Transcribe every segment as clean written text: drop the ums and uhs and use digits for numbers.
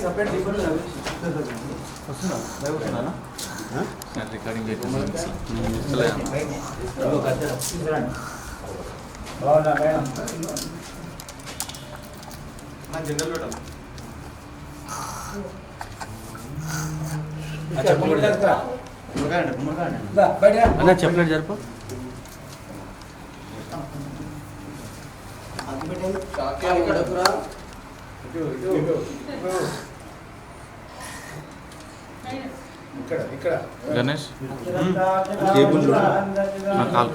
Separate వస్తుందా recording అన్న చెప్పలేదు జరుపు గణేష్ టేబుల్ కాల్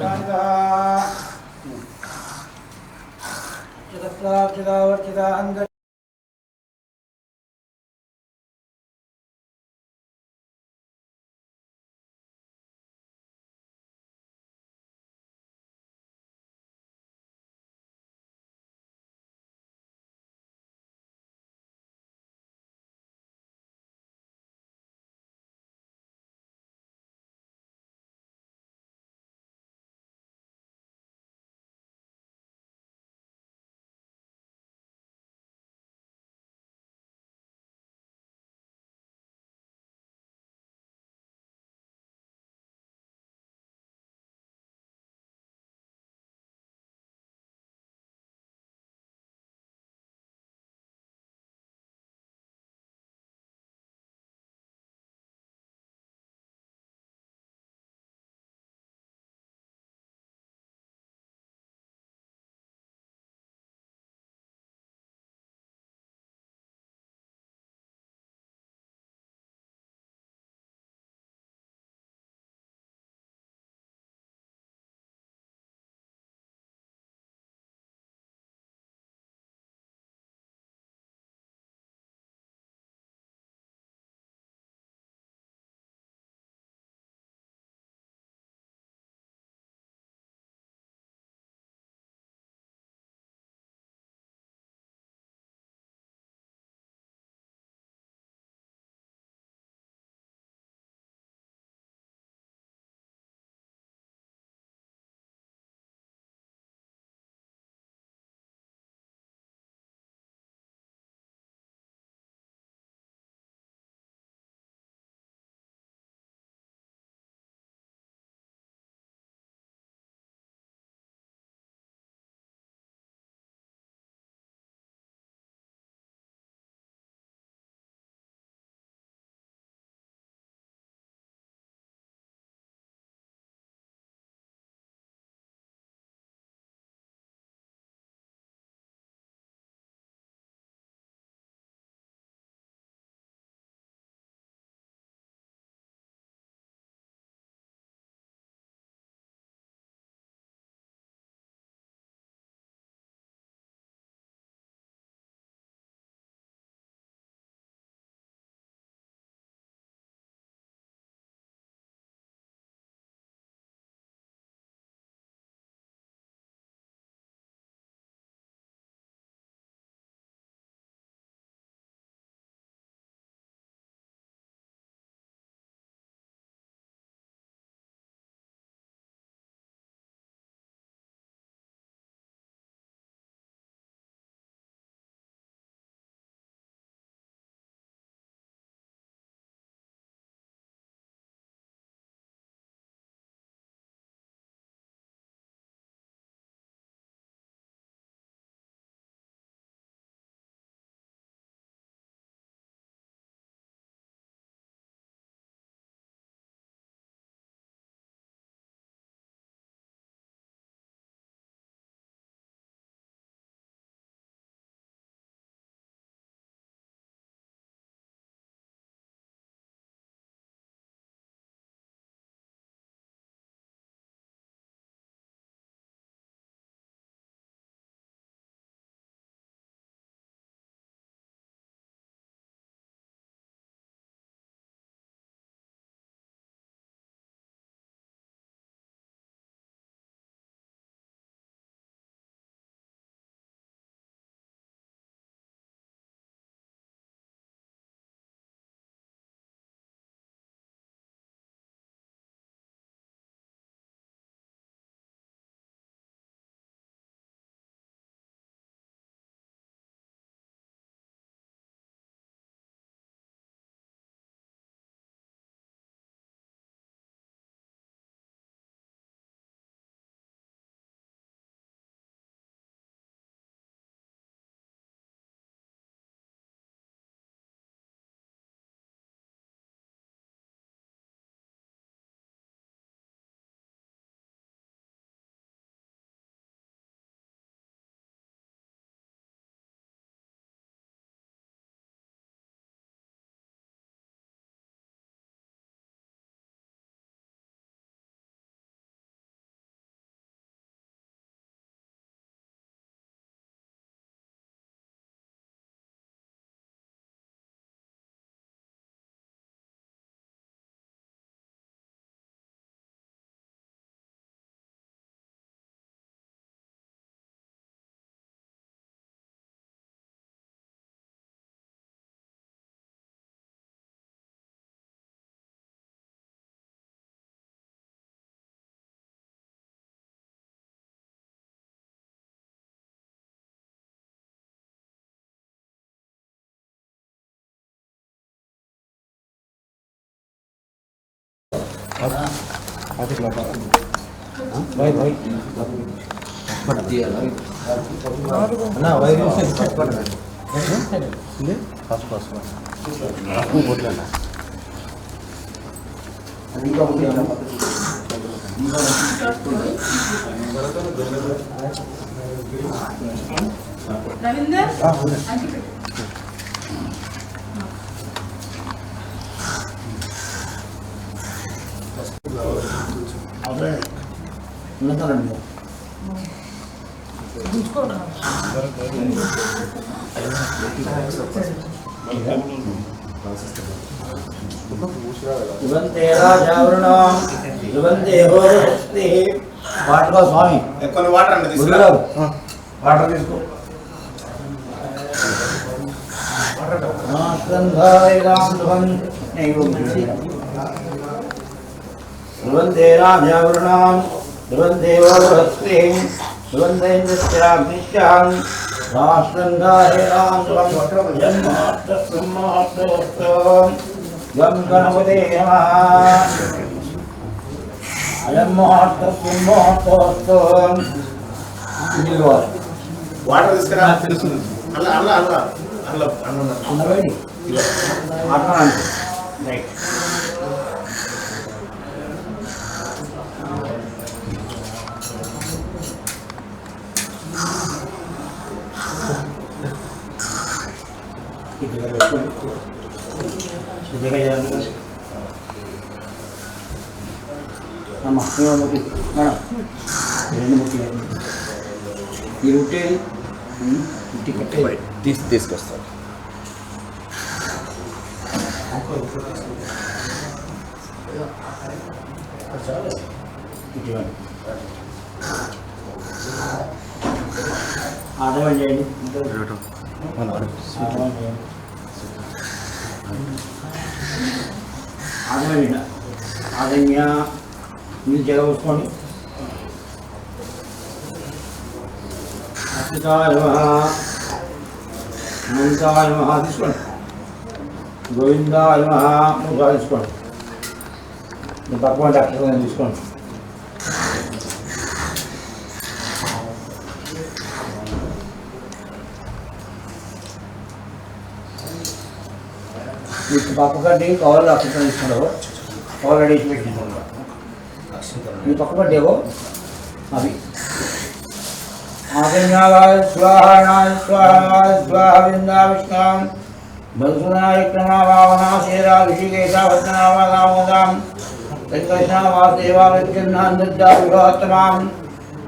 వాటర్ స్వామి కొన్ని వాటర్ అండి వాటర్ తీసుకో ధ్రువంతే రాజావృణాం ధ్రువంతే వరస్త్రీం ధ్రువంతేంద్రాగ్నిశ్చాం రాష్ట్రంధారేణాం జన్మాష్టం గం గణపతే నమః అయం మహాత్మం మహోత్సవం వాటర్ తీసుకురా అల్ల అల్ల అల్ల అల్ల అన్నవేడి మాట్లాడండి రైట్ అమ్మా మేడం ఈ రొట్టె ఇంటికి కట్టే తీసుకొస్తాను. ఆదరణ చేయండి ఆదరణ ఆదన్య మీరు జగవసుకోండి అచ్యుతాయ నమః అనంతాయ నమః తీసుకోండి గోవిందాయ నమః ముద్ర తీసుకోండి తక్కువ డాక్టర్ తీసుకోండి మీకు పక్కగడ్డి కవర్లు అక్షింతలు తీసుకున్నావు కవర్ రెడీ చేసి పెట్టించుకుంటా మీ పక్కగడ్డేవో అవి ఆదన్యాయ స్వాహాయ స్వాహాయ స్వాహ విందా విష్ణాం బల్సునాయ క్రమావావనా శేరా ఋషికేశావత్నావాదాం వెంకటేశా వాసుదేవా విద్యున్నాన్ దుర్గా విభాత్తమాం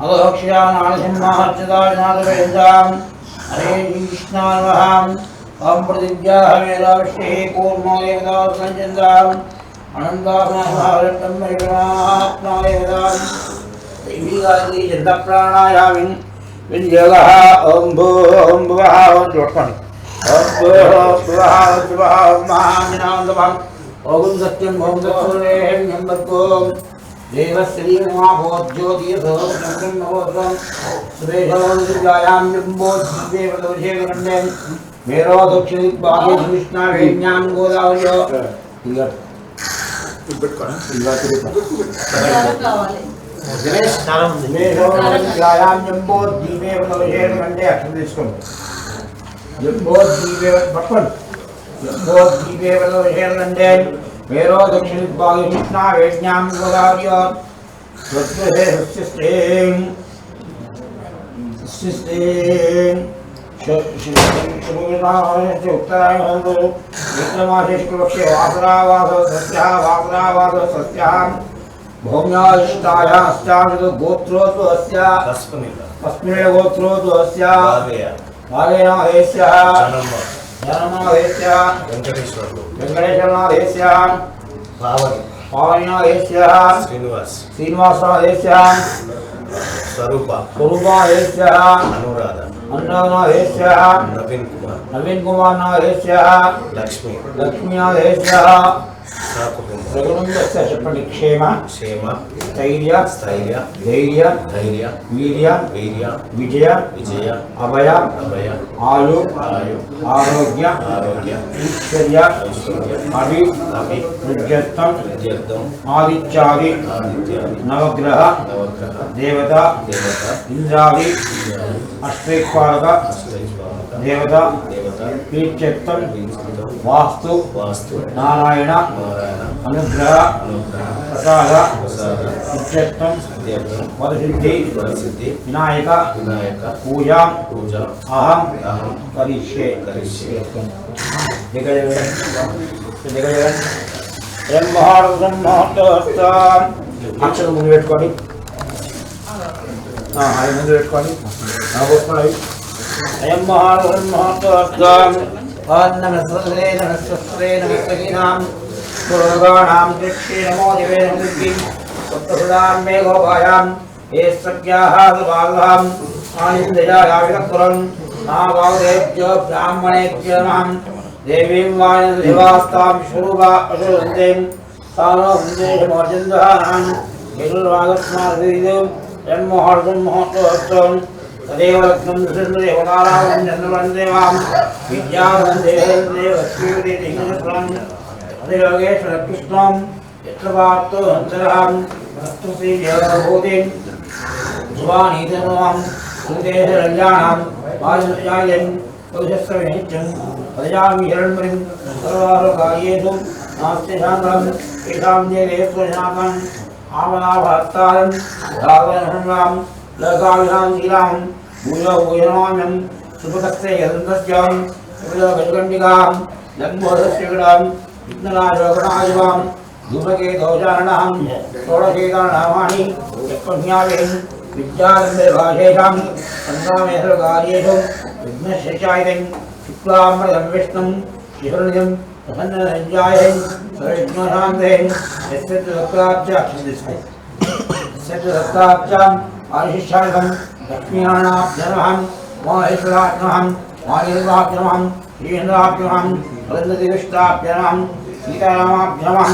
అగోక్షయా నారసింహార్చితాయ నాదవేందాం హరే కృష్ణాన్వహాం ఓం ప్రతిజ్ఞాహ వేదావిష్ణే కూర్మోదేవదా సంచందాం అనంతాత్మాత్మా వేదాం దైవీగాది చంద ప్రాణాయామి వింజగ ఓం భూ ఓం భువః ఓం చూడండి ఓం భూ ఓం భువః ఓం శుభః ఓం మహాజ్ఞానందం ఓం సత్యం ఓం సత్యేహం భర్గోం దేవశ్రీ మహాభోజ్యోతిర్భోజం నమోసం సురేషోదివ్యాయాం బింబోద్దేవదోషేకండే మేరో దక్షిణ భాగే విష్ణావేజ్ఞాం గోదావరియో మేషోదివ్యాయాం బింబోద్దేవదోషేకండే అక్షరం తీసుకోండి జంబోద్దీపే పట్టుకోండి జంబోద్దీపేవదోషేకండే మేరో దక్షిణ భాగే విష్ణావేజ్ఞాం గోదావరియో స్వస్తి సస్యశ్రేం సస్యశ్రేం విక్రమాశేష్పక్షే వాసరావాస సస్యాం భౌమ్యాష్టాయాశ్చామితో గోత్రోతు అస్య తస్మిన్ గోత్రోతు అస్య భాగేనాథేస్య జనమాదేస్య వెంకటేశ్వరనాథేస్య పావనాదేస్య శ్రీనివాసనాథేస్య స్వరూపాదేస్య अन्नादेश्य नवीन कुमार नादेश्य लक्ष्मी लक्ष्मीनादेश्य रघुनंदस्य क्षेम क्षेम स्थैर्य स्थैर्य धैर्य धैर्य वीर्य वीर्य विजय विजय अभय अभय आयु आयु आरोग्य आरोग्य ऐश्वर्य ऐश्वर्य अभि अभि विद्यर्थम विद्यर्थम आदित्यादि आदित्यादि नवग्रह नवग्रह देवता देवता इंद्रादि अष्टैक्पालक देवता देवता प्रीत्यर्थम विद्यर्थम वास्तु वास्तु नारायण नारायण अनुग्रह अनुग्रह प्रसाद प्रसाद विद्यर्थम विद्यर्थम वरसिद्धि वरसिद्धि विनायक विनायक पूजा पूजा अहम अहम करिष्ये करिष्ये అక్షర ముందు పెట్టుకోండి అది ముందు పెట్టుకోండి పోసుకోండి అయం మహాత్మహత్వం నమస్తే నమస్తే నమస్తీనాం పురోగాణాం దృష్టి నమో దివే నమస్కీం సప్తసుదాం మే గోపాయాం ఏ సత్యాః సుబాలాం ఆనిందయావిరకురం నాగాదేభ్యో బ్రాహ్మణేభ్యో నమః देवीं वायुदेवास्तां शूभा अशुरन्तीं सानो वन्देशमोर्जन्दानां यजुर्वागस्मादिदं जन्मोहर्षं महत्वहस्तं तदेव रत्नं दृशन्देवतारां चन्द्रवन्देवां विद्यावन्देवदेवस्वीदेवं तदेवगेश्वरकृष्णं यत्र वाप्तो हंसरां वस्तुश्रीदेवभूतिं शुभानीतिर्मं सुदेशरञ्जानां वायुयायन् नित्यं प्रजामि हिरण्मयं सर्वारोगायेषु नास्ति शान्तं येषां देवेश्वरशाकम् आवनाभहत्तारं धावनहंगां लकाविनां शीलां भूयो भूयनमाम्यं सुभकस्य यदन्तस्यां गजकण्डिकां लग्मोदस्यगडां विघ्ननाशोकणायुवां धूमकेतौचारणां षोडशेतानामानि चक्रज्ञावें विद्यारम्भे भाषेषां सङ्ग्रामेश्वरकार्येषु विघ्नशेषायं शुक्लाम्बरं विष्णुं शिहृदयं प्रसन्नरञ्जायं सर्वविघ्नशान्तयं यस्यत्वदत्ताब्जाम् आशिष्यार्थं लक्ष्मीनारायणाभ्यनमः महेश्वराभ्यनमः महादेवाभ्यनमः श्रीन्द्राभ्यनमः वृन्ददिविष्टाभ्यनमः सीतारामाभ्यनमः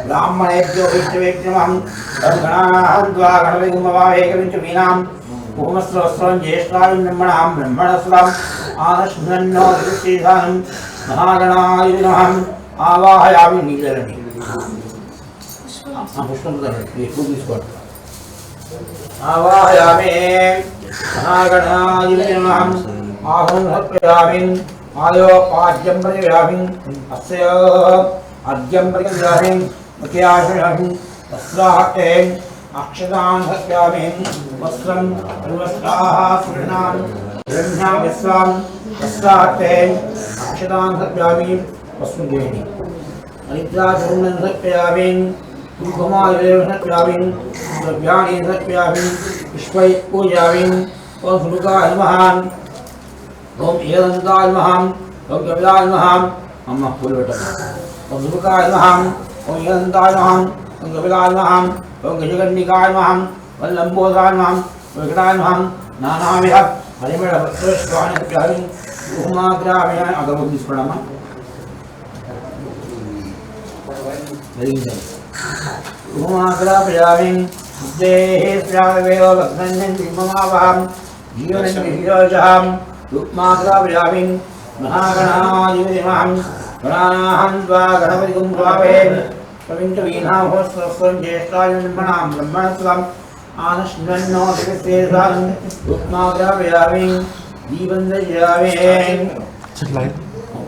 ब्राह्मणेभ्यो वैष्णवेभ्यो नमः तद्गणानां द्वा गणपतिगुम्भवावेकविंशमीनां कुहुमस्रवस्रं ज्येष्ठाय ब्रह्मणां ब्रह्मणस्वम् आनश्नन्नो दिविश्रीधानं महागणाय नमः आवाहयामि नीलरणी पुष्पं తీసుకోండి आवाहयामि महागणाय नमः आहं समर्पयामि आयोपाद्यं प्रतिव्यामि अस्य अद्यं प्रतिव्यामि मुख्याशयामि वस्त्राहते अक्षतां समर्पयामि वस्त्रं वस्त्राः सुवर्णां ब्रह्मा विश्वां वस्त्राहते अक्षतां समर्पयामि वस्त्रदेहि अनिद्राचूर्णं समर्पयामि कुङ्कुमादिदेवं समर्पयामि द्रव्याणि समर्पयामि पुष्पैः पूजयामि ओं सुमुखाय नमः ओं एकदन्ताय नमः ओं कपिलाय नमः अम्मा फूल बेटा ओं सुमुखाय नमः ओं एकदन्ताय नमः ओं कपिलाय नमः ओं गजकर्णिकाय नमः ओं लंबोदराय नमः ओं विकटाय नमः नानाविध परिमळ पुष्पाणि समर्पयामि कुहुमाग्रामि अगमं తీసుకోండమ్మా कुहुमाग्रामि देहे स्यावेव लग्नं दिममावहं जीवनं विहिरोजहं रुक्माग्रामि महागणाधिपतिमहं गणानाहं द्वा गणपतिगुं भावेन् प्रविन्तवीनाभोस्त्रस्वं ज्येष्ठाय ब्रह्मणां ब्रह्मणस्वम् आनश्नन्नो दिवसेधानं रुक्माग्रामि जीवन्दयामि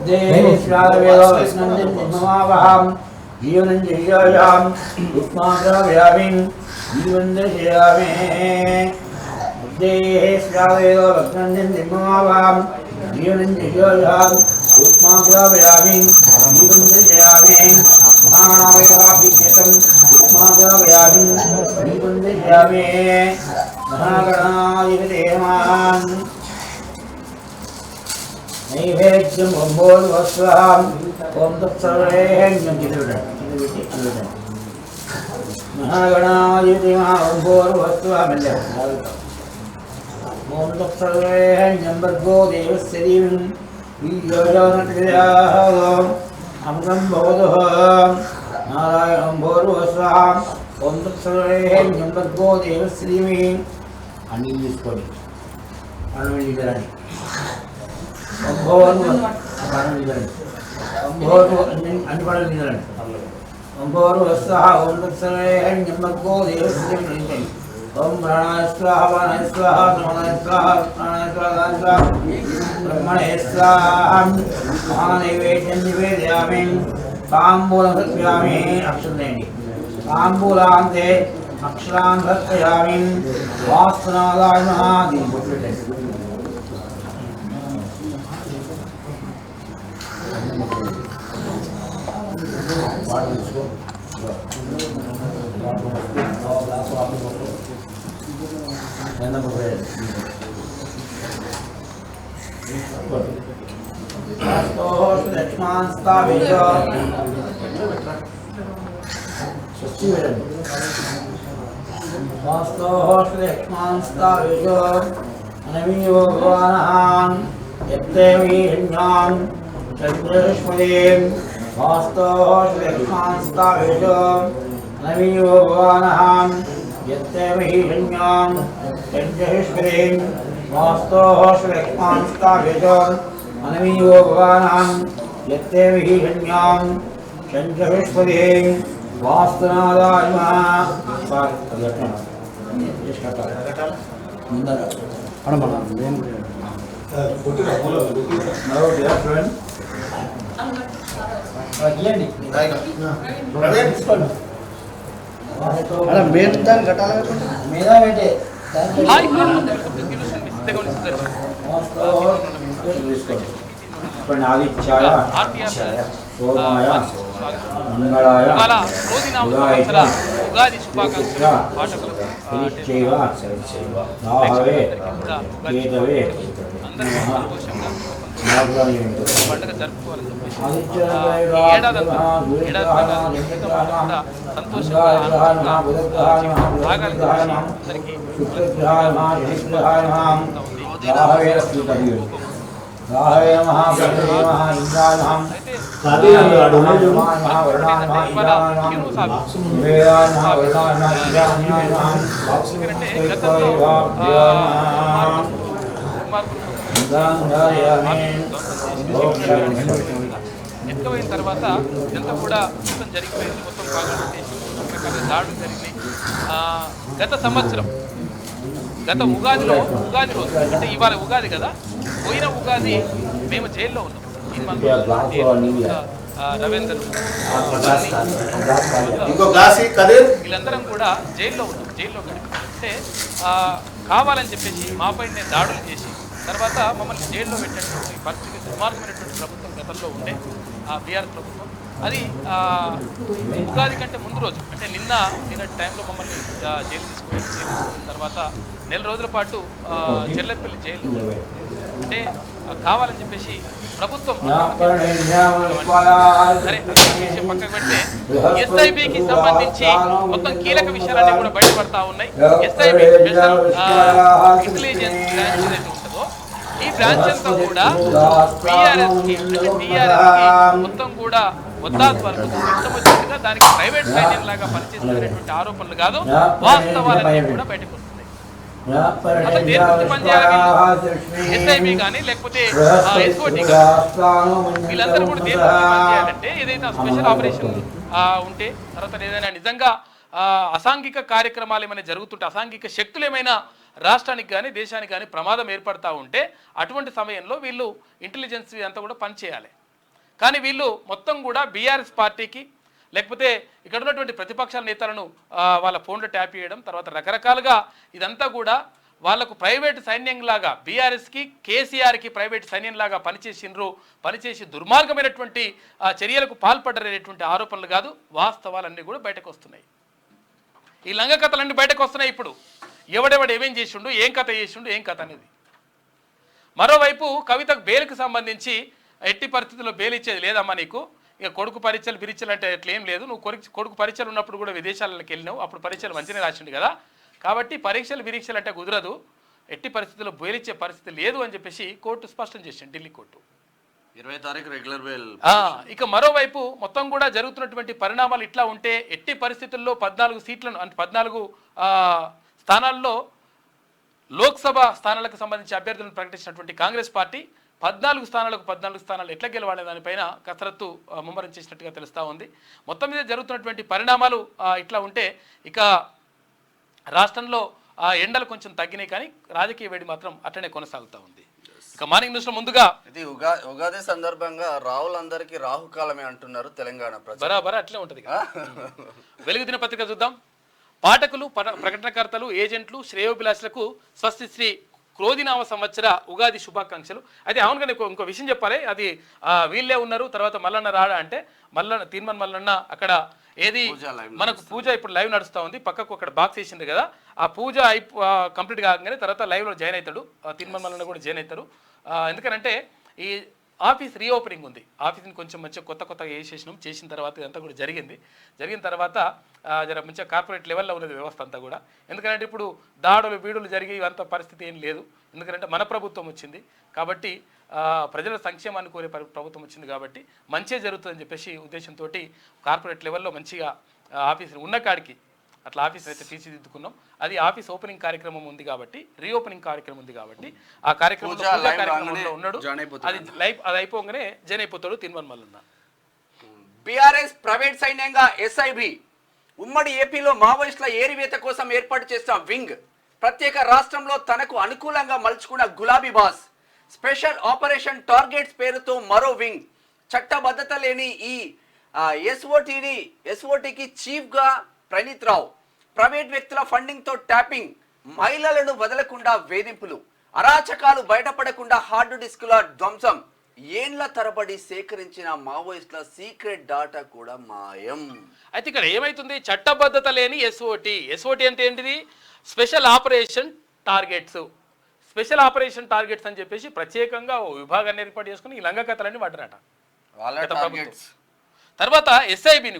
देहे स्यावेव लग्नं दिममावहं जीवनं जयायां रुक्माग्रामि जीवन्दयामि देहे स्यावेव लग्नं दिममावहं जीवनं जयायां रुक्माग्रामि जीवन्दयामि महागणाधिपतिं रुक्माग्रामि जीवन्दयामि महागणाधिपतिमान् नैवेद्यं ब्रह्मोद्भस्वाम् ओं तत्सर्वेण्यं महागणाधिपतिमः ब्रह्मोद्भस्वाम् ఓం తత్సర్వేణ్యం భర్గో దేవస్య ధీమహి అమృతం భవతు నారాయణం భూర్భువస్వాహ. ఓం తత్సర్వేణ్యం భర్గో దేవస్య ధీమహి. అన్నీ తీసుకోండి, అన్నం లీటరండి, అన్ని పడలు లీటరండి. భూర్భువస్వాహ. ఓం తత్సర్వేణ్యం భర్గో దేవస్య ధీమహి. ఓం ప్రాణాయ స్వాహ ప్రాణాయ స్వాహ సమానాయ స్వాహ ప్రాణాయ స్వాహ బ్రహ్మణే స్వాహ. మహానైవేద్యం నివేదయామి. తాంబూలం సమర్పయామి. అక్షంతేయండి. తాంబూలాంతే అక్షరాన్ సమర్పయామి. వాస్తునాదాయ నమః. దీన్ని బొట్టు పెట్టండి. వాటర్ తీసుకో. లక్ష్మణ్ స్థాపిత స్వస్తి వేడండి. లక్ష్మణ్ స్థాపిత అనమీయో భవానః యత్తేమీహిన్యాం చంద్రష్మదేం లక్ష్మణ్ స్థాపిత అనమీయో భవానః యత్తేమీహిన్యాం చంద్రష్మదేం లక్ష్మణ్ స్థాపిత అనమీయో భవానః యత్తేమీహిన్యాం చంద్రష్మదేం వాస్తునాదాయ నమః. మీద పెట్టే ఆదిత్యాయ సోమాయ మంగళాయ ఉగాది శుభాకాంక్షలు పాఠకులకు రాహవే కేతవే పండుగ జరుపుకోవాలని చెప్పేసి ఏడాదంతా సంతోషంగా అందరికీ రాహవే నమః బ్రహ్మే నమః ఇంద్రాయ నమః ఎక్కువైన తర్వాత ఇదంతా కూడా మొత్తం జరిగిపోయింది. మొత్తం పాల్గొనేసి రకరకాల దాడులు జరిగినాయి. గత సంవత్సరం గత ఉగాది రోజు అంటే ఇవాళ ఉగాది కదా, పోయిన ఉగాది మేము జైల్లో ఉన్నాం. రవీందర్ వీళ్ళందరం కూడా జైల్లో ఉన్నాం. జైల్లో అంటే కావాలని చెప్పేసి మాపై నేను దాడులు చేసి తర్వాత మమ్మల్ని జైల్లో పెట్టినటువంటి పరిస్థితి దుర్మార్గమైనటువంటి ప్రభుత్వం గతంలో ఉండే బీఆర్ ప్రభుత్వం. అది ఉగాది కంటే ముందు రోజు అంటే నిన్న టైంలో మమ్మల్ని జైలు తీసుకున్న తర్వాత నెల రోజుల పాటు చెల్లెపల్లి జైలు అంటే కావాలని చెప్పేసి ప్రభుత్వం సరే విషయం పక్కకు పెడితే ఎస్ఐబికి సంబంధించి మొత్తం కీలక విషయాలన్నీ కూడా బయటపడతా ఉన్నాయి. ఎస్ఐబి స్పెషల్ ఇంటెలిజెన్స్ బ్రాంచ్ ఏదైతే ఉంటుందో ఈ బ్రాంచ్ అంతా కూడా టీఆర్ఎస్కి మొత్తం కూడా వద్దాది వరకు ఇష్టం వచ్చినట్టుగా దానికి ప్రైవేట్ సైన్యం లాగా పనిచేస్తున్నటువంటి ఆరోపణలు కాదు, వాస్తవాలన్నీ కూడా బయటకు వస్తున్నాయి. అసలు దేని గురించి పనిచేయాలి? ఎస్ఐబి కానీ లేకపోతే ఎస్ఓటి వీళ్ళందరూ కూడా దేని గురించి పనిచేయాలంటే ఏదైనా స్పెషల్ ఆపరేషన్ ఉంటే తర్వాత ఏదైనా నిజంగా అసాంఘిక కార్యక్రమాలు ఏమైనా జరుగుతుంటే అసాంఘిక శక్తులు ఏమైనా రాష్ట్రానికి కానీ దేశానికి కానీ ప్రమాదం ఏర్పడతా ఉంటే అటువంటి సమయంలో వీళ్ళు ఇంటెలిజెన్స్ అంతా కూడా పనిచేయాలి. కానీ వీళ్ళు మొత్తం కూడా బీఆర్ఎస్ పార్టీకి లేకపోతే ఇక్కడ ఉన్నటువంటి ప్రతిపక్షాల నేతలను వాళ్ళ ఫోన్లో ట్యాప్ చేయడం తర్వాత రకరకాలుగా ఇదంతా కూడా వాళ్లకు ప్రైవేట్ సైన్యంలాగా బీఆర్ఎస్కి కేసీఆర్కి ప్రైవేట్ సైన్యంలాగా పనిచేసి దుర్మార్గమైనటువంటి చర్యలకు పాల్పడరేటువంటి ఆరోపణలు కాదు, వాస్తవాలన్నీ కూడా బయటకు వస్తున్నాయి. ఈ లంగ కథలన్నీ బయటకు వస్తున్నాయి. ఇప్పుడు ఎవడెవడు ఏమేం చేసిండు, ఏం కథ చేసిండు, ఏం కథ అనేది. మరోవైపు కవితకు బెయిల్కి సంబంధించి ఎట్టి పరిస్థితుల్లో బెయిల్ ఇచ్చేది లేదమ్మా నీకు, ఇక కొడుకు పరీక్షలు బిరీక్షలు అంటే ఎట్లేం లేదు, నువ్వు కొడుకు పరీక్షలు ఉన్నప్పుడు కూడా విదేశాలకు వెళ్ళినావు, అప్పుడు పరీక్షలు మంచిగా రాసిండు కదా, కాబట్టి పరీక్షలు బిరీక్షలు అంటే కుదరదు, ఎట్టి పరిస్థితుల్లో బెయిల్ ఇచ్చే పరిస్థితి లేదు అని చెప్పేసి కోర్టు స్పష్టం చేసింది, ఢిల్లీ కోర్టు. 20 తారీఖు రెగ్యులర్ బెయిల్. ఇక మరోవైపు మొత్తం కూడా జరుగుతున్నటువంటి పరిణామాలు ఇట్లా ఉంటే ఎట్టి పరిస్థితుల్లో 14 సీట్లను అంటే 14 స్థానాల్లో లోక్సభ స్థానాలకు సంబంధించి అభ్యర్థులను ప్రకటించినటువంటి కాంగ్రెస్ పార్టీ 14 స్థానాలు ఎట్లా గెలవాలనే దానిపైన కసరత్తు ముమ్మరం చేసినట్టుగా తెలుస్తూ ఉంది. మొత్తం మీద జరుగుతున్నటువంటి పరిణామాలు ఇట్లా ఉంటే ఇక రాష్ట్రంలో ఎండలు కొంచెం తగ్గినాయి, కానీ రాజకీయ వేడి మాత్రం అట్లనే కొనసాగుతూ ఉంది. ఇక మార్నింగ్ న్యూస్ లో ముందుగా ఇది ఉగాది సందర్భంగా రాహులందరికీ రాహుకాలమే అంటున్నారు తెలంగాణ ప్రజలు. బరాబర్ అట్లే ఉంటుంది. వెలుగు దినపత్రిక చూద్దాం. పాఠకులు, ప్రకటనకర్తలు, ఏజెంట్లు, శ్రేయోభిలాషులకు స్వస్తి శ్రీ క్రోధినామ సంవత్సర ఉగాది శుభాకాంక్షలు. అయితే అవునుగా ఇంకో విషయం చెప్పాలి, అది వీళ్ళే ఉన్నారు, తర్వాత మల్లన్న రాడా అంటే తీన్మన్ మల్లన్న అక్కడ ఏది మనకు పూజ ఇప్పుడు లైవ్ నడుస్తూ ఉంది, పక్కకు అక్కడ బాక్స్ వేసింది కదా, ఆ పూజ కంప్లీట్ కాగానే తర్వాత లైవ్లో జాయిన్ అవుతాడు, తీన్మన్ మల్లన్న కూడా జాయిన్ అవుతారు. ఎందుకనంటే ఈ ఆఫీస్ రీఓపెనింగ్ ఉంది, ఆఫీస్ని కొంచెం మంచిగా కొత్తగా చేసిన తర్వాత ఇదంతా కూడా జరిగిన తర్వాత జర మంచిగా కార్పొరేట్ లెవెల్లో ఉన్నది వ్యవస్థ అంతా కూడా. ఎందుకంటే ఇప్పుడు దాడులు బీడులు జరిగి అంత పరిస్థితి ఏం లేదు, ఎందుకంటే మన ప్రభుత్వం వచ్చింది కాబట్టి, ప్రజల సంక్షేమాన్ని కోరే ప్రభుత్వం వచ్చింది కాబట్టి మంచిగా జరుగుతుందని చెప్పేసి ఉద్దేశంతో కార్పొరేట్ లెవెల్లో మంచిగా ఆఫీస్ ఉన్న కాడికి అట్లా ఆఫీస్ అయితే తీర్చిదిద్దుకున్నాం. అది ఆఫీస్ ఓపెనింగ్ కార్యక్రమం ఉంది కాబట్టి, రీఓపెనింగ్ కార్యక్రమం ఉంది కాబట్టి ఆ కార్యక్రమంలో ఉన్నాడు. అది లైవ్ అది అయిపోగానే జాయిన్ అయిపోతాడు తీన్మన్ మల్లన్న. బీఆర్ఎస్ ప్రైవేట్ సైన్యంగా ఎస్ఐబి ఉమ్మడి ఏపీలో మావోయిస్టుల ఏరివేత కోసం ఏర్పాటు చేసిన వింగ్, ప్రత్యేక రాష్ట్రంలో తనకు అనుకూలంగా మలుచుకున్న గులాబీ బాస్, స్పెషల్ ఆపరేషన్ టార్గెట్స్ పేరుతో మరో వింగ్, చట్టబద్ధత లేని ఈ ఎస్ఓటికి చీఫ్గా ప్రణీత్ రావు, ప్రైవేట్ వ్యక్తుల ఫండింగ్తో ట్యాపింగ్, మహిళలను వదలకుండా వేధింపులు, అరాచకాలు బయటపడకుండా హార్డ్ డిస్కుల ధ్వంసం, ఏండ్ల తరబడి సేకరించిన మావోయిస్టుల సీక్రెట్ డాటా కూడా మాయం. అయితే ఇక్కడ ఏమైతుంది, చట్టబద్ధత లేని ఎస్ఓటి అంటే ఏంటిది, స్పెషల్ ఆపరేషన్ టార్గెట్స్ అని చెప్పేసి ప్రత్యేకంగా ఓ విభాగాన్ని ఏర్పాటు చేసుకుని ఈ లంగ కథలన్నీ పడ్డారట. తర్వాత ఎస్ఐబిని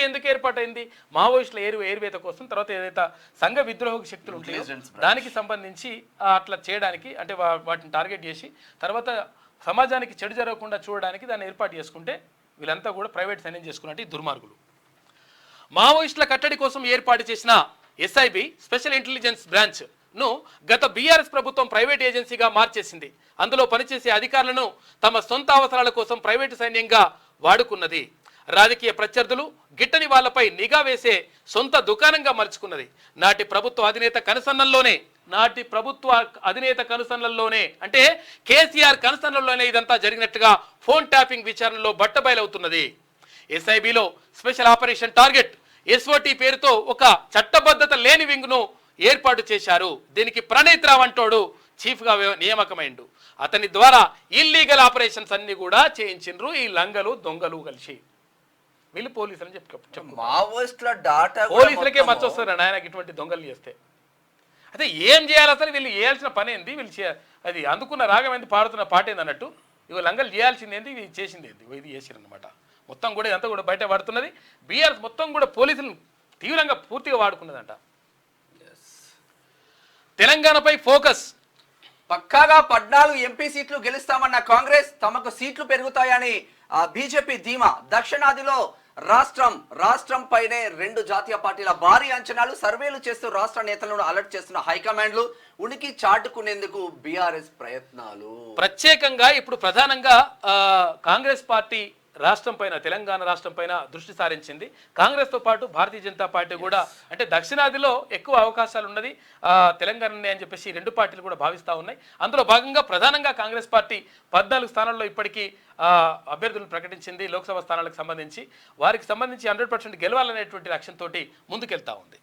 ఎందుకు ఏర్పాటైంది, మావోయిస్టుల ఏరువేత కోసం, తర్వాత ఏదైతే సంఘ విద్రోహ శక్తులు ఉంటాయో దానికి సంబంధించి అట్లా చేయడానికి, అంటే వాటిని టార్గెట్ చేసి తర్వాత సమాజానికి చెడు జరగకుండా చూడడానికి దాన్ని ఏర్పాటు చేసుకుంటే వీళ్ళంతా కూడా ప్రైవేట్ సైన్యం చేసుకున్నట్టు దుర్మార్గులు. మావోయిస్టుల కట్టడి కోసం ఏర్పాటు చేసిన ఎస్ఐబి స్పెషల్ ఇంటెలిజెన్స్ బ్రాంచ్ ను గత బీఆర్ఎస్ ప్రభుత్వం ప్రైవేట్ ఏజెన్సీగా మార్చేసింది. అందులో పనిచేసే అధికారులను తమ సొంత అవసరాల కోసం ప్రైవేటు సైన్యంగా వాడుకున్నది. రాజకీయ ప్రత్యర్థులు గిట్టని వాళ్లపై నిఘా వేసే సొంత దుకాణంగా మలుచుకున్నది. నాటి ప్రభుత్వ అధినేత కనుసన్నల్లోనే అంటే కేసీఆర్ కనుసన్నల్లోనే ఇదంతా జరిగినట్టుగా ఫోన్ ట్యాపింగ్ విచారణలో బట్టబయలవుతున్నది. ఎస్ఐబిలో స్పెషల్ ఆపరేషన్ టార్గెట్ ఎస్ఓటి పేరుతో ఒక చట్టబద్ధత లేని వింగ్ ను ఏర్పాటు చేశారు. దీనికి ప్రణీత్ రావు అంటోడు చీఫ్గా నియామకమైండు. అతని ద్వారా ఇల్లీగల్ ఆపరేషన్స్ అన్ని కూడా చేయించిండ్రు ఈ లంగలు దొంగలు కలిసి. వీళ్ళు పోలీసులు అని పోలీసులకే మర్చొస్తారు ఆయనకి ఇటువంటి దొంగలు చేస్తే. అయితే ఏం చేయాలి అసలు, వీళ్ళు చేయాల్సిన పని ఏంది, వీళ్ళు అది అందుకున్న రాగం ఏంది, పాడుతున్న పాట ఏంది అన్నట్టు, ఇవి లంగలు చేయాల్సింది ఏంది, ఇది చేసింది ఏంది, ఇది చేసిరన్నమాట. మొత్తం కూడా ఇదంతా కూడా బయట పడుతున్నది. బీఆర్ఎస్ మొత్తం కూడా పోలీసులు తీవ్రంగా పూర్తిగా వాడుకున్నదంట. తెలంగాణపై ఫోకస్, పక్కాగా 14 ఎంపీ సీట్లు గెలుస్తామన్న కాంగ్రెస్, తమకు సీట్లు పెరుగుతాయని బీజేపీ ధీమా. దక్షిణాదిలో రాష్ట్రం పైనే 2 జాతీయ పార్టీల భారీ అంచనాలు, సర్వేలు చేస్తూ రాష్ట్ర నేతలను అలర్ట్ చేస్తున్న హైకమాండ్లు, ఉనికి చాటుకునేందుకు బీఆర్ఎస్ ప్రయత్నాలు. ప్రత్యేకంగా ఇప్పుడు ప్రధానంగా కాంగ్రెస్ పార్టీ రాష్ట్రం పైన, తెలంగాణ రాష్ట్రం పైన దృష్టి సారించింది. కాంగ్రెస్తో పాటు భారతీయ జనతా పార్టీ కూడా, అంటే దక్షిణాదిలో ఎక్కువ అవకాశాలు ఉన్నది తెలంగాణనే అని చెప్పేసి 2 పార్టీలు కూడా భావిస్తూ ఉన్నాయి. అందులో భాగంగా ప్రధానంగా కాంగ్రెస్ పార్టీ 14 స్థానాల్లో ఇప్పటికీ అభ్యర్థులను ప్రకటించింది. లోక్సభ స్థానాలకు సంబంధించి వారికి సంబంధించి 100% గెలవాలనేటువంటి లక్ష్యంతో ముందుకెళ్తా ఉంది.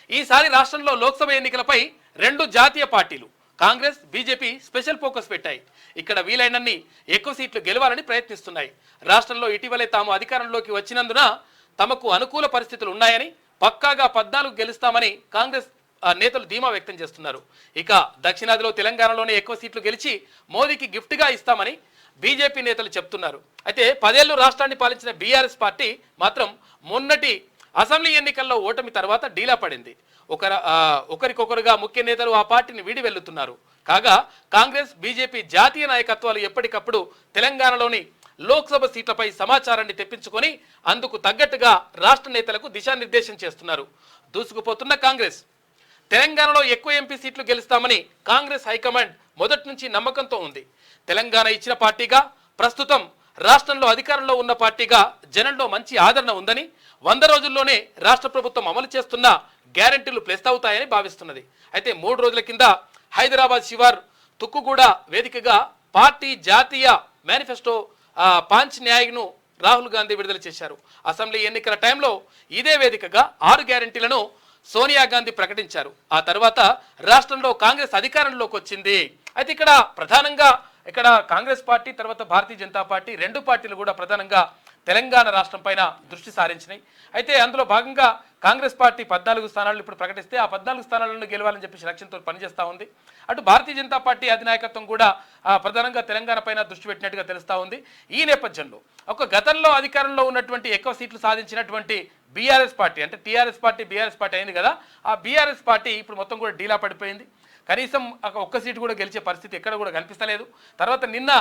ఈసారి రాష్ట్రంలో లోక్సభ ఎన్నికలపై 2 జాతీయ పార్టీలు కాంగ్రెస్, బీజేపీ స్పెషల్ ఫోకస్ పెట్టాయి. ఇక్కడ వీలైనన్ని ఎక్కువ సీట్లు గెలవాలని ప్రయత్నిస్తున్నాయి. రాష్ట్రంలో ఇటీవలే తాము అధికారంలోకి వచ్చినందున తమకు అనుకూల పరిస్థితులు ఉన్నాయని, పక్కాగా 14 గెలుస్తామని కాంగ్రెస్ నేతలు ధీమా వ్యక్తం చేస్తున్నారు. ఇక దక్షిణాదిలో తెలంగాణలోనే ఎక్కువ సీట్లు గెలిచి మోదీకి గిఫ్ట్గా ఇస్తామని బీజేపీ నేతలు చెప్తున్నారు. అయితే 10 ఏళ్లు రాష్ట్రాన్ని పాలించిన బీఆర్ఎస్ పార్టీ మాత్రం మొన్నటి అసెంబ్లీ ఎన్నికల్లో ఓటమి తర్వాత డీలా పడింది. ఒకరికొకరుగా ముఖ్య నేతలు ఆ పార్టీని వీడి వెళ్తున్నారు. కాగా కాంగ్రెస్ బీజేపీ జాతీయ నాయకత్వాలు ఎప్పటికప్పుడు తెలంగాణలోని లోక్సభ సీట్లపై సమాచారాన్ని తెప్పించుకొని అందుకు తగ్గట్టుగా రాష్ట్ర నేతలకు దిశానిర్దేశం చేస్తున్నారు. దూసుకుపోతున్న కాంగ్రెస్ తెలంగాణలో ఎక్కువ ఎంపీ సీట్లు గెలుస్తామని కాంగ్రెస్ హైకమాండ్ మొదటి నుంచి నమ్మకంతో ఉంది. తెలంగాణ ఇచ్చిన పార్టీగా, ప్రస్తుతం రాష్ట్రంలో అధికారంలో ఉన్న పార్టీగా జనంలో మంచి ఆదరణ ఉందని, 100 రోజుల్లోనే రాష్ట్ర ప్రభుత్వం అమలు చేస్తున్న గ్యారెంటీలు ప్లస్ అవుతాయని భావిస్తున్నది. అయితే 3 రోజుల కింద హైదరాబాద్ శివార్ తుక్కుగూడ వేదికగా పార్టీ జాతీయ మేనిఫెస్టో పాంచ్ న్యాయ్ను రాహుల్ గాంధీ విడుదల చేశారు. అసెంబ్లీ ఎన్నికల టైంలో ఇదే వేదికగా 6 గ్యారెంటీలను సోనియా గాంధీ ప్రకటించారు. ఆ తర్వాత రాష్ట్రంలో కాంగ్రెస్ అధికారంలోకి వచ్చింది. అయితే ఇక్కడ ప్రధానంగా కాంగ్రెస్ పార్టీ తర్వాత భారతీయ జనతా పార్టీ 2 పార్టీలు కూడా ప్రధానంగా తెలంగాణ రాష్ట్రం పైన దృష్టి సారించినాయి. అయితే అందులో భాగంగా కాంగ్రెస్ పార్టీ 14 స్థానాలను ఇప్పుడు ప్రకటిస్తే ఆ 14 స్థానాలను గెలవాలని చెప్పేసి లక్ష్యంతో పనిచేస్తూ ఉంది. అటు భారతీయ జనతా పార్టీ అధినాయకత్వం కూడా ప్రధానంగా తెలంగాణ పైన దృష్టి పెట్టినట్టుగా తెలుస్తూ ఉంది. ఈ నేపథ్యంలో గతంలో అధికారంలో ఉన్నటువంటి ఎక్కువ సీట్లు సాధించినటువంటి బీఆర్ఎస్ పార్టీ, అంటే టీఆర్ఎస్ పార్టీ బీఆర్ఎస్ పార్టీ అయింది కదా, ఆ బీఆర్ఎస్ పార్టీ ఇప్పుడు మొత్తం కూడా డీలా పడిపోయింది. కనీసం ఒక్క సీటు కూడా గెలిచే పరిస్థితి ఎక్కడ కూడా కనిపిస్తలేదు. తర్వాత నిన్న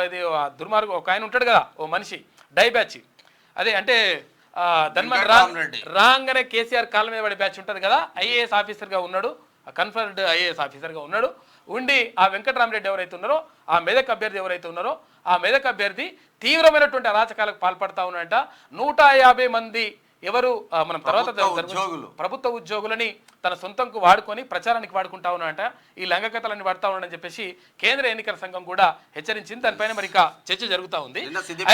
ఇది దుర్మార్గం ఒక ఆయన ఉంటాడు కదా, ఓ మనిషి డై బ్యాచ్, అదే అంటే రాగానే కేసీఆర్ కాళ్ళ మీద పడే బ్యాచ్ ఉంటుంది కదా, ఐఏఎస్ ఆఫీసర్గా ఉన్నాడు, కన్ఫర్డ్ ఐఏఎస్ ఆఫీసర్గా ఉన్నాడు. ఉండి ఆ వెంకటరామరెడ్డి ఎవరైతే ఉన్నారో, ఆ మెదక్ అభ్యర్థి ఎవరైతే ఉన్నారో, ఆ మెదక్ అభ్యర్థి తీవ్రమైనటువంటి అరాచకాలకు పాల్పడతా ఉన్నాడంట. 150 మంది ఎవరు మనం తర్వాత ప్రభుత్వ ఉద్యోగులని తన సొంతంకు వాడుకొని ప్రచారానికి వాడుకుంటా ఉన్నాడంట. ఈ లంగకథలన్నీ వాడుతా ఉన్నాడని చెప్పేసి కేంద్ర ఎన్నికల సంఘం కూడా హెచ్చరించింది. దానిపైన మరి చర్చ జరుగుతూ ఉంది.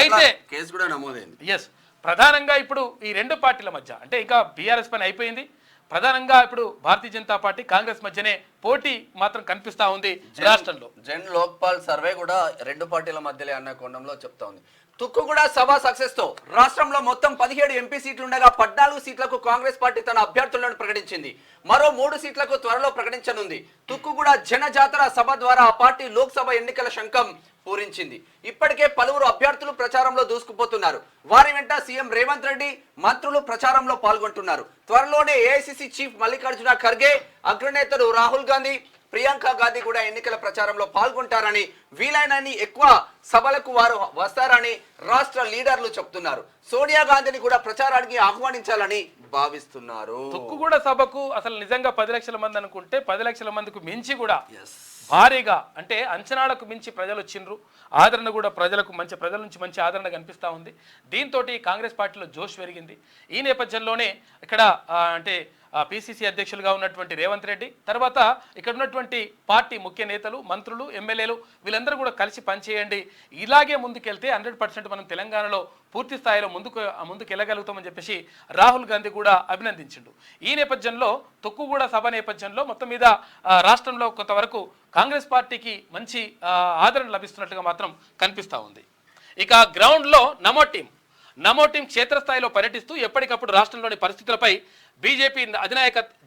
అయితే కేసు కూడా నమోదైంది. ఎస్, ప్రధానంగా ఇప్పుడు ఈ 2 పార్టీల మధ్య అంటే ఇంకా బీఆర్ఎస్ పని అయిపోయింది. ప్రధానంగా ఇప్పుడు భారతీయ జనతా పార్టీ కాంగ్రెస్ మధ్యనే పోటీ మాత్రం కనిపిస్తా ఉంది రాష్ట్రంలో. జన్ లోక్పాల్ సర్వే కూడా 2 పార్టీల మధ్యలో అన్న కోణంలో చెప్తా ఉంది. తుక్కుగూడ సభ సక్సెస్ తో రాష్ట్రంలో మొత్తం 17 ఎంపీ సీట్లుండగా 14 సీట్లకు కాంగ్రెస్ పార్టీ తన అభ్యర్థులను ప్రకటించింది. మరో 3 సీట్లకు త్వరలో ప్రకటించనుంది. తుక్కుగూడ జనజాతర సభ ద్వారా ఆ పార్టీ లోక్సభ ఎన్నికల శంఖం పూరించింది. ఇప్పటికే పలువురు అభ్యర్థులు ప్రచారంలో దూసుకుపోతున్నారు. వారి వెంట సీఎం రేవంత్ రెడ్డి, మంత్రులు ప్రచారంలో పాల్గొంటున్నారు. త్వరలోనే ఏఐసిసి చీఫ్ మల్లికార్జున ఖర్గే, అగ్రనేతలు రాహుల్ గాంధీ, ప్రియాంక గాంధీ కూడా ఎన్నికల ప్రచారంలో పాల్గొంటారని, వీలైనన్ని ఎక్కువ సభలకు వారు వస్తారని రాష్ట్ర లీడర్లు చెప్తున్నారు. సోనియా గాంధీని కూడా ప్రచారానికి ఆహ్వానించాలని భావిస్తున్నారు. తుక్కుగూడ సభకు అసలు నిజంగా 10 లక్షల మంది అనుకుంటే 10 లక్షల మందికి మించి కూడా భారీగా అంటే అంచనాలకు మించి ప్రజలు వచ్చిండ్రు. ఆదరణ కూడా ప్రజల నుంచి మంచి ఆదరణ కనిపిస్తూ ఉంది. దీంతో కాంగ్రెస్ పార్టీలో జోష్ పెరిగింది. ఈ నేపథ్యంలోనే ఇక్కడ అంటే పిసిసి అధ్యక్షులుగా ఉన్నటువంటి రేవంత్ రెడ్డి, తర్వాత ఇక్కడ ఉన్నటువంటి పార్టీ ముఖ్య నేతలు, మంత్రులు, ఎమ్మెల్యేలు వీళ్ళందరూ కూడా కలిసి పనిచేయండి, ఇలాగే ముందుకెళ్తే 100% మనం తెలంగాణలో పూర్తి స్థాయిలో ముందుకు వెళ్ళగలుగుతామని చెప్పేసి రాహుల్ గాంధీ కూడా అభినందించిండు. ఈ నేపథ్యంలో తుక్కుగూడ సభ నేపథ్యంలో మొత్తం మీద రాష్ట్రంలో కొంతవరకు కాంగ్రెస్ పార్టీకి మంచి ఆదరణ లభిస్తున్నట్లుగా మాత్రం కనిపిస్తూ ఉంది. ఇక గ్రౌండ్లో నమో టీం క్షేత్రస్థాయిలో పర్యటిస్తూ ఎప్పటికప్పుడు రాష్ట్రంలోని పరిస్థితులపై బీజేపీ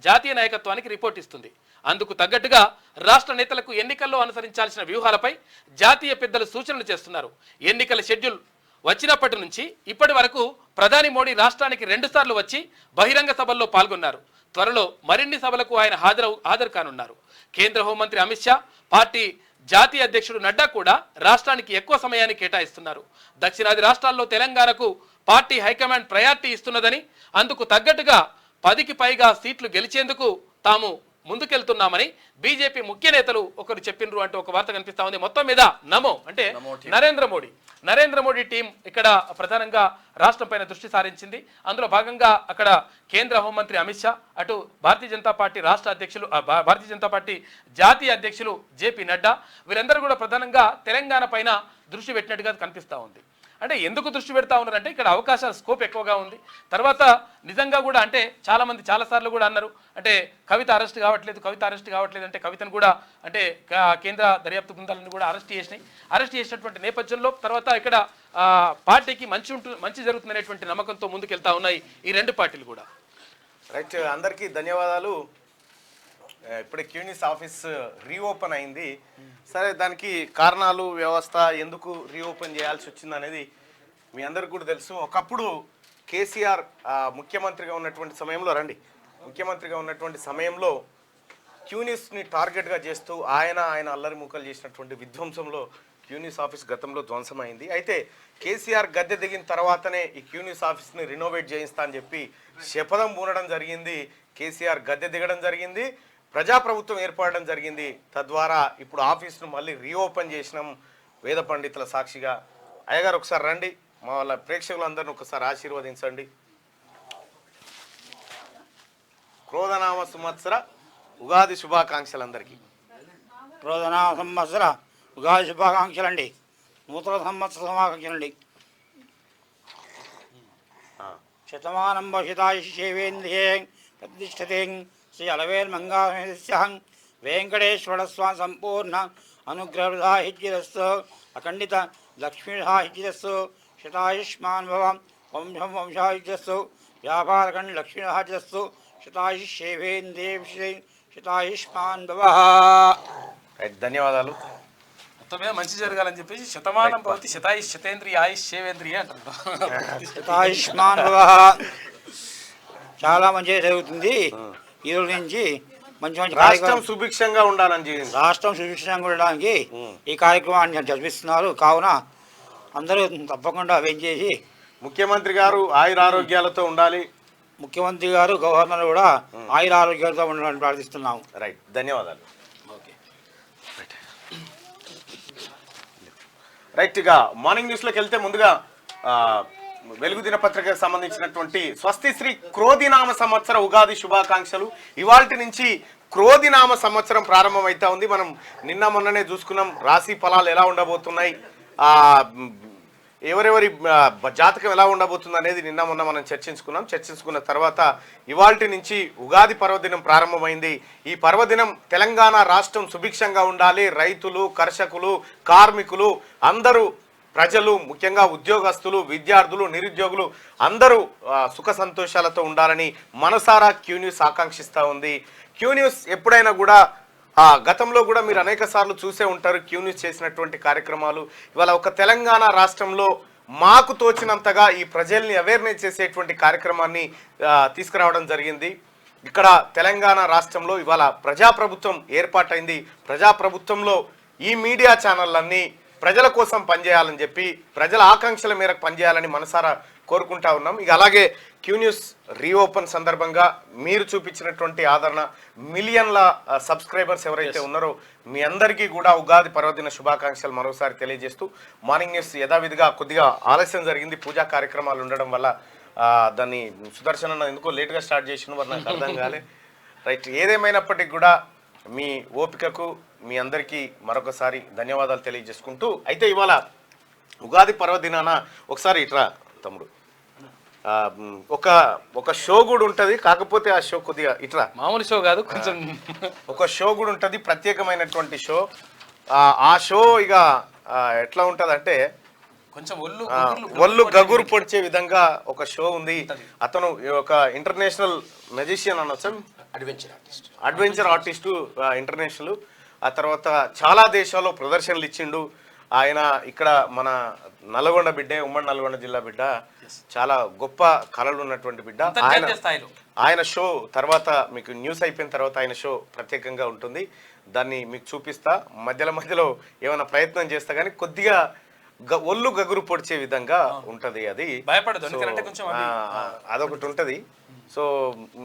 జాతీయ నాయకత్వానికి రిపోర్ట్ ఇస్తుంది. అందుకు తగ్గట్టుగా రాష్ట్ర నేతలకు ఎన్నికల్లో అనుసరించాల్సిన వ్యూహాలపై జాతీయ పెద్దలు సూచనలు చేస్తున్నారు. ఎన్నికల షెడ్యూల్ వచ్చినప్పటి నుంచి ఇప్పటి వరకు ప్రధాని మోడీ రాష్ట్రానికి 2 సార్లు వచ్చి బహిరంగ సభల్లో పాల్గొన్నారు. త్వరలో మరిన్ని సభలకు ఆయన హాజరు కానున్నారు. కేంద్ర హోంమంత్రి అమిత్ షా, పార్టీ జాతీయ అధ్యక్షుడు నడ్డా కూడా రాష్ట్రానికి ఎక్కువ సమయాన్ని కేటాయిస్తున్నారు. దక్షిణాది రాష్ట్రాల్లో తెలంగాణకు పార్టీ హైకమాండ్ ప్రయారిటీ ఇస్తున్నదని, అందుకు తగ్గట్టుగా 10కి పైగా సీట్లు గెలిచేందుకు తాము ముందుకెళ్తున్నామని బీజేపీ ముఖ్య నేతలు ఒకరు చెప్పినరు అంటూ ఒక వార్త కనిపిస్తా ఉంది. మొత్తం మీద నమో అంటే నరేంద్ర మోడీ టీం ఇక్కడ ప్రధానంగా రాష్ట్రం పైన దృష్టి సారించింది. అందులో భాగంగా అక్కడ కేంద్ర హోంమంత్రి అమిత్ షా, అటు భారతీయ జనతా పార్టీ రాష్ట్ర అధ్యక్షులు, భారతీయ జనతా పార్టీ జాతీయ అధ్యక్షులు జేపీ నడ్డా వీరందరూ కూడా ప్రధానంగా తెలంగాణ పైన దృష్టి పెట్టినట్టుగా కనిపిస్తూ ఉంది. అంటే ఎందుకు దృష్టి పెడతా ఉన్నారంటే ఇక్కడ అవకాశాల స్కోప్ ఎక్కువగా ఉంది. తర్వాత నిజంగా కూడా అంటే చాలామంది చాలాసార్లు కూడా అన్నారు అంటే కవిత అరెస్ట్ కావట్లేదు అంటే కవితను కూడా అంటే కేంద్ర దర్యాప్తు బృందాలను కూడా అరెస్ట్ చేసినటువంటి నేపథ్యంలో తర్వాత ఇక్కడ పార్టీకి మంచి జరుగుతుందనేటువంటి నమ్మకంతో ముందుకెళ్తా ఉన్నాయి ఈ 2 పార్టీలు కూడా. రైట్, అందరికీ ధన్యవాదాలు. ఇప్పుడే క్యూనిస్ ఆఫీస్ రీఓపెన్ అయింది. సరే, దానికి కారణాలు, వ్యవస్థ, ఎందుకు రీఓపెన్ చేయాల్సి వచ్చింది అనేది మీ అందరికి కూడా తెలుసు. ఒకప్పుడు కేసీఆర్ ముఖ్యమంత్రిగా ఉన్నటువంటి సమయంలో ముఖ్యమంత్రిగా ఉన్నటువంటి సమయంలో క్యూన్యూస్ని టార్గెట్గా చేస్తూ ఆయన అల్లరి ముక్కలు చేసినటువంటి విధ్వంసంలో క్యూన్యూస్ ఆఫీస్ గతంలో ధ్వంసమైంది. అయితే కేసీఆర్ గద్దె దిగిన తర్వాతనే ఈ క్యూన్యూస్ ఆఫీస్ని రినోవేట్ చేయిస్తా అని చెప్పి శపథం పూనడం జరిగింది. కేసీఆర్ గద్దె దిగడం జరిగింది, ప్రజాప్రభుత్వం ఏర్పడడం జరిగింది. తద్వారా ఇప్పుడు ఆఫీస్ను మళ్ళీ రీఓపెన్ చేసినాం వేద పండితుల సాక్షిగా. అయ్యగారు ఒకసారి రండి, మా వాళ్ళ ప్రేక్షకులందరినీ ఒకసారి ఆశీర్వదించండి. క్రోధనామ సంవత్సర ఉగాది శుభాకాంక్షలు అందరికీ. క్రోధనామ సంవత్సర ఉగాది శుభాకాంక్షలండి, నూతన సంవత్సర శుభాకాంక్షలండి. శతమానం భషితాయుషేవేంద్రియే ప్రతిష్టతే శ్రీ అలవేల్మంగాహం వెంకటేశ్వర స్వామి సంపూర్ణ అనుగ్రహదాహిజ్యరస్సు అఖండిత లక్ష్మీహాహిజ్యరస్సు శతాయుష్మాన్ భవ వంశం వంశాయుజస్సు వ్యాపారఖండ్ లక్ష్మీహాజ్యస్సు శతాయుషేవేంద్రియ శతాయుష్మాన్ భవ. ధన్యవాదాలు. మొత్తం మీద మంచి జరగాలని చెప్పేసి శతమానం భవతి శతాయుష్ శతేంద్రియ ఆయుష్ శేవేంద్రియ అంటారు. శతాయుష్మాన్ భవ. చాలా మంచిగా జరుగుతుంది. ఈ రోజు నుంచి మంచి మంచి రాష్ట్రం సుభిక్షంగా ఉండాలని రాష్ట్రం సుభిక్షంగా ఉండడానికి ఈ కార్యక్రమాన్ని జరిపిస్తున్నారు. కావున అందరూ తప్పకుండా చేసి ముఖ్యమంత్రి గారు ఆయురారోగ్యాలతో ఉండాలి. ముఖ్యమంత్రి గారు గవర్నర్ కూడా ఆయుర ఆరోగ్యాలతో ఉండాలని ప్రార్థిస్తున్నాము. రైట్, ధన్యవాదాలు. రైట్, ఇక మార్నింగ్ న్యూస్లోకి వెళ్తే ముందుగా వెలుగు దినపత్రికకు సంబంధించినటువంటి స్వస్తి శ్రీ క్రోధినామ సంవత్సర ఉగాది శుభాకాంక్షలు. ఇవాల్టి నుంచి క్రోధినామ సంవత్సరం ప్రారంభమైతా ఉంది. మనం నిన్న మొన్ననే చూసుకున్నాం రాశి ఫలాలు ఎలా ఉండబోతున్నాయి, ఎవరెవరి జాతకం ఎలా ఉండబోతుంది అనేది నిన్న మొన్న మనం చర్చించుకున్న తర్వాత ఇవాల్టి నుంచి ఉగాది పర్వదినం ప్రారంభమైంది. ఈ పర్వదినం తెలంగాణ రాష్ట్రం సుభిక్షంగా ఉండాలి, రైతులు, కర్షకులు, కార్మికులు, అందరూ ప్రజలు, ముఖ్యంగా ఉద్యోగస్తులు, విద్యార్థులు, నిరుద్యోగులు అందరూ సుఖ సంతోషాలతో ఉండాలని మనసారా క్యూన్యూస్ ఆకాంక్షిస్తూ ఉంది. క్యూన్యూస్ ఎప్పుడైనా కూడా గతంలో కూడా మీరు అనేక సార్లు చూసే ఉంటారు క్యూన్యూస్ చేసినటువంటి కార్యక్రమాలు. ఇవాళ ఒక తెలంగాణ రాష్ట్రంలో మాకు తోచినంతగా ఈ ప్రజల్ని అవేర్నెస్ చేసేటువంటి కార్యక్రమాన్ని తీసుకురావడం జరిగింది. ఇక్కడ తెలంగాణ రాష్ట్రంలో ఇవాళ ప్రజాప్రభుత్వం ఏర్పాటైంది. ప్రజాప్రభుత్వంలో ఈ మీడియా ఛానళ్ళన్నీ ప్రజల కోసం పనిచేయాలని చెప్పి ప్రజల ఆకాంక్షల మేరకు పనిచేయాలని మనసారా కోరుకుంటా ఉన్నాం. ఇక అలాగే క్యూన్యూస్ రీఓపెన్ సందర్భంగా మీరు చూపించినటువంటి ఆదరణ, మిలియన్ల సబ్స్క్రైబర్స్ ఎవరైతే ఉన్నారో మీ అందరికీ కూడా ఉగాది పర్వదిన శుభాకాంక్షలు మరోసారి తెలియజేస్తూ మార్నింగ్ న్యూస్ యథావిధిగా కొద్దిగా ఆలస్యం జరిగింది, పూజా కార్యక్రమాలు ఉండడం వల్ల. దాన్ని సుదర్శన్ ఎందుకో లేట్గా స్టార్ట్ చేసిన వారు నాకు అర్థం కాలే. రైట్, ఏదేమైనప్పటికీ కూడా మీ ఓపికకు మీ అందరికీ మరొకసారి ధన్యవాదాలు తెలియజేసుకుంటూ, అయితే ఇవాళ ఉగాది పర్వదినాన ఒకసారి ఇట్రా తమ్ముడు, ఒక షో కూడా ఉంటుంది. కాకపోతే ఆ షో కొద్దిగా ఇట్లా మామూలు షో కాదు, కొంచెం ఒక షో కూడా ఉంటుంది, ప్రత్యేకమైనటువంటి షో. ఆ షో ఇక ఎట్లా ఉంటుంది అంటే కొంచెం ఒళ్ళు గగురు పొడిచే విధంగా ఒక షో ఉంది. అతను ఒక ఇంటర్నేషనల్ మెజిషియన్ అనొచ్చు, అడ్వెంచర్ ఆర్టిస్టు ఇంటర్నేషనల్. ఆ తర్వాత చాలా దేశాల్లో ప్రదర్శనలు ఇచ్చిండు ఆయన. ఇక్కడ మన నల్గొండ బిడ్డే, ఉమ్మడి నల్గొండ జిల్లా బిడ్డ, చాలా గొప్ప కళలు ఉన్నటువంటి బిడ్డ. ఆయన షో తర్వాత మీకు న్యూస్ అయిపోయిన తర్వాత ఆయన షో ప్రత్యేకంగా ఉంటుంది. దాన్ని మీకు చూపిస్తా, మధ్యలో ఏమైనా ప్రయత్నం చేస్తా కానీ కొద్దిగా ఒళ్ళు గగురు పొడిచే విధంగా ఉంటది. అది అదొకటి ఉంటది. సో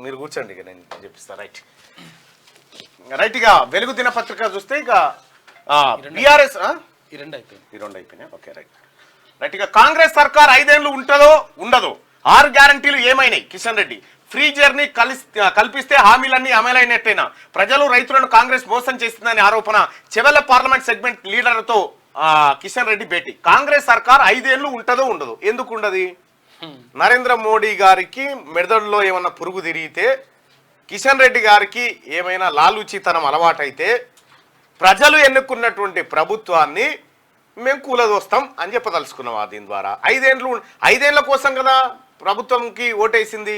మీరు కూర్చోండి, ఇక నేను చెప్పిస్తా. రైట్, ఇక వెలుగు దినపత్రిక చూస్తే ఇక బీఆర్ఎస్ ఈ రెండు అయిపోయినాయి. Okay, right. ఇక కాంగ్రెస్ సర్కార్ 5 ఏళ్ళు ఉంటుందో ఉండదో, 6 గ్యారంటీలు ఏమైనాయి? కిషన్ రెడ్డి ఫ్రీ జర్నీ కల్పిస్తే హామీలన్నీ అమలైనట్టేనా? ప్రజలు రైతులను కాంగ్రెస్ మోసం చేస్తుందని ఆరోపణ. చెవెళ్ల పార్లమెంట్ సెగ్మెంట్ లీడర్లతో కిషన్ రెడ్డి భేటీ. కాంగ్రెస్ సర్కార్ 5 ఏళ్ళు ఉంటుందో ఉండదు, ఎందుకు ఉండదు? నరేంద్ర మోడీ గారికి మెదడులో ఏమన్నా పురుగు తిరిగితే, కిషన్ రెడ్డి గారికి ఏమైనా లాలూచితనం అలవాటైతే ప్రజలు ఎన్నుకున్నటువంటి ప్రభుత్వాన్ని మేము కూలదోస్తాం అని చెప్పదలుచుకున్నాం. దీని ద్వారా 5 ఏళ్ల కోసం కదా ప్రభుత్వంకి ఓటేసింది.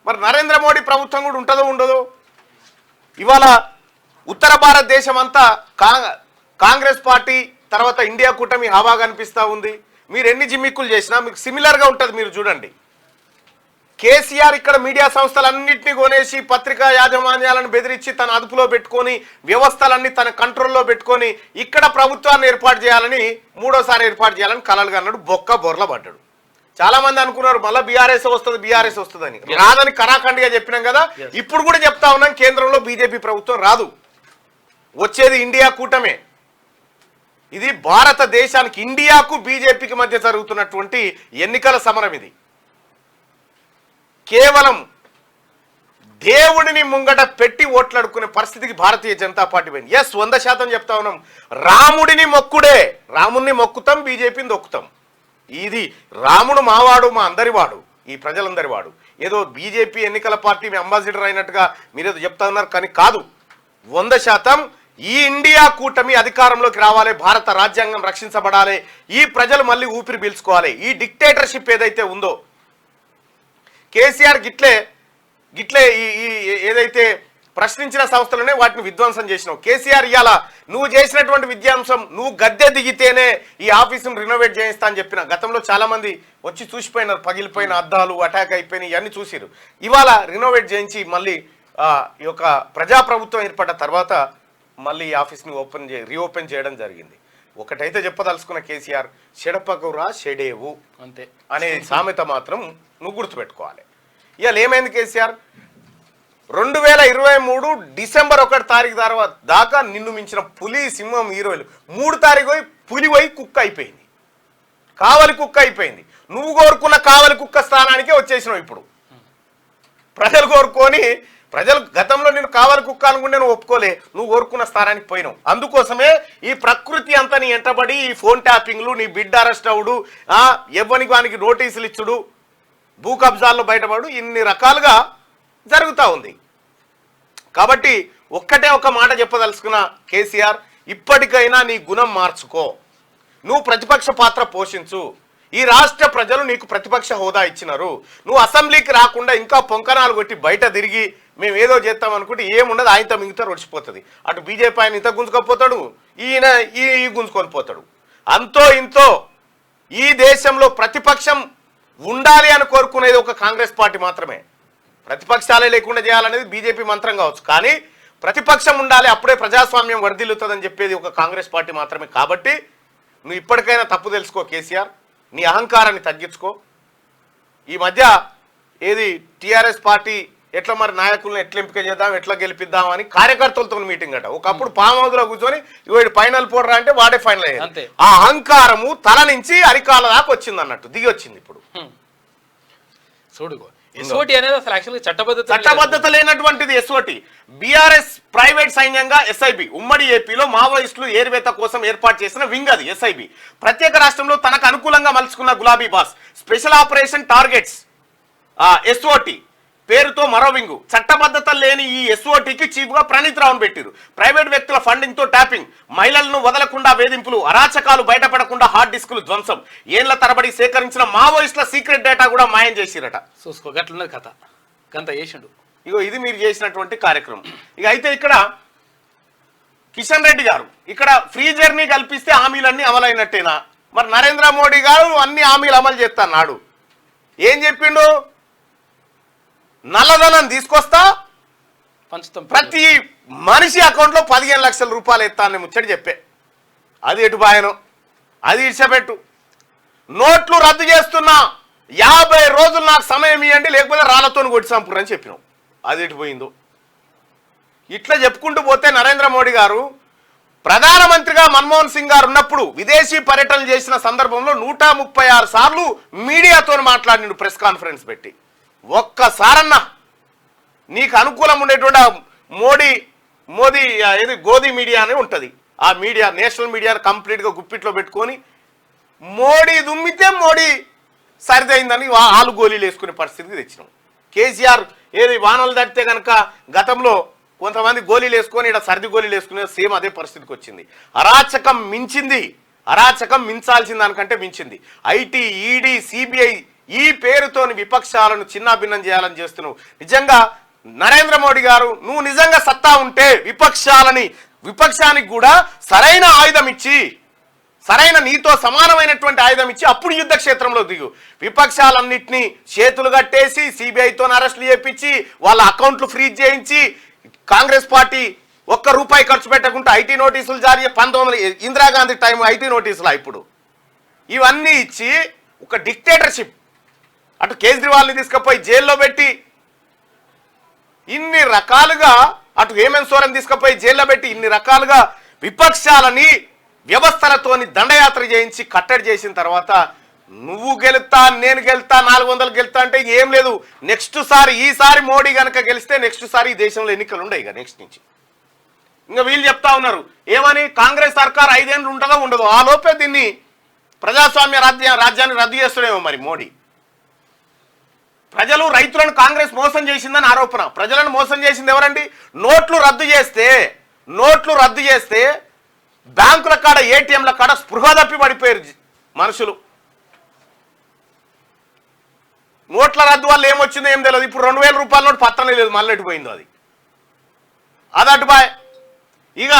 మరి నరేంద్ర మోడీ ప్రభుత్వం కూడా ఉంటుందో ఉండదో? ఇవాళ ఉత్తర భారతదేశం అంతా కాంగ్రెస్ పార్టీ తర్వాత ఇండియా కూటమి హవా కనిపిస్తూ ఉంది. మీరు ఎన్ని జిమ్మిక్కులు చేసినా మీకు సిమిలర్గా ఉంటుంది. మీరు చూడండి, కేసీఆర్ ఇక్కడ మీడియా సంస్థలన్నింటినీ కొనేసి పత్రికా యాజమాన్యాలను బెదిరించి తన అదుపులో పెట్టుకొని వ్యవస్థలన్నీ తన కంట్రోల్లో పెట్టుకొని ఇక్కడ ప్రభుత్వాన్ని ఏర్పాటు చేయాలని మూడోసారి ఏర్పాటు చేయాలని కలలుగా అన్నాడు. బొక్క బొర్ల పడ్డాడు. చాలా మంది అనుకున్నారు మళ్ళీ బీఆర్ఎస్ వస్తుందని. రాదని కరాఖండిగా చెప్పినాం కదా. ఇప్పుడు కూడా చెప్తా ఉన్నాం, కేంద్రంలో బీజేపీ ప్రభుత్వం రాదు, వచ్చేది ఇండియా కూటమే. ఇది భారతదేశానికి ఇండియాకు బీజేపీకి మధ్య జరుగుతున్నటువంటి ఎన్నికల సమరం. ఇది కేవలం దేవుడిని ముంగట పెట్టి ఓట్లాడుకునే పరిస్థితికి భారతీయ జనతా పార్టీ పోయింది. 100% చెప్తా ఉన్నాం. రాముడిని మొక్కుడే, రాముడిని మొక్కుతాం, బీజేపీని దొక్కుతాం. ఇది రాముడు మావాడు, మా అందరి వాడు, ఈ ప్రజలందరి వాడు. ఏదో బీజేపీ ఎన్నికల పార్టీ అంబాసిడర్ అయినట్టుగా మీరేదో చెప్తా ఉన్నారు, కానీ కాదు. 100% ఈ ఇండియా కూటమి అధికారంలోకి రావాలి, భారత రాజ్యాంగం రక్షించబడాలి, ఈ ప్రజలు మళ్ళీ ఊపిరి పీల్చుకోవాలి. ఈ డిక్టేటర్షిప్ ఏదైతే ఉందో, కేసీఆర్ గిట్లే ఏదైతే ప్రశ్నించిన సంస్థలనే వాటిని విధ్వంసం చేసినావు. కేసీఆర్ ఇవాళ నువ్వు చేసినటువంటి విధ్వంసం, నువ్వు గద్దె దిగితేనే ఈ ఆఫీసును రినోవేట్ చేయిస్తా అని చెప్పిన. గతంలో చాలా మంది వచ్చి చూసిపోయినారు, పగిలిపోయిన అద్దాలు, అటాక్ అయిపోయినాయి, ఇవన్నీ చూసిరు. ఇవాళ రినోవేట్ చేయించి మళ్ళీ ఈ యొక్క ప్రజాప్రభుత్వం ఏర్పడ్డ తర్వాత మళ్ళీ ఈ ఆఫీస్ని రీఓపెన్ చేయడం జరిగింది. ఒకటైతే చెప్పదలుచుకున్న కేసీఆర్, చెడపకురా చెడేవు అంతే అనే సామెత మాత్రం నువ్వు గుర్తుపెట్టుకోవాలి. ఇవాళ ఏమైంది కేసీఆర్, 2023 డిసెంబర్ 1 తారీఖు తర్వాత దాకా నిన్ను మించిన పులి, సింహం, హీరోలు 3 తారీఖు పోయి పులి పోయి కుక్క అయిపోయింది, కావలి కుక్క అయిపోయింది. నువ్వు కోరుకున్న కావలి కుక్క స్థానానికే వచ్చేసినావు. ఇప్పుడు ప్రజలు కోరుకొని, ప్రజలు గతంలో నేను కావాలి కుక్క అనుకుంటే నువ్వు ఒప్పుకోలే, నువ్వు కోరుకున్న స్థానానికి పోయినావు. అందుకోసమే ఈ ప్రకృతి అంతా నీ ఎంటబడి, ఈ ఫోన్ ట్యాపింగ్లు, నీ బిడ్ అరెస్ట్ అవుడు, ఎవ్వనికి వానికి నోటీసులు ఇచ్చుడు, భూ కబ్జాల్లో బయటపడు, ఇన్ని రకాలుగా జరుగుతూ ఉంది. కాబట్టి ఒక్కటే ఒక మాట చెప్పదలుచుకున్న కేసీఆర్, ఇప్పటికైనా నీ గుణం మార్చుకో, నువ్వు ప్రతిపక్ష పాత్ర పోషించు. ఈ రాష్ట్ర ప్రజలు నీకు ప్రతిపక్ష హోదా ఇచ్చినారు. నువ్వు అసెంబ్లీకి రాకుండా ఇంకా పొంకనాలు కొట్టి బయట తిరిగి మేము ఏదో చేస్తాం అనుకుంటే ఏముండదు, ఆయనతో మిగతా ఒడిచిపోతుంది. అటు బీజేపీ ఆయన ఇంత గుంజుకపోతాడు, ఈయన ఈ గుంజుకొని పోతాడు. అంతో ఇంతో ఈ దేశంలో ప్రతిపక్షం ఉండాలి అని కోరుకునేది ఒక కాంగ్రెస్ పార్టీ మాత్రమే. ప్రతిపక్షాలే లేకుండా చేయాలనేది బీజేపీ మంత్రం కావచ్చు, కానీ ప్రతిపక్షం ఉండాలి, అప్పుడే ప్రజాస్వామ్యం వర్ధిల్లుతుందని చెప్పేది ఒక కాంగ్రెస్ పార్టీ మాత్రమే. కాబట్టి నువ్వు ఇప్పటికైనా తప్పు తెలుసుకో కేసీఆర్, నీ అహంకారాన్ని తగ్గించుకో. ఈ మధ్య ఏది టీఆర్ఎస్ పార్టీ ఎట్లా మరి నాయకులను ఎట్లా ఎంపిక చేద్దాం, ఎట్లా గెలిపిద్దాం అని కార్యకర్తలతో మీటింగ్ అట. ఒకప్పుడు ఫామ్ హౌస్ లో కూర్చొని ఇవాడు ఫైనల్ పోడరా అంటే వాడే ఫైనల్ అయ్యాడు. ఆ అహంకారము తల నుంచి అరికాల దాకా వచ్చింది అన్నట్టు, దిగి వచ్చింది. ఇప్పుడు చూడుకో, ఎస్ఓటి అనేది అసలు యాక్చువల్గా చట్టబద్ధత లేనటువంటిది. ఎస్ఓటి బీఆర్ఎస్ ప్రైవేట్ సైన్యంగా ఎస్ఐబి ఉమ్మడి ఏపీలో మావోయిస్టులు ఏర్వేత కోసం ఏర్పాటు చేసిన వింగ్ అది ఎస్ఐబి. ప్రత్యేక రాష్ట్రంలో తనకు అనుకూలంగా మలుచుకున్న గులాబీ boss special operation targets SOT పేరుతో మరో వింగు. చట్టబద్ధత లేని ఈ ఎస్ఓటికి చీఫ్ గా ప్రణీత్ రావును పెట్టారు. ప్రైవేట్ వ్యక్తుల ఫండింగ్ తో ట్యాపింగ్, మహిళలను వదలకుండా వేధింపులు, అరాచకాలు బయటపడకుండా హార్డ్ డిస్కులు ధ్వంసం, ఏళ్ల తరబడి సేకరించిన మావోయిస్టుల సీక్రెట్ డేటా కూడా మాయం చేసిరట. చూసుకో, గట్లున్నది కథ, గంత చేసిండు. ఇగో ఇది మీరు చేసినటువంటి కార్యక్రమం. ఇక అయితే ఇక్కడ కిషన్ రెడ్డి గారు ఇక్కడ ఫ్రీ జర్నీ కల్పిస్తే హామీలన్నీ అమలైనట్టేనా? మరి నరేంద్ర మోడీ గారు అన్ని హామీలు అమలు చేస్తాడు. ఏం చెప్పిండు? నల్లధనం తీసుకొస్తా, ప్రతి మనిషి అకౌంట్లో 15 లక్షల రూపాయలు ఎత్తానని ముచ్చడి చెప్పే. అది ఎటు బాయను, అది ఇడిచబెట్టు. నోట్లు రద్దు చేస్తున్నా, 50 రోజులు నాకు సమయం ఇవ్వండి, లేకపోతే రాళ్లతో కొట్టి చంపురని చెప్పినాం. అది ఎటు పోయిందో. ఇట్లా చెప్పుకుంటూ పోతే నరేంద్ర మోడీ గారు ప్రధానమంత్రిగా మన్మోహన్ సింగ్ గారు ఉన్నప్పుడు విదేశీ పర్యటనలు చేసిన సందర్భంలో 136 సార్లు మీడియాతో మాట్లాడినాడు ప్రెస్ కాన్ఫరెన్స్ పెట్టి. ఒక్కసారన్నా నీకు అనుకూలం ఉండేటువంటి మోదీ ఏది గోధి మీడియా అని ఉంటుంది, ఆ మీడియా నేషనల్ మీడియాను కంప్లీట్గా గుప్పిట్లో పెట్టుకొని మోడీ దుమ్మితే మోడీ సరిదైందని ఆలు గోళీలు వేసుకునే పరిస్థితికి తెచ్చినాం. కేసీఆర్ ఏది వానలు తడితే కనుక గతంలో కొంతమంది గోళీలు వేసుకొని ఇక్కడ సర్ది గోళీలు వేసుకునే సేమ్ అదే పరిస్థితికి వచ్చింది. అరాచకం మించింది, అరాచకం మించాల్సిన దానికంటే మించింది. ఐటీ, ఈడీ, సిబిఐ ఈ పేరుతోని విపక్షాలను చిన్నాభిన్నం చేయాలని చేస్తున్నావు. నిజంగా నరేంద్ర మోడీ గారు నువ్వు నిజంగా సత్తా ఉంటే విపక్షానికి కూడా సరైన ఆయుధం ఇచ్చి, సరైన నీతో సమానమైనటువంటి ఆయుధం ఇచ్చి అప్పుడు యుద్ధ క్షేత్రంలో దిగు. విపక్షాలన్నింటినీ చేతులు కట్టేసి సిబిఐతో అరెస్టులు చేపించి వాళ్ళ అకౌంట్లు ఫ్రీజ్ చేయించి కాంగ్రెస్ పార్టీ ₹1 ఖర్చు పెట్టకుండా ఐటీ నోటీసులు జారీ 19 ఇందిరాగాంధీ టైం ఐటీ నోటీసులు ఇప్పుడు ఇవన్నీ ఇచ్చి ఒక డిక్టేటర్షిప్ అటు కేజ్రీవాల్ని తీసుకుపోయి జైల్లో పెట్టి ఇన్ని రకాలుగా అటు హేమంత్ సోరెన్ తీసుకుపోయి జైల్లో పెట్టి ఇన్ని రకాలుగా విపక్షాలని వ్యవస్థలతోని దండయాత్ర చేయించి కట్టడి చేసిన తర్వాత నువ్వు గెలుస్తా నేను గెలుస్తా 400 గెలుస్తా అంటే ఏం లేదు. నెక్స్ట్ సారి ఈసారి మోడీ కనుక గెలిస్తే నెక్స్ట్ సారి ఈ దేశంలో ఎన్నికలు ఉండవు ఇక నెక్స్ట్ నుంచి. ఇంకా వీళ్ళు చెప్తా ఉన్నారు ఏమని కాంగ్రెస్ సర్కార్ 5 ఏళ్ళు ఉంటుందో ఉండదో ఆ లోపే దీన్ని ప్రజాస్వామ్య రాజ్యాన్ని రద్దు చేస్తున్నామో మరి మోడీ. ప్రజలు రైతులను కాంగ్రెస్ మోసం చేసిందని ఆరోపణ. ప్రజలను మోసం చేసింది ఎవరండి? నోట్లు రద్దు చేస్తే బ్యాంకుల కాడ ఏటీఎంల కాడ స్పృహ తప్పి పడిపోయారు మనుషులు. నోట్ల రద్దు వల్ల ఏమొచ్చిందో ఏం తెలియదు. ఇప్పుడు 2000 రూపాయల నోటు పత్తనే లేదు, మళ్ళీ ఎటుపోయిందో అది అటుబాయ్. ఇక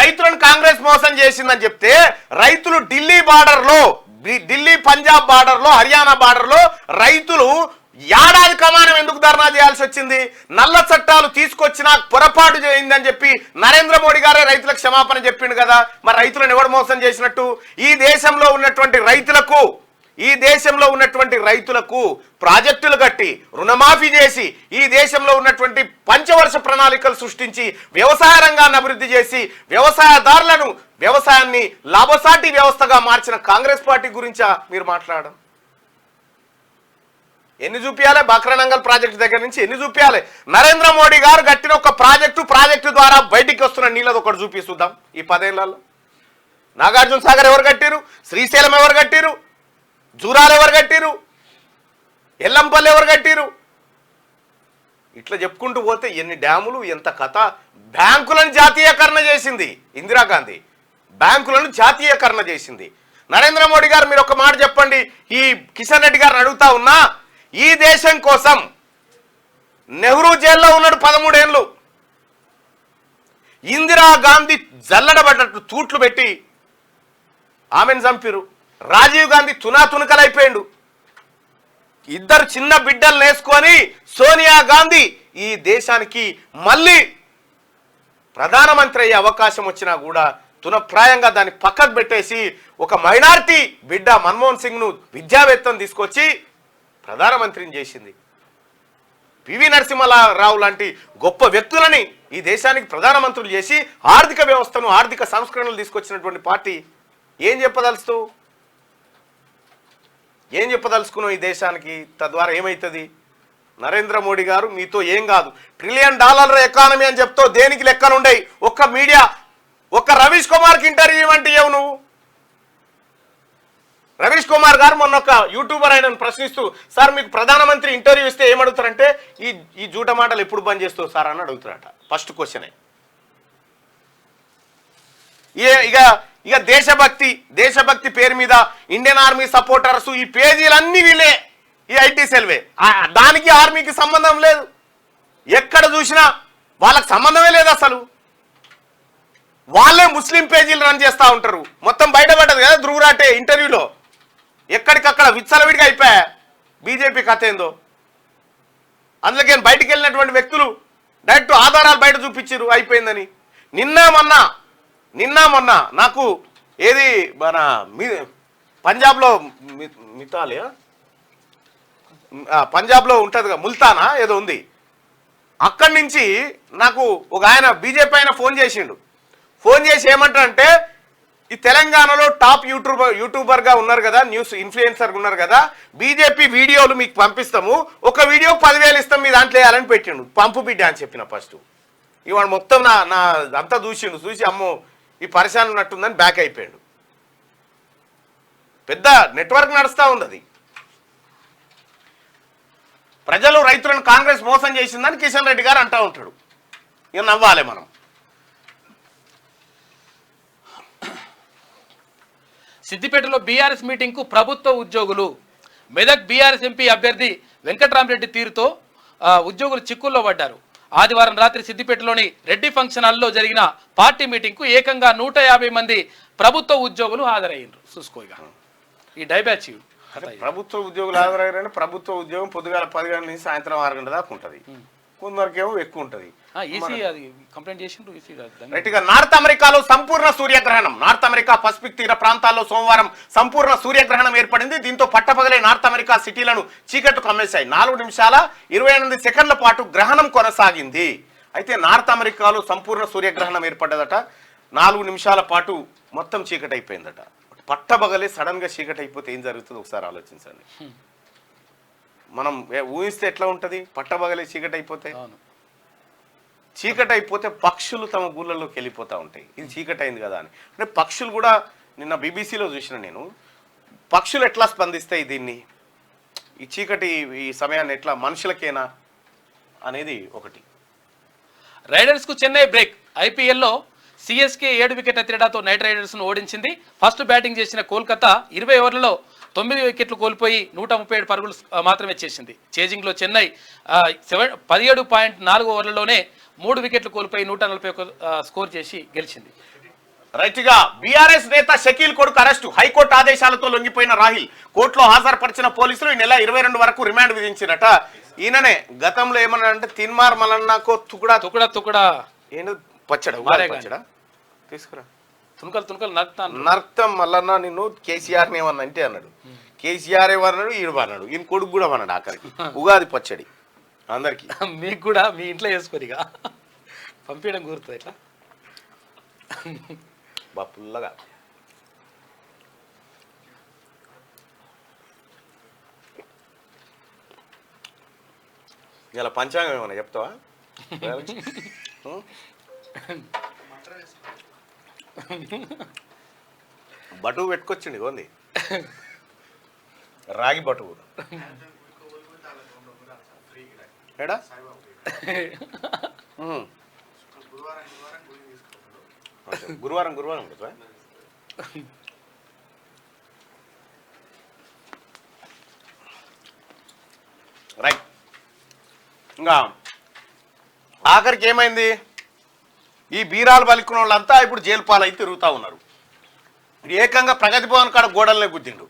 రైతులను కాంగ్రెస్ మోసం చేసిందని చెప్తే రైతులు ఢిల్లీ పంజాబ్ బార్డర్లో హర్యానా బార్డర్లో రైతులు ఏడాది కమానం ఎందుకు ధర్నా చేయాల్సి వచ్చింది? నల్ల చట్టాలు తీసుకొచ్చినా పొరపాటు చేయిందని చెప్పి నరేంద్ర మోడీ గారే రైతులకు క్షమాపణ చెప్పిండు కదా. మరి రైతులను ఎవరు మోసం చేసినట్టు? ఈ దేశంలో ఉన్నటువంటి రైతులకు ప్రాజెక్టులు కట్టి రుణమాఫీ చేసి ఈ దేశంలో ఉన్నటువంటి పంచవర్ష ప్రణాళికలు సృష్టించి వ్యవసాయ రంగాన్ని అభివృద్ధి చేసి వ్యవసాయాన్ని లాభసాటి వ్యవస్థగా మార్చిన కాంగ్రెస్ పార్టీ గురించా మీరు మాట్లాడడం? ఎన్ని చూపించాలి? బక్రానంగల్ ప్రాజెక్టు దగ్గర నుంచి ఎన్ని చూపించాలి? నరేంద్ర మోడీ గారు కట్టిన ఒక ప్రాజెక్టు ద్వారా బయటికి వస్తున్న నీళ్ళది ఒకటి చూపిస్తుందాం. ఈ 10 ఏళ్లలో నాగార్జున సాగర్ ఎవరు కట్టిరు? శ్రీశైలం ఎవరు కట్టిరు? జూరాలు ఎవరు కట్టిరు? ఎల్లంపల్లి ఎవరు కట్టిరు? ఇట్లా చెప్పుకుంటూ పోతే ఎన్ని డ్యాములు, ఎంత కథ. బ్యాంకులను జాతీయకరణ చేసింది ఇందిరాగాంధీ, బ్యాంకులను జాతీయకరణ చేసింది నరేంద్ర మోడీ గారు. మీరు ఒక మాట చెప్పండి. ఈ కిషన్ రెడ్డి గారిని అడుగుతా ఉన్నా, ఈ దేశం కోసం నెహ్రూ జైల్లో ఉన్నాడు 13 ఏళ్ళు. ఇందిరాగాంధీ జల్లడబడ్డట్టు తూట్లు పెట్టి ఆమెను చంపిరు. రాజీవ్ గాంధీ తునాతునకలైపోయిండు. 2 చిన్న బిడ్డలు నేసుకొని సోనియా గాంధీ ఈ దేశానికి మళ్ళీ ప్రధానమంత్రి అయ్యే అవకాశం వచ్చినా కూడా తునప్రాయంగా దాన్ని పక్కకు పెట్టేసి ఒక మైనారిటీ బిడ్డ మన్మోహన్ సింగ్ను విద్యావేత్తను తీసుకొచ్చి ప్రధానమంత్రిని చేసింది. పివి నరసింహారావు లాంటి గొప్ప వ్యక్తులని ఈ దేశానికి ప్రధానమంత్రులు చేసి ఆర్థిక వ్యవస్థను ఆర్థిక సంస్కరణలు తీసుకొచ్చినటువంటి పార్టీ ఏం చెప్పదలుచుకున్నావు ఈ దేశానికి? తద్వారా ఏమవుతుంది? నరేంద్ర మోడీ గారు మీతో ఏం కాదు, $1 ట్రిలియన్ ఎకానమీ అని చెప్తావు, దేనికి లెక్కలుండయి. ఒక్క మీడియా ఒక్క రవీష్ కుమార్కి ఇంటర్వ్యూ ఇవ్వండి ఏవు నువ్వు. రవీష్ కుమార్ గారు మొన్న ఒక యూట్యూబర్ ఆయనను ప్రశ్నిస్తూ, సార్ మీకు ప్రధానమంత్రి ఇంటర్వ్యూ ఇస్తే ఏమడుగుతారంటే ఈ జూట మాటలు ఎప్పుడు బంద్ చేస్తావు సార్ అని అడుగుతారట. ఫస్ట్ క్వశ్చనే. ఇక దేశభక్తి పేరు మీద ఇండియన్ ఆర్మీ సపోర్టర్స్ ఈ పేజీలన్నీ వీళ్ళే, ఈ ఐటీ సెల్వే. దానికి ఆర్మీకి సంబంధం లేదు. ఎక్కడ చూసినా వాళ్ళకి సంబంధమే లేదు అసలు. వాళ్ళే ముస్లిం పేజీలు రన్ చేస్తూ ఉంటారు. మొత్తం బయటపడ్డది కదా ధ్రువరాటే ఇంటర్వ్యూలో. ఎక్కడికక్కడ విచ్చలవిడిగా అయిపోయా బీజేపీ కథ ఏందో. అందుకే బయటికి వెళ్ళినటువంటి వ్యక్తులు డైరెక్ట్ ఆధారాలు బయట చూపించారు అయిపోయిందని. నిన్న మొన్న నాకు ఏది మన పంజాబ్లో పంజాబ్లో ఉంటుందిగా ముల్తానా ఏదో ఉంది, అక్కడి నుంచి నాకు ఒక ఆయన బీజేపీ ఆయన ఫోన్ చేసి ఏమంటారంటే, ఈ తెలంగాణలో టాప్ యూట్యూబర్గా ఉన్నారు కదా, న్యూస్ ఇన్ఫ్లుయెన్సర్ ఉన్నారు కదా, బీజేపీ వీడియోలు మీకు పంపిస్తాము, ఒక వీడియో 10,000 ఇస్తాం మీ దాంట్లో వేయాలని పెట్టిండు. పంపు బిడ్డ అని చెప్పిన ఫస్ట్. ఇవాడు మొత్తం నా అంతా చూసి అమ్మో ఈ పరిశాన్ ఉన్నట్టుందని బ్యాక్ అయిపోయాడు. పెద్ద నెట్వర్క్ నడుస్తూ ఉంది అది. ప్రజలు రైతులను కాంగ్రెస్ మోసం చేసిందని కిషన్ రెడ్డి గారు అంటూ ఉంటాడు. ఇక నవ్వాలి మనం. సిద్దిపేటలో బీఆర్ఎస్ మీటింగ్కు ప్రభుత్వ ఉద్యోగులు. మెదక్ బీఆర్ఎస్ ఎంపీ అభ్యర్థి వెంకట్రామరెడ్డి తీరుతో ఉద్యోగులు చిక్కుల్లో పడ్డారు. ఆదివారం రాత్రి సిద్దిపేటలోని రెడ్డి ఫంక్షన్ హాల్లో జరిగిన పార్టీ మీటింగ్కు ఏకంగా 150 మంది ప్రభుత్వ ఉద్యోగులు హాజరయ్యారు. చూసుకోగా ఈ డైబ్యాచ్ ప్రభుత్వ ఉద్యోగులు హాజరయ్యారంటే ప్రభుత్వ ఉద్యోగం పొద్దుగాల 10 గంటల నుంచి సాయంత్రం 6 గంటల దాకా ఉంటుంది. కొందరికేమో ఎక్కువ ఉంటుంది. ఈసీ అది కంప్లైంట్ చేసిండ్రు. ఈసీ రైట్గా నార్త్ అమెరికాలో సంపూర్ణ సూర్యగ్రహణం. నార్త్ అమెరికా పసిఫిక్ తీర ప్రాంతాల్లో సోమవారం సంపూర్ణ సూర్యగ్రహణం ఏర్పడింది. దీంతో పట్టపగలే నార్త్ అమెరికా సిటీలను చీకట్లు కమ్మేశాయి. 4 నిమిషాల 28 సెకండ్ల పాటు గ్రహణం కొనసాగింది. అయితే నార్త్ అమెరికాలో సంపూర్ణ సూర్యగ్రహణం ఏర్పడ్డదట. 4 నిమిషాల పాటు మొత్తం చీకటి అయిపోయిందట. పట్టపగలే సడన్ గా చీకటి అయిపోతే ఏం జరుగుతుందో ఒకసారి ఆలోచించండి. మనం ఊహిస్తే ఎట్లా ఉంటుంది? పట్టపగలే చీకటి అయిపోతే, చీకటి అయిపోతే పక్షులు తమ గూళ్ళలోకి వెళ్ళిపోతూ ఉంటాయి. ఇది చీకటి అయింది కదా అని. అంటే పక్షులు కూడా నిన్న బీబీసీలో చూసిన నేను, పక్షులు ఎట్లా స్పందిస్తాయి దీన్ని, ఈ చీకటి ఈ సమయాన్ని ఎట్లా, మనుషులకేనా అనేది ఒకటి. రైడర్స్ కు చెన్నై బ్రేక్. ఐపీఎల్లో సిఎస్కే 7 వికెట్ల తేడాతో నైట్ రైడర్స్ ను ఓడించింది. ఫస్ట్ బ్యాటింగ్ చేసిన కోల్కతా 20 ఓవర్లలో 9 వికెట్లు కోల్పోయి 137 పరుగులు మాత్రమే చేసింది. చేజింగ్లో చెన్నై 17.4 ఓవర్లలోనే 3 వికెట్లు కోల్పోయి 141 స్కోర్ చేసి గెలిచింది. రైట్గా బీఆర్ఎస్ నేత షకీల్ కొడుకు అరెస్టు. హైకోర్టు ఆదేశాలతో లొంగిపోయిన రాహిల్ కోర్టులో హాజరుపరిచిన పోలీసులు ఈ నెల 22 వరకు రిమాండ్ విధించినట. ఈయననే గతంలో ఏమన్నా అంటే తిన్మార్ మలన్నాకో తుకుడా తుకుడా తుకుడా ఏంటి పచ్చడా తీసుకురా తునకలు నర్తం మల్లన్న నిన్ను కేసీఆర్ని ఏమన్నా అంటే అన్నాడు. కేసీఆర్ ఏమన్నాడు, ఈడు అన్నాడు, ఈయన కొడుకు కూడా అన్నాడు. ఆఖరికి ఉగాది పచ్చడి అందరికి మీకు కూడా మీ ఇంట్లో వేసుకోరిగా పంపించడం కుదురుతుంది. ఇట్లా బాపుల్లగా ఇలా పంచాంగం ఏమన్నా చెప్తావా? బటువు పెట్టుకొచ్చిండి కొంది రాగి బటువు ఏడా గురువారం రైట్. ఇంకా ఆఖరికి ఏమైంది? ఈ బీరాలు పలుకున్న వాళ్ళంతా ఇప్పుడు జైలు పాలై తిరుగుతూ ఉన్నారు. ఏకంగా ప్రగతి భవన్ కాడ గోడలనే గుద్దిండు.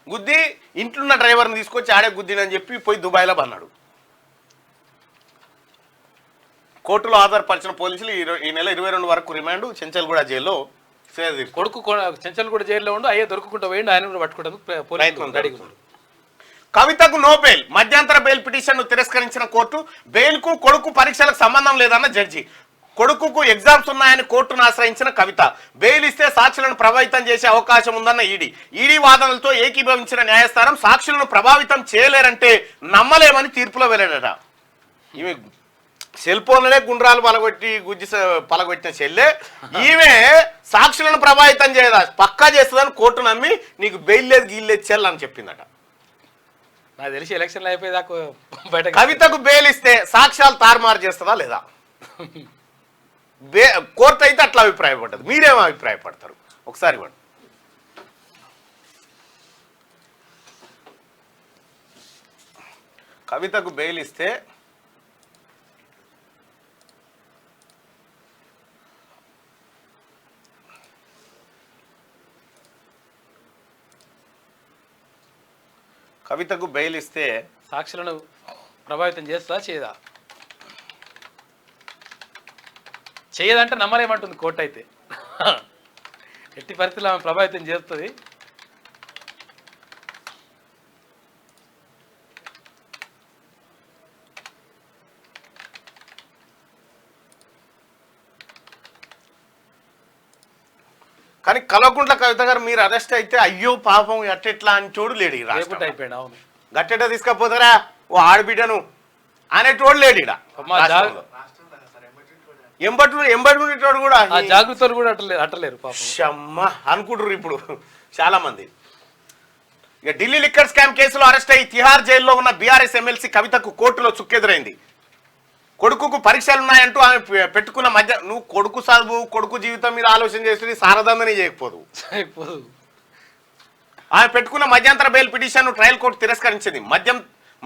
గుద్ది ఇంట్లున్న డ్రైవర్ని తీసుకొచ్చి ఆడే గుద్దినని చెప్పి పోయి దుబాయ్లో బన్నాడు. కోర్టులో ఆధారపరిచిన పోలీసులు ఈ నెల 22 వరకు రిమాండ్ చెంచల్గూడ జైల్లో కొడుకు చెంచల్గూడ జైల్లో ఉండు అయ్యే దొరుకుకుంటూ పోయిండు. ఆయన కూడా పట్టుకోవడానికి. కవితకు నో బెయిల్. మధ్యంతర బెయిల్ పిటిషన్ను తిరస్కరించిన కోర్టు బెయిల్కు కొడుకు పరీక్షలకు సంబంధం లేదన్న జడ్జి. కొడుకుకు ఎగ్జామ్స్ ఉన్నాయని కోర్టును ఆశ్రయించిన కవిత బెయిల్ ఇస్తే సాక్షులను ప్రభావితం చేసే అవకాశం ఉందన్న ఈడీ వాదనలతో ఏకీభవించిన న్యాయస్థానం సాక్షులను ప్రభావితం చేయలేరంటే నమ్మలేమని తీర్పులో వెళ్ళాడట. ఈమె సెల్ ఫోన్లనే గుండ్రాలు పలగొట్టిన చెల్లె ఈమె సాక్షులను ప్రభావితం చేయదా పక్కా చేస్తుందని కోర్టు నమ్మి నీకు బెయిల్ లేదు గీల్లేదు చెల్లు అని చెప్పిందట. నాకు తెలిసి ఎలక్షన్లు అయిపోయేదాకా బయట కవితకు బెయిల్ ఇస్తే సాక్ష్యాలు తారుమారు చేస్తుందా లేదా? కోర్టు అయితే అట్లా అభిప్రాయపడ్డది. మీరేమో అభిప్రాయపడతారు ఒకసారి ఇవ్వండి. కవితకు బెయిల్ ఇస్తే సాక్షులను ప్రభావితం చేస్తా చేయదంటే నమ్మలేమంటుంది కోర్టు. అయితే ఎట్టి పరిస్థితుల్లో ఆమె ప్రభావితం చేస్తుంది. కానీ కల్వకుంట్ల కవిత గారు మీరు అరెస్ట్ అయితే అయ్యో పాపం అట్టెట్లా అని చోడు లేడు. అయిపోయాడు. అవును గట్టెట తీసుకపోతారా ఓ ఆడబిడ్డను అనేటోడు లేడు. ఎంబడి కూడా జాగ్రత్తలు కూడా అట్టలేరు అనుకుంటారు ఇప్పుడు చాలా మంది. ఇక ఢిల్లీ లిక్కర్ స్కామ్ కేసులో అరెస్ట్ అయ్యి తిహార్ జైల్లో ఉన్న బీఆర్ఎస్ ఎమ్మెల్సీ కవితకు కోర్టులో చుక్కెదురైంది. కొడుకుకు పరీక్షలున్నాయంటూ ఆమె పెట్టుకున్న మధ్య నువ్వు కొడుకు చదువు కొడుకు జీవితం మీద ఆలోచన చేస్తుంది సారదందని చేయకపోదు. ఆమె పెట్టుకున్న మధ్యంతర బెయిల్ పిటిషన్ ట్రయల్ కోర్టు తిరస్కరించింది.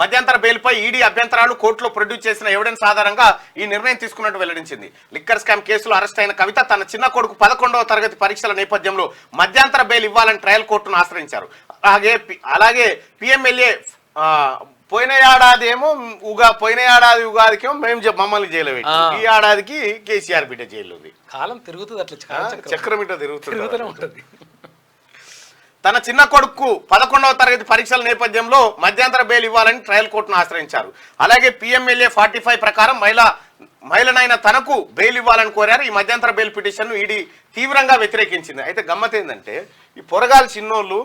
మధ్యంతర బెయిల్పై ఈడీ అభ్యంతరాలు కోర్టులో ప్రొడ్యూస్ చేసిన ఎవిడెన్స్ ఆధారంగా ఈ నిర్ణయం తీసుకున్నట్టు వెల్లడించింది. లిక్కర్ స్కామ్ కేసులో అరెస్ట్ అయిన కవిత తన చిన్న కొడుకు 11వ తరగతి పరీక్షల నేపథ్యంలో మధ్యంతర బెయిల్ ఇవ్వాలని ట్రయల్ కోర్టును ఆశ్రయించారు. అలాగే పిఎంఎల్ఏ పోయిన ఏడాది ఉగాదికేమో మేము మమ్మల్ని జైలు పెట్టి ఈ ఏడాదికి కేసీఆర్ బిడ్డ జైల్లో కాలం తిరుగుతుంది, అట్లా చక్రం ఇట్లా తిరుగుతూనే ఉంటుంది. తన చిన్న కొడుకు 11వ తరగతి పరీక్షల నేపథ్యంలో మధ్యంతర బెయిల్ ఇవ్వాలని ట్రయల్ కోర్టును ఆశ్రయించారు. అలాగే పిఎంఎల్ఏ 45 ప్రకారం మహిళనైన తనకు బెయిల్ ఇవ్వాలని కోరారు. ఈ మధ్యంతర బెయిల్ పిటిషన్ ను ఈడీ తీవ్రంగా వ్యతిరేకించింది. అయితే గమ్మత్ ఏంటంటే ఈ పొరగాలు చిన్నోళ్ళు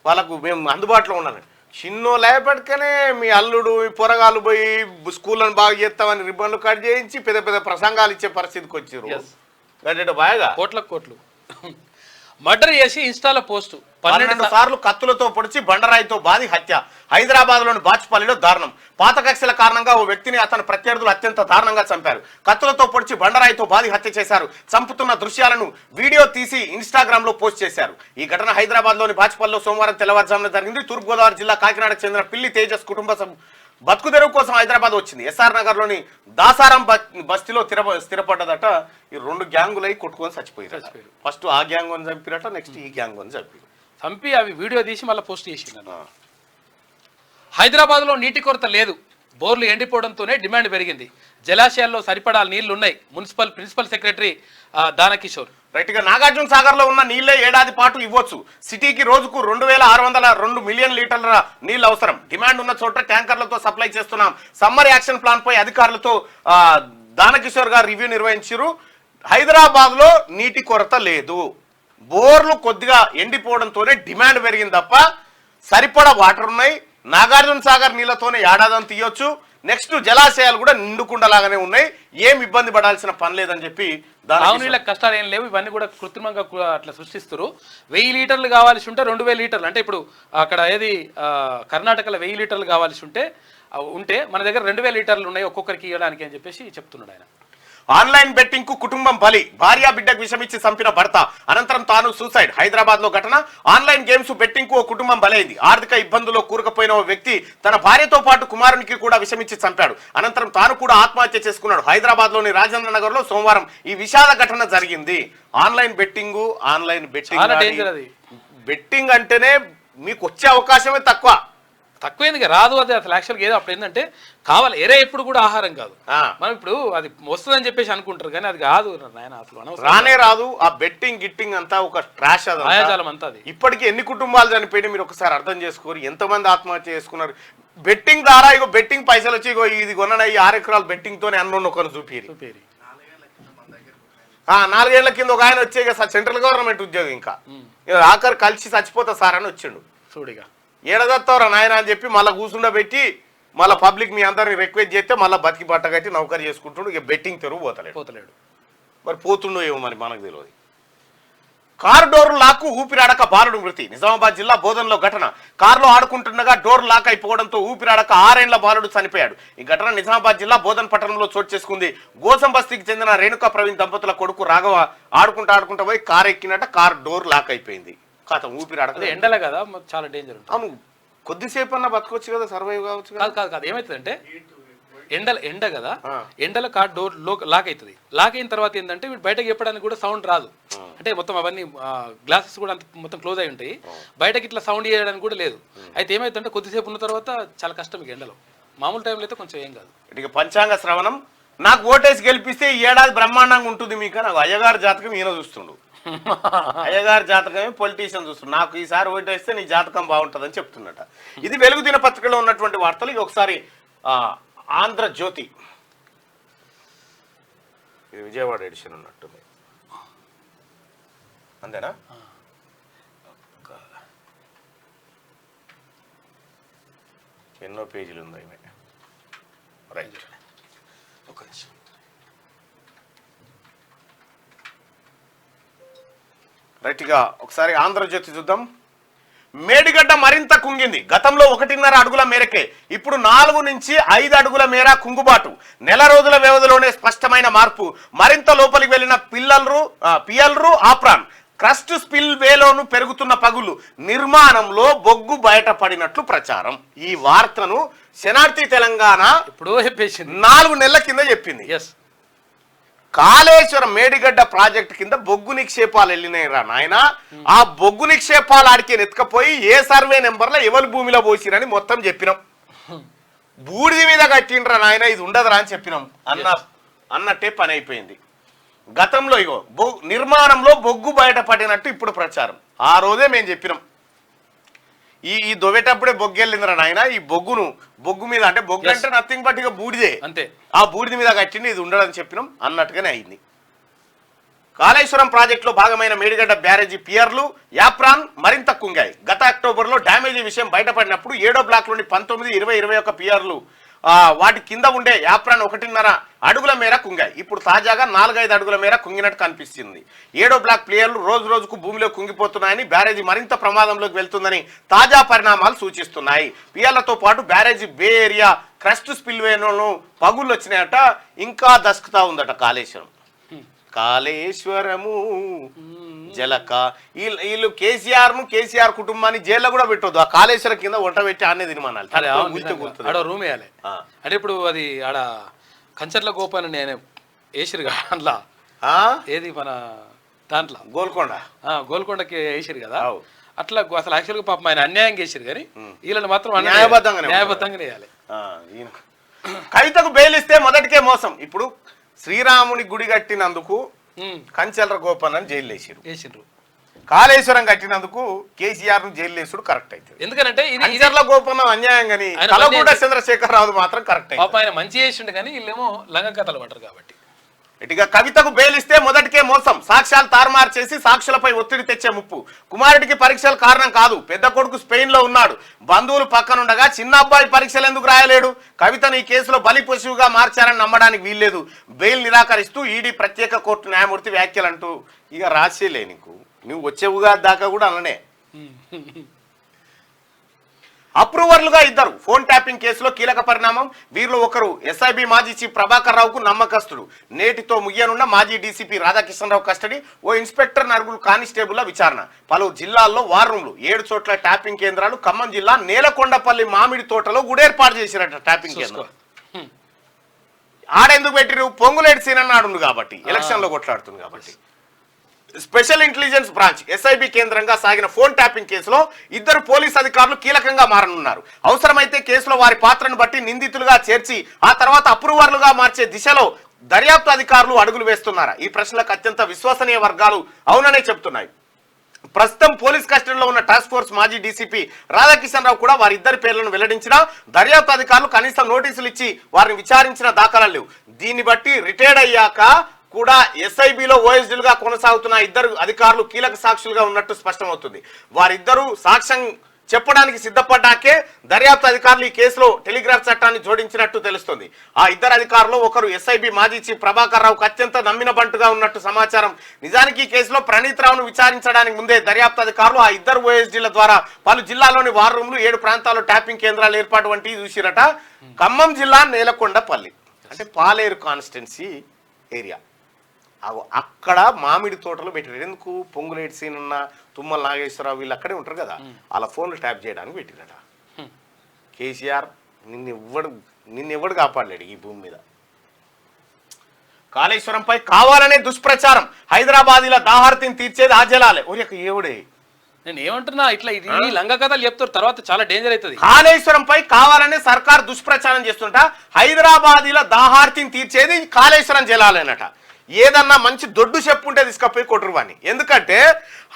వాళ్ళకు మేము అందుబాటులో ఉన్నాను, చిన్నోళ్ళేపటికనే మీ అల్లుడు ఈ పొరగాలు పోయి స్కూళ్ళను బాగా చేస్తామని రిబ్బన్లు కట్ చేయించి పెద్ద పెద్ద ప్రసంగాలు ఇచ్చే పరిస్థితికి వచ్చారు. బాగా కోట్లు మర్డర్ చేసి ఇన్స్టాలో పోస్టు 12 సార్లు కత్తులతో పొడిచి బండరాయితో బాది హత్య. హైదరాబాద్ లోని బాచ్పల్లిలో దారుణం. పాత కక్షల కారణంగా ఓ వ్యక్తిని అతని ప్రత్యర్థులు అత్యంత దారుణంగా చంపారు. కత్తులతో పొడిచి బండరాయితో బాది హత్య చేశారు. చంపుతున్న దృశ్యాలను వీడియో తీసి ఇన్స్టాగ్రామ్ లో పోస్ట్ చేశారు. ఈ ఘటన హైదరాబాద్ లోని బాచ్పల్లిలో సోమవారం తెల్లవారుజామున జరిగింది. తూర్పుగోదావరి జిల్లా కాకినాడకు చెందిన పిల్లి తేజస్ కుటుంబ బతుకు తెరువు కోసం హైదరాబాద్ వచ్చింది. ఎస్ఆర్ నగర్ లోని దాసారం బస్తీలో స్థిరపడ్డదట. ఈ 2 గ్యాంగులై కొట్టుకొని చచ్చిపోయారు. ఫస్ట్ ఆ గ్యాంగ్ అని చంపిరట, నెక్స్ట్ ఈ గ్యాంగ్ అని చంపి అవి వీడియో తీసి మళ్ళీ పోస్ట్ చేసింది. హైదరాబాద్లో నీటి కొరత లేదు, బోర్లు ఎండిపోవడంతోనే డిమాండ్ పెరిగింది. జలాశయాల్లో సరిపడా నీళ్లున్నాయి. Principal secretary Danakishore. రైట్గా నాగార్జున సాగర్ లో ఉన్న నీళ్లే ఏడాది పాటు ఇవ్వచ్చు. సిటీకి రోజుకు 2602 మిలియన్ లీటర్ల నీళ్లు అవసరం. డిమాండ్ ఉన్న చోట ట్యాంకర్లతో సప్లై చేస్తున్నాం. సమ్మర్ యాక్షన్ ప్లాన్ పై అధికారులతో దానకిషోర్ గారు రివ్యూ నిర్వహించారు. హైదరాబాద్ లో నీటి కొరత లేదు, బోర్లు కొద్దిగా ఎండిపోవడంతోనే డిమాండ్ పెరిగింది తప్ప సరిపడా వాటర్ ఉన్నాయి. నాగార్జున సాగర్ నీళ్లతోనే ఏడాది తీయొచ్చు. నెక్స్ట్ జలాశయాలు కూడా నిండుకుండలాగానే ఉన్నాయి, ఏం ఇబ్బంది పడాల్సిన పని లేదని చెప్పి నీళ్ళ కష్టాలు ఏం లేవు. ఇవన్నీ కూడా కృత్రిమంగా అట్లా సృష్టిస్తారు. 1000 లీటర్లు కావాల్సి ఉంటే 2000 లీటర్లు, అంటే ఇప్పుడు అక్కడ ఏది కర్ణాటకలో 1000 లీటర్లు కావాల్సి ఉంటే మన దగ్గర 2000 లీటర్లు ఉన్నాయి ఒక్కొక్కరికి ఇవ్వడానికి అని చెప్పేసి చెప్తున్నాడు ఆయన. ఆన్లైన్ బెట్టింగ్ కు కుటుంబం బలి. భార్య బిడ్డకు విషమిచ్చి చంపిన భర్త, అనంతరం తాను సూసైడ్. హైదరాబాద్ లో ఘటన. ఆన్లైన్ గేమ్స్ బెట్టింగ్ కు ఓ కుటుంబం బలైంది. ఆర్థిక ఇబ్బందుల్లో కూరుకుపోయిన ఓ వ్యక్తి తన భార్యతో పాటు కుమారునికి కూడా విషమిచ్చి చంపాడు. అనంతరం తాను కూడా ఆత్మహత్య చేసుకున్నాడు. హైదరాబాద్ లోని రాజేంద్ర నగర్ లో సోమవారం ఈ విషాద ఘటన జరిగింది. ఆన్లైన్ బెట్టింగ్ అంటేనే మీకు వచ్చే అవకాశమే తక్కువైంది రాదు. అది అసలు యాక్చువల్గా ఏదో అప్పుడు ఏంటంటే కావాలి ఎరే ఎప్పుడు కూడా ఆహారం కాదు. మనం ఇప్పుడు అది వస్తుందని చెప్పేసి అనుకుంటారు కానీ అది కాదు నాయన, అసలు రానే రాదు. ఆ బెట్టింగ్ గిట్టింగ్ అంతా ఒక ట్రాష్, మాయాజాలం అంతా. అది ఇప్పటికీ ఎన్ని కుటుంబాలు చనిపోయి మీరు ఒకసారి అర్థం చేసుకోరు, ఎంతమంది ఆత్మహత్య చేసుకున్నారు బెట్టింగ్ ద్వారా. ఇగో బెట్టింగ్ పైసలు వచ్చి ఇగో ఇది కొన్న ఈ 6 ఎకరాలు బెట్టింగ్ తోనే అన్న ఒకరు చూపిరి. 4 ఏళ్ల కింద ఒక ఆయన వచ్చే సెంట్రల్ గవర్నమెంట్ ఉద్యోగం, ఇంకా ఆఖరు కలిసి చచ్చిపోతా సార్ అని వచ్చిండు. చూడిగా ఏడదత్తారా నాయన అని చెప్పి మళ్ళీ కూర్చుండబెట్టి మళ్ళీ పబ్లిక్ మీ అందరిని రిక్వెస్ట్ చేస్తే మళ్ళీ బతికి బట్ట కట్టి నౌకరీ చేసుకుంటుండు. ఇక బెట్టింగ్ తెరువు పోతలేడు. మరి పోతుండో ఏమో మరి మనకు తెలియదు. కారు డోర్ లాక్ ఊపిరాడక బాలుడు మృతి. నిజామాబాద్ జిల్లా బోధనలో ఘటన. కారులో ఆడుకుంటుండగా డోర్ లాక్ అయిపోవడంతో ఊపిరాడక 6 ఏళ్ల బాలుడు చనిపోయాడు. ఈ ఘటన నిజామాబాద్ జిల్లా బోధన్ పట్టణంలో చోటు చేసుకుంది. గోసం బస్తీకి చెందిన రేణుకా ప్రవీణ్ దంపతుల కొడుకు రాఘవ ఆడుకుంటా పోయి కారు ఎక్కినట్ట కారు డోర్ లాక్ అయిపోయింది. కాదు ఊపిరాడక. ఎండలే కదా, చాలా డేంజర్ ఉంటుంది. కొద్దిసేపు అన్నా బతకొచ్చు కదా, సర్వైవ్ కావచ్చు. కాదు ఏమవుతుందంటే ఎండ కదా, ఎండల కార్ డోర్ లాక్ అవుతుంది. లాక్ అయిన తర్వాత ఏంటంటే వీడు బయటకు చెప్పడానికి కూడా సౌండ్ రాదు. అంటే మొత్తం అవన్నీ గ్లాసెస్ కూడా మొత్తం క్లోజ్ అయి ఉంటాయి. బయటకి ఇట్లా సౌండ్ చేయడానికి కూడా లేదు. అయితే ఏమైతుందంటే కొద్దిసేపు ఉన్న తర్వాత చాలా కష్టం ఇక ఎండలో. మామూలు టైంలో అయితే కొంచెం ఏం కాదు. ఇక పంచాంగ శ్రవణం. నాకు ఓటేసి గెలిపిస్తే ఈ ఏడాది బ్రహ్మాండంగా ఉంటుంది మీకు. నాకు అయ్యగారి జాతకం ఈయన చూస్తుండు. అయ్యగారి జాతకమే పొలిటీషియన్ చూస్తుండు. నాకు ఈసారి ఓటేస్తే నీ జాతకం బాగుంటుందని చెప్తున్నట. ఇది వెలుగు దినపత్రికలో ఉన్నటువంటి వార్తలు. ఇక ఒకసారి ఆంధ్రజ్యోతి, ఇది విజయవాడ ఎడిషన్ ఉన్నట్టుంది, అంతేనా? ఎన్నో పేజీలు ఉందో ఇవి. రైట్, ఒక నిమిషం. రైట్గా ఒకసారి ఆంధ్రజ్యోతి చూద్దాం. మేడిగడ్డ మరింత కుంగింది. గతంలో 1.5 అడుగుల మేరకే ఇప్పుడు 4 నుంచి 5 అడుగుల మేర కుంగుబాటు. నెల రోజుల వ్యవధిలోనే స్పష్టమైన మార్పు. మరింత లోపలికి వెళ్లిన పియల్రు ఆప్రాన్ క్రస్ట్ స్పిల్ వేలోను పెరుగుతున్న పగులు, నిర్మాణంలో బొగ్గు బయటపడినట్లు ప్రచారం. ఈ వార్తను శనార్థి తెలంగాణ ఎప్పుడో చెప్పేసింది, 4 నెలల కింద చెప్పింది. ఎస్. కాళేశ్వరం మేడిగడ్డ ప్రాజెక్టు కింద బొగ్గు నిక్షేపాలు వెళ్ళినాయి రా నాయన. ఆ బొగ్గు నిక్షేపాలు ఆడికి నెత్తుకపోయి ఏ సర్వే నెంబర్లో ఎవరి భూమిలో పోసిరని మొత్తం చెప్పినాం. బూడిది మీద కట్టిండ్రా నాయన, ఇది ఉండదురా అని చెప్పినాం. అన్నట్టే పని అయిపోయింది. గతంలో ఇగో నిర్మాణంలో బొగ్గు బయటపడినట్టు ఇప్పుడు ప్రచారం. ఆ రోజే మేము చెప్పినాం ఈ దొవ్వేటప్పుడే బొగ్గు వెళ్ళిందిరా నాయన, ఈ బొగ్గు మీద, అంటే బొగ్గు అంటే నథింగ్ బట్ ఇక బూడిదే, అంతే. ఆ బూడిది మీద కట్టింది, ఇది ఉండడని చెప్పినాం. అన్నట్టుగానే అయింది. కాళేశ్వరం ప్రాజెక్టులో భాగమైన మేడిగడ్డ బ్యారేజీ పియర్లు, యాప్రాన్ మరింత కుంగాయి. గత అక్టోబర్లో డ్యామేజీ విషయం బయటపడినప్పుడు 7వ బ్లాక్లోని 19, 20, 21 పియర్లు వాటి కింద ఉండే యాప్రాన్ 1.5 అడుగుల మేర కుంగాయి. ఇప్పుడు తాజాగా 4-5 అడుగుల మేర కుంగినట్టు కనిపిస్తుంది. 7వ బ్లాక్ ప్లేయర్లు రోజు రోజుకు భూమిలో కుంగిపోతున్నాయని, బ్యారేజీ మరింత ప్రమాదంలోకి వెళ్తుందని తాజా పరిణామాలు సూచిస్తున్నాయి. పియర్లతో పాటు బ్యారేజీ బే ఏరియా క్రస్ట్ స్పిల్వేలోనూ పగుళ్ళు వచ్చినాయట. ఇంకా దస్కుతా ఉందట కాళేశ్వరం. కాళేశ్వరము జలక వీళ్ళు కేసీఆర్ కుటుంబాన్ని జైల్లో కూడా పెట్టొద్దు. ఆ కాళేశ్వరం కింద వంట పెట్టి ఆనే తినమనాలి. ఆడ రూమ్ వేయాలి. అంటే ఇప్పుడు అది ఆడ కంచర్ల గోపాలని నేను వేసిరు కదా అందులో, ఏది మన దాంట్లో గోల్కొండకి వేసిరు కదా, అట్లా అసలు యాక్చువల్గా పాపం ఆయన అన్యాయం చేసిరు కానీ వీళ్ళని మాత్రం న్యాయబద్ధంగా వేయాలి. కవితకు బెయిలిస్తే మొదటికే మోసం. ఇప్పుడు శ్రీరాముని గుడి కట్టినందుకు కంచెల గోపన్ అని జైలు వేసిరు. కాళేశ్వరం కట్టినందుకు కేసీఆర్ ను జైలు వేసుడు కరెక్ట్ అవుతుంది. ఎందుకంటే కంచెల గోపన్ అన్యాయం కానీ కలగూడ చంద్రశేఖరరావు మాత్రం కరెక్ట్ అయింది. ఆయన మంచి చేసిండు కానీ వీళ్ళేమో లంగ కథలు పడరు కాబట్టి. ఇటుగా కవితకు బెయిలిస్తే మొదటికే మోసం, సాక్ష్యాలు తారుమారు చేసి సాక్షులపై ఒత్తిడి తెచ్చే ముప్పు. కుమారుడికి పరీక్షలు కారణం కాదు, పెద్ద కొడుకు స్పెయిన్ లో ఉన్నాడు, బంధువులు పక్కనుండగా చిన్న అబ్బాయి పరీక్షలు ఎందుకు రాయలేడు? కవితను ఈ కేసులో బలి పశువుగా మార్చారని నమ్మడానికి వీల్లేదు. బెయిల్ నిరాకరిస్తూ ఈడీ ప్రత్యేక కోర్టు న్యాయమూర్తి వ్యాఖ్యలంటూ ఇక రాసేలే నీకు, నువ్వు వచ్చేవుగా దాకా కూడా అననే. అప్రూవర్లుగా 2 ఫోన్ ట్యాపింగ్ కేసులో కీలక పరిణామం. వీరిలో ఒకరు ఎస్ఐబి మాజీ చీఫ్ ప్రభాకర్ రావుకు నమ్మకస్తుడు. నేటితో ముగియనున్న మాజీ డీసీపీ రాధాకిషన్రావు కస్టడీ, ఓ ఇన్స్పెక్టర్, 9 కానిస్టేబుల్ల విచారణ. పలు జిల్లాల్లో వార్ రూమ్లు, 7 చోట్ల ట్యాపింగ్ కేంద్రాలు. ఖమ్మం జిల్లా నేలకొండపల్లి మామిడి తోటలో కూడా ఏర్పాటు చేసినట్టు ట్యాపింగ్ కేంద్రం. ఆడెందుకు పెట్టిరు? పొంగులేటి సీనన్నాడు కాబట్టి, ఎలక్షన్ లో కొట్లాడుతుంది కాబట్టి. స్పెషల్ ఇంటెలిజెన్స్ బ్రాంచ్ ఎస్ఐబి కేంద్రంగా సాగిన ఫోన్ ట్యాపింగ్ కేసులో 2 పోలీస్ అధికారులు కీలకంగా మారనున్నారు. అవసరమైతే కేసులో వారి పాత్రను బట్టి నిందితులుగా చేర్చి ఆ తర్వాత అప్రూవర్లుగా మార్చే దిశలో దర్యాప్తు అధికారులు అడుగులు వేస్తున్నారా? ఈ ప్రశ్నలకు అత్యంత విశ్వసనీయ వర్గాలు అవుననే చెబుతున్నాయి. ప్రస్తుతం పోలీస్ కస్టడీలో ఉన్న టాస్క్ ఫోర్స్ మాజీ డీసీపీ రాధాకిషన్ రావు కూడా వారిద్దరి పేర్లను వెల్లడించినా దర్యాప్తు అధికారులు కనీసం నోటీసులు ఇచ్చి వారిని విచారించిన దాఖలాలు లేవు. దీన్ని బట్టి రిటైర్డ్ అయ్యాక కూడా ఎస్ఐబిలో ఓఎస్డీలుగా కొనసాగుతున్న 2 అధికారులు కీలక సాక్షులుగా ఉన్నట్టు స్పష్టమవుతుంది. వారిద్దరూ సాక్ష్యం చెప్పడానికి సిద్ధపడ్డాకే దర్యాప్తు అధికారులు ఈ కేసులో టెలిగ్రాఫ్ చట్టాన్ని జోడించినట్టు తెలుస్తుంది. ఆ 2 అధికారులు ఒకరు ఎస్ఐబి మాజీ చీఫ్ ప్రభాకర్ రావుకు అత్యంత నమ్మిన బంటుగా ఉన్నట్టు సమాచారం. నిజానికి ఈ కేసులో ప్రణీత్ రావును విచారించడానికి ముందే దర్యాప్తు అధికారులు ఆ 2 ఓఎస్డీల ద్వారా పలు జిల్లాల్లోని వార్ రూమ్లు, 7 ప్రాంతాల్లో ట్యాపింగ్ కేంద్రాలు ఏర్పాటు వంటివి చూసిరట. ఖమ్మం జిల్లా నేలకొండపల్లి అంటే పాలేరు కాన్స్టిట్యున్సీ ఏరియా, అక్కడ మామిడి తోటలు పెట్టారు. ఎందుకు? పొంగులేటి సీనన్న, తుమ్మల నాగేశ్వరరావు వీళ్ళు అక్కడే ఉంటారు కదా, అలా ఫోన్లు ట్యాప్ చేయడానికి పెట్టిరట. కేసీఆర్ నిన్నెవ్వడు కాపాడలేడు ఈ భూమి మీద. కాళేశ్వరంపై కావాలనే దుష్ప్రచారం, హైదరాబాదీల దాహార్తిని తీర్చేది ఆ జలాలే. ఏవుడే నేను ఏమంటున్నా, ఇట్లా ఈ లంగ కథలు చెప్తారు, తర్వాత చాలా డేంజర్ అవుతుంది. కాళేశ్వరంపై కావాలనే సర్కార్ దుష్ప్రచారం చేస్తుంట, హైదరాబాదీల దాహార్తిని తీర్చేది కాళేశ్వరం జలాలేనట. ఏదన్నా మంచి దొడ్డు చెప్పుంటే తీసుకపోయి కొట్టురువాని. ఎందుకంటే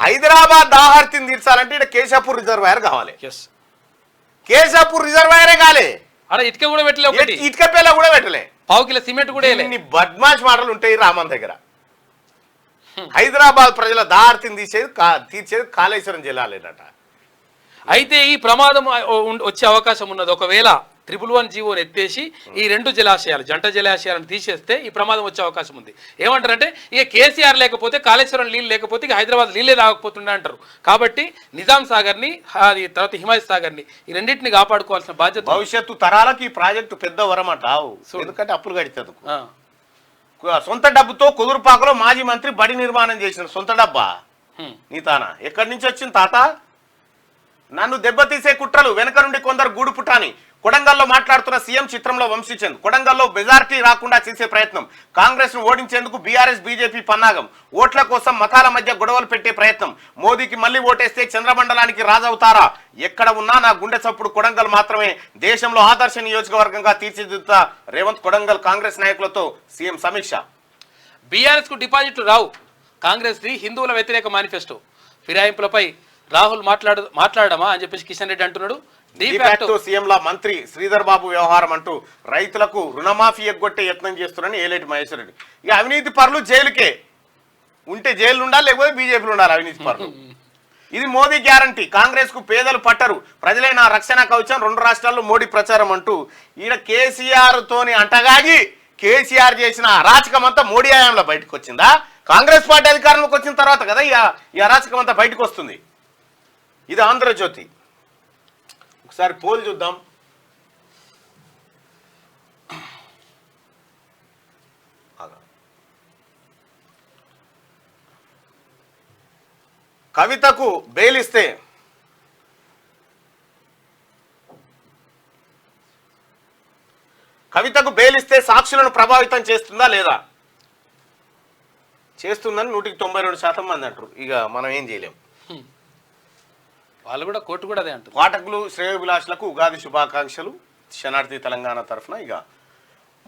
హైదరాబాద్ దాహార్తిని తీర్చాలంటే ఇక్కడ కేశాపూర్ రిజర్వాయర్ కావాలి. కేశాపూర్ రిజర్వాయరే కాలే, ఇటుక కూడా పెట్టలే, ఇటుక పేల కూడా పెట్టలే, 1/2 కిలో సిమెంట్ కూడా. బద్మాష్ మాటలు ఉంటాయి రామన్ దగ్గర. హైదరాబాద్ ప్రజల దాహార్తిని తీర్చేది కాళేశ్వరం జలాలేనట. అయితే ఈ ప్రమాదం వచ్చే అవకాశం ఉన్నది. ఒకవేళ 111 జీవోని ఎత్తేసి ఈ 2 జలాశయాలు, జంట జలాశయాలను తీసేస్తే ఈ ప్రమాదం వచ్చే అవకాశం ఉంది. ఏమంటారంటే ఇక కేసీఆర్ లేకపోతే, కాళేశ్వరం నీళ్ళు లేకపోతే ఇక హైదరాబాద్ నీళ్ళే తాగకపోతుండే అంటారు. కాబట్టి నిజాం సాగర్ని, అది తర్వాత హిమాయత్ సాగర్ని, ఈ రెండింటిని కాపాడుకోవాల్సిన బాధ్యత భవిష్యత్తు తరాలకు ఈ ప్రాజెక్టు పెద్ద వరమట. ఎందుకంటే అప్పులు కడితే సొంత డబ్బుతో కుదురుపాకలో మాజీ మంత్రి బడి నిర్మాణం చేసిన సొంత డబ్బా నీ తానా ఎక్కడి నుంచి వచ్చింది తాత? నన్ను దెబ్బతీసే కుట్రలు వెనక నుండి కొందరు గూడు పుటాని. కొడంగల్లో మాట్లాడుతున్న సీఎం చిత్రంలో వంశీచంద్. కొడంగల్లో మెజారిటీ రాకుండా చేసే ప్రయత్నం. కాంగ్రెస్ ను ఓడించేందుకు బీఆర్ఎస్ బీజేపీ పన్నాగం. ఓట్ల కోసం మతాల మధ్య గొడవలు పెట్టే ప్రయత్నం. మోదీకి మళ్లీ ఓటేస్తే చంద్రమండలానికి రాజవుతారా? ఎక్కడ ఉన్నా నా గుండె చప్పుడు కొడంగల్ మాత్రమే. దేశంలో ఆదర్శ నియోజకవర్గంగా తీర్చిదిద్దుతా రేవంత్. కొడంగల్ కాంగ్రెస్ నాయకులతో సీఎం సమీక్ష. బీఆర్ఎస్ కు డిపాజిట్లు రావు. కాంగ్రెస్ ది హిందువుల వ్యతిరేక మేనిఫెస్టో. ఫిరాయింపులపై రాహుల్ మాట్లాడమా అని చెప్పేసి కిషన్ రెడ్డి అంటున్నాడు. సీఎంలా మంత్రి శ్రీధర్ బాబు వ్యవహారం అంటూ రైతులకు రుణమాఫీ ఎగ్గొట్టే యత్నం చేస్తున్నారని ఏలేటి మహేశ్వర్ రెడ్డి. ఇక అవినీతి పరులు జైలుకే ఉంటే జైలు ఉండాలి, లేకపోతే బీజేపీలు ఉండాలి అవినీతి పరులు. ఇది మోదీ గ్యారంటీ. కాంగ్రెస్ కు పేదలు పట్టరు, ప్రజలే నా రక్షణ కవచం. 2 రాష్ట్రాల్లో మోడీ ప్రచారం అంటూ ఈయన కేసీఆర్ తోని అంటగాగి కేసీఆర్ చేసిన అరాచకం అంతా మోడీ హయాంలో బయటకు వచ్చిందా? కాంగ్రెస్ పార్టీ అధికారంలోకి వచ్చిన తర్వాత కదా ఈ అరాచకం అంతా బయటకు వస్తుంది. ఇది ఆంధ్రజ్యోతి. ఒకసారి పోల్ చూద్దాం. కవితకు బెయిల్ ఇస్తే సాక్షులను ప్రభావితం చేస్తుందా లేదా? చేస్తుందని 192% మంది అంటారు. ఇక మనం ఏం చేయలేం. వాళ్ళు కూడా కోర్టు కూడా అదే అంటారు. పాఠకులు శ్రేయోభిలాషులకు ఉగాది శుభాకాంక్షలు. శనార్థి తెలంగాణ తరఫున. ఇక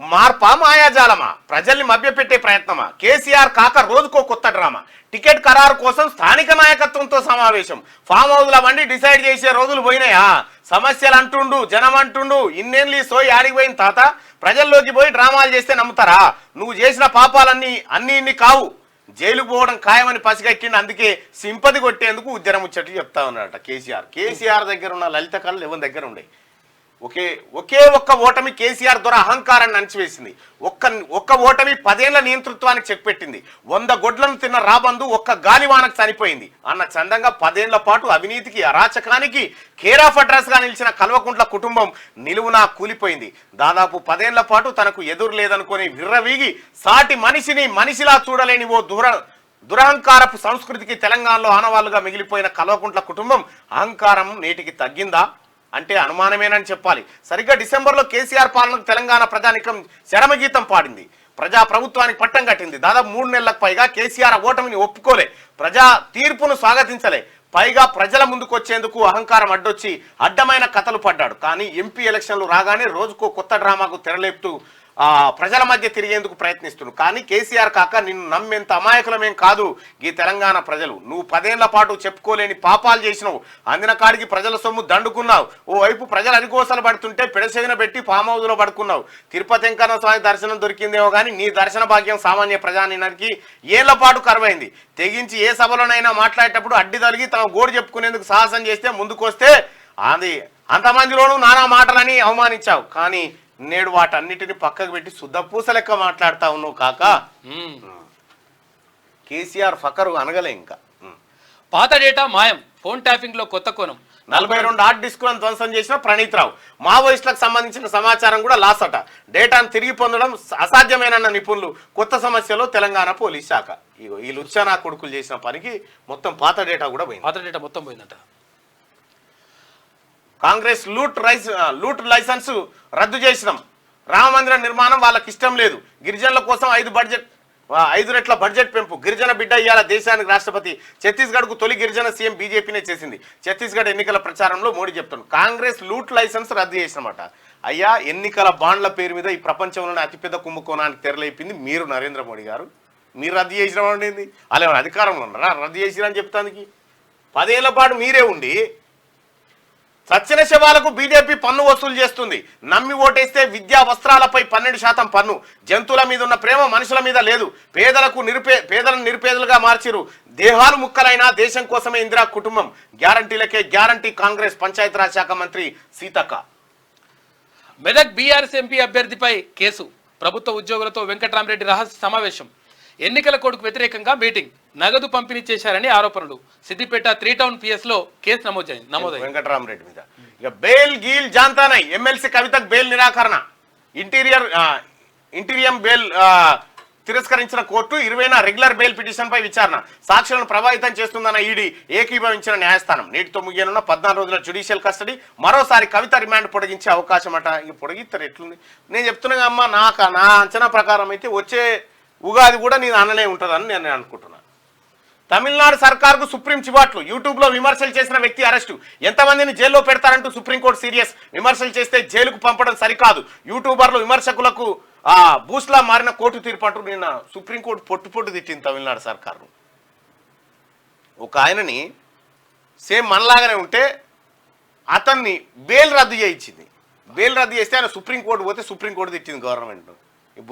మార్పా మాయాజాలమా? ప్రజల్ని మభ్యపెట్టే ప్రయత్నమా? కేసీఆర్ కాక రోజుకో కొత్త డ్రామా. టికెట్ ఖరారు కోసం స్థానిక నాయకత్వంతో సమావేశం. ఫామ్ హౌస్ల వండి డిసైడ్ చేసే రోజులు పోయినాయా? సమస్యలు అంటుండు, జనం అంటుండు. ఇన్నేళ్ళు సోయి ఆడికి పోయిన తాత ప్రజల్లోకి పోయి డ్రామాలు చేస్తే నమ్ముతారా? నువ్వు చేసిన పాపాలన్నీ ఇన్ని కావు. జైలుకు పోవడం ఖాయమని పసిగట్టిండి. అందుకే సింపతి కొట్టేందుకు ఉద్యమం ముచ్చట్లు చెప్తా ఉన్నాడట కేసీఆర్ దగ్గర ఉన్న లలిత కళలు ఎవరి దగ్గర ఉండే. ఒకే ఒక్క ఓటమి కేసీఆర్ ద్వారా అహంకారాన్ని అణచివేసింది. ఒక్క ఓటమి 10 ఏళ్ల నియంతృత్వానికి చెక్ పెట్టింది. 100 గొడ్లను తిన్న రాబందు ఒక్క గాలివానకు చనిపోయింది అన్న చందంగా 10 ఏళ్ల పాటు అవినీతికి అరాచకానికి కేర్ ఆఫ్ అడ్రస్ గా నిలిచిన కల్వకుంట్ల కుటుంబం నిలువునా కూలిపోయింది. దాదాపు 10 ఏళ్ల పాటు తనకు ఎదురు లేదనుకుని విర్రవీగి సాటి మనిషిని మనిషిలా చూడలేని ఓ దురహంకారపు సంస్కృతికి తెలంగాణలో ఆనవాళ్లుగా మిగిలిపోయిన కల్వకుంట్ల కుటుంబం అహంకారం నేటికి తగ్గిందా అంటే అనుమానమేనని చెప్పాలి. సరిగ్గా డిసెంబర్లో కేసీఆర్ పాలనకు తెలంగాణ ప్రజానికం శరమగీతం పాడింది. ప్రజా ప్రభుత్వానికి పట్టం కట్టింది. దాదాపు 3 నెలలకు పైగా కేసీఆర్ ఓటమిని ఒప్పుకోలే, ప్రజా తీర్పును స్వాగతించలే. పైగా ప్రజల ముందుకు వచ్చేందుకు అహంకారం అడ్డొచ్చి అడ్డమైన కథలు పడ్డాడు. కానీ ఎంపీ ఎలక్షన్లు రాగానే రోజుకో కొత్త డ్రామాకు తెరలేపుతూ ప్రజల మధ్య తిరిగేందుకు ప్రయత్నిస్తున్నాడు. కానీ కేసీఆర్ కాక నిన్ను నమ్మేంత అమాయకులమేం కాదు ఈ తెలంగాణ ప్రజలు. నువ్వు 10 ఏళ్ల పాటు చెప్పుకోలేని పాపాలు చేసినావు. అందిన కాడికి ప్రజల సొమ్ము దండుకున్నావు. ఓవైపు ప్రజలు అరిగోసలు పడుతుంటే పెడసెగిన పెట్టి ఫామ్ హౌస్లో పడుకున్నావు. తిరుపతి వెంకన్న స్వామి దర్శనం దొరికిందేమో కానీ నీ దర్శన భాగ్యం సామాన్య ప్రజానినానికి ఏళ్ల పాటు కరువైంది. తెగించి ఏ సభలోనైనా మాట్లాడేటప్పుడు అడ్డి తొలగి తమ గోడు చెప్పుకునేందుకు సాహసం చేస్తే ముందుకొస్తే అది అంతమందిలోనూ నానా మాటలని అవమానించావు. కానీ నేడు వాటన్నిటిని పక్కకు పెట్టి శుద్ధపూస లెక్క మాట్లాడుతా ఉన్నావు కాక. కేసీఆర్ ఫకరు అనగలే. ఇంకా పాత డేటా మాయం, ఫోన్ ట్యాపింగ్ లో కొత్త కోణం. 42 హార్డ్ డిస్కులను ధ్వంసం చేసిన ప్రణీత్ రావు. మావోయిస్టులకు సంబంధించిన సమాచారం కూడా లాస్ అట. డేటాను తిరిగి పొందడం అసాధ్యమేనన్న నిపుణులు. కొత్త సమస్యలో తెలంగాణ పోలీస్ శాఖ. ఈ లుచ్చానా కొడుకులు చేసిన పనికి మొత్తం పాత డేటా కూడా పోయింది. పాత డేటా మొత్తం పోయిందట. కాంగ్రెస్ లూట్ లైసెన్స్ రద్దు చేసినాం. రామమందిర నిర్మాణం వాళ్ళకి ఇష్టం లేదు. గిరిజనుల కోసం 5 రెట్ల బడ్జెట్ పెంపు. గిరిజన బిడ్డ ఇయ్యాల దేశానికి రాష్ట్రపతి. ఛత్తీస్గఢ్కు తొలి గిరిజన సీఎం బీజేపీనే చేసింది. ఛత్తీస్గఢ్ ఎన్నికల ప్రచారంలో మోడీ చెప్తున్నాడు. కాంగ్రెస్ లూట్ లైసెన్స్ రద్దు చేసినమాట. అయ్యా, ఎన్నికల బాండ్ల పేరు మీద ఈ ప్రపంచంలోనే అతిపెద్ద కుంభకోణానికి తెరలేపింది మీరు నరేంద్ర మోడీ గారు. మీరు రద్దు చేసిన వాడేంది? అలా అధికారంలో ఉన్నారా రద్దు చేసిరని చెప్తానికి? 10 ఏళ్ల పాటు మీరే ఉండి సచ్చిన శవాలకు బీజేపీ పన్ను వసూలు చేస్తుంది. నమ్మి ఓటేస్తే విద్యా వస్త్రాలపై 12% పన్ను. జంతువుల మీద ఉన్న ప్రేమ మనుషుల మీద లేదు. పేదలను నిరుపేదలుగా మార్చిరు. దేహాలు ముక్కలైనా దేశం కోసమే ఇందిరా కుటుంబం. గ్యారంటీలకే గ్యారంటీ. కాంగ్రెస్ పంచాయతీరాజ్ శాఖ మంత్రి సీతక్క. మెదక్ బీఆర్ఎస్ ఎంపీ అభ్యర్థిపై కేసు. ప్రభుత్వ ఉద్యోగులతో వెంకట్రామరెడ్డి రహస్య సమావేశం. ఎన్నికల కోడ్కు వ్యతిరేకంగా మీటింగ్. నగదు పంపిణీ చేశారని ఆరోపణలు. సిద్దిపేట 3 టౌన్ PS లో కేసు నమోదైంది. వెంకటరామరెడ్డి మీద. ఇక బెయిల్ గీల్ జాంతానై. ఎమ్మెల్సీ కవితకు బెయిల్ నిరాకరణ. ఇంటీరియం బెయిల్ తిరస్కరించిన కోర్టు 20న రెగ్యులర్ బెయిల్ పిటిషన్పై విచారణ, సాక్షులను ప్రభావితం చేస్తుందన్న ఈడీ ఏకీభవించిన న్యాయస్థానం. నేటితో ముగియనున్న 14 రోజుల జ్యుడిషియల్ కస్టడీ, మరోసారి కవిత రిమాండ్ పొడిగించే అవకాశం అట. ఇక పొడిగిస్తారు ఎట్లుంది? నేను చెప్తున్నా అమ్మ, నా అంచనా ప్రకారం అయితే వచ్చే ఉగాది కూడా నేను అనలే ఉంటుందని నేను అనుకుంటున్నాను. తమిళనాడు సర్కార్కు సుప్రీం చివాట్లు, యూట్యూబ్లో విమర్శలు చేసిన వ్యక్తి అరెస్టు, ఎంతమందిని జైల్లో పెడతారంటూ సుప్రీంకోర్టు సీరియస్. విమర్శలు చేస్తే జైలుకు పంపడం సరికాదు, యూట్యూబర్లు విమర్శకులకు బూస్లా మారిన కోర్టు తీర్పు అంటూ నిన్న సుప్రీంకోర్టు పొట్టు తిట్టింది తమిళనాడు సర్కారు. ఒక ఆయనని సేమ్ మనలాగానే ఉంటే అతన్ని బెయిల్ రద్దు చేయించింది. బెయిల్ రద్దు చేస్తే ఆయన సుప్రీంకోర్టు పోతే సుప్రీంకోర్టు తిట్టింది గవర్నమెంట్.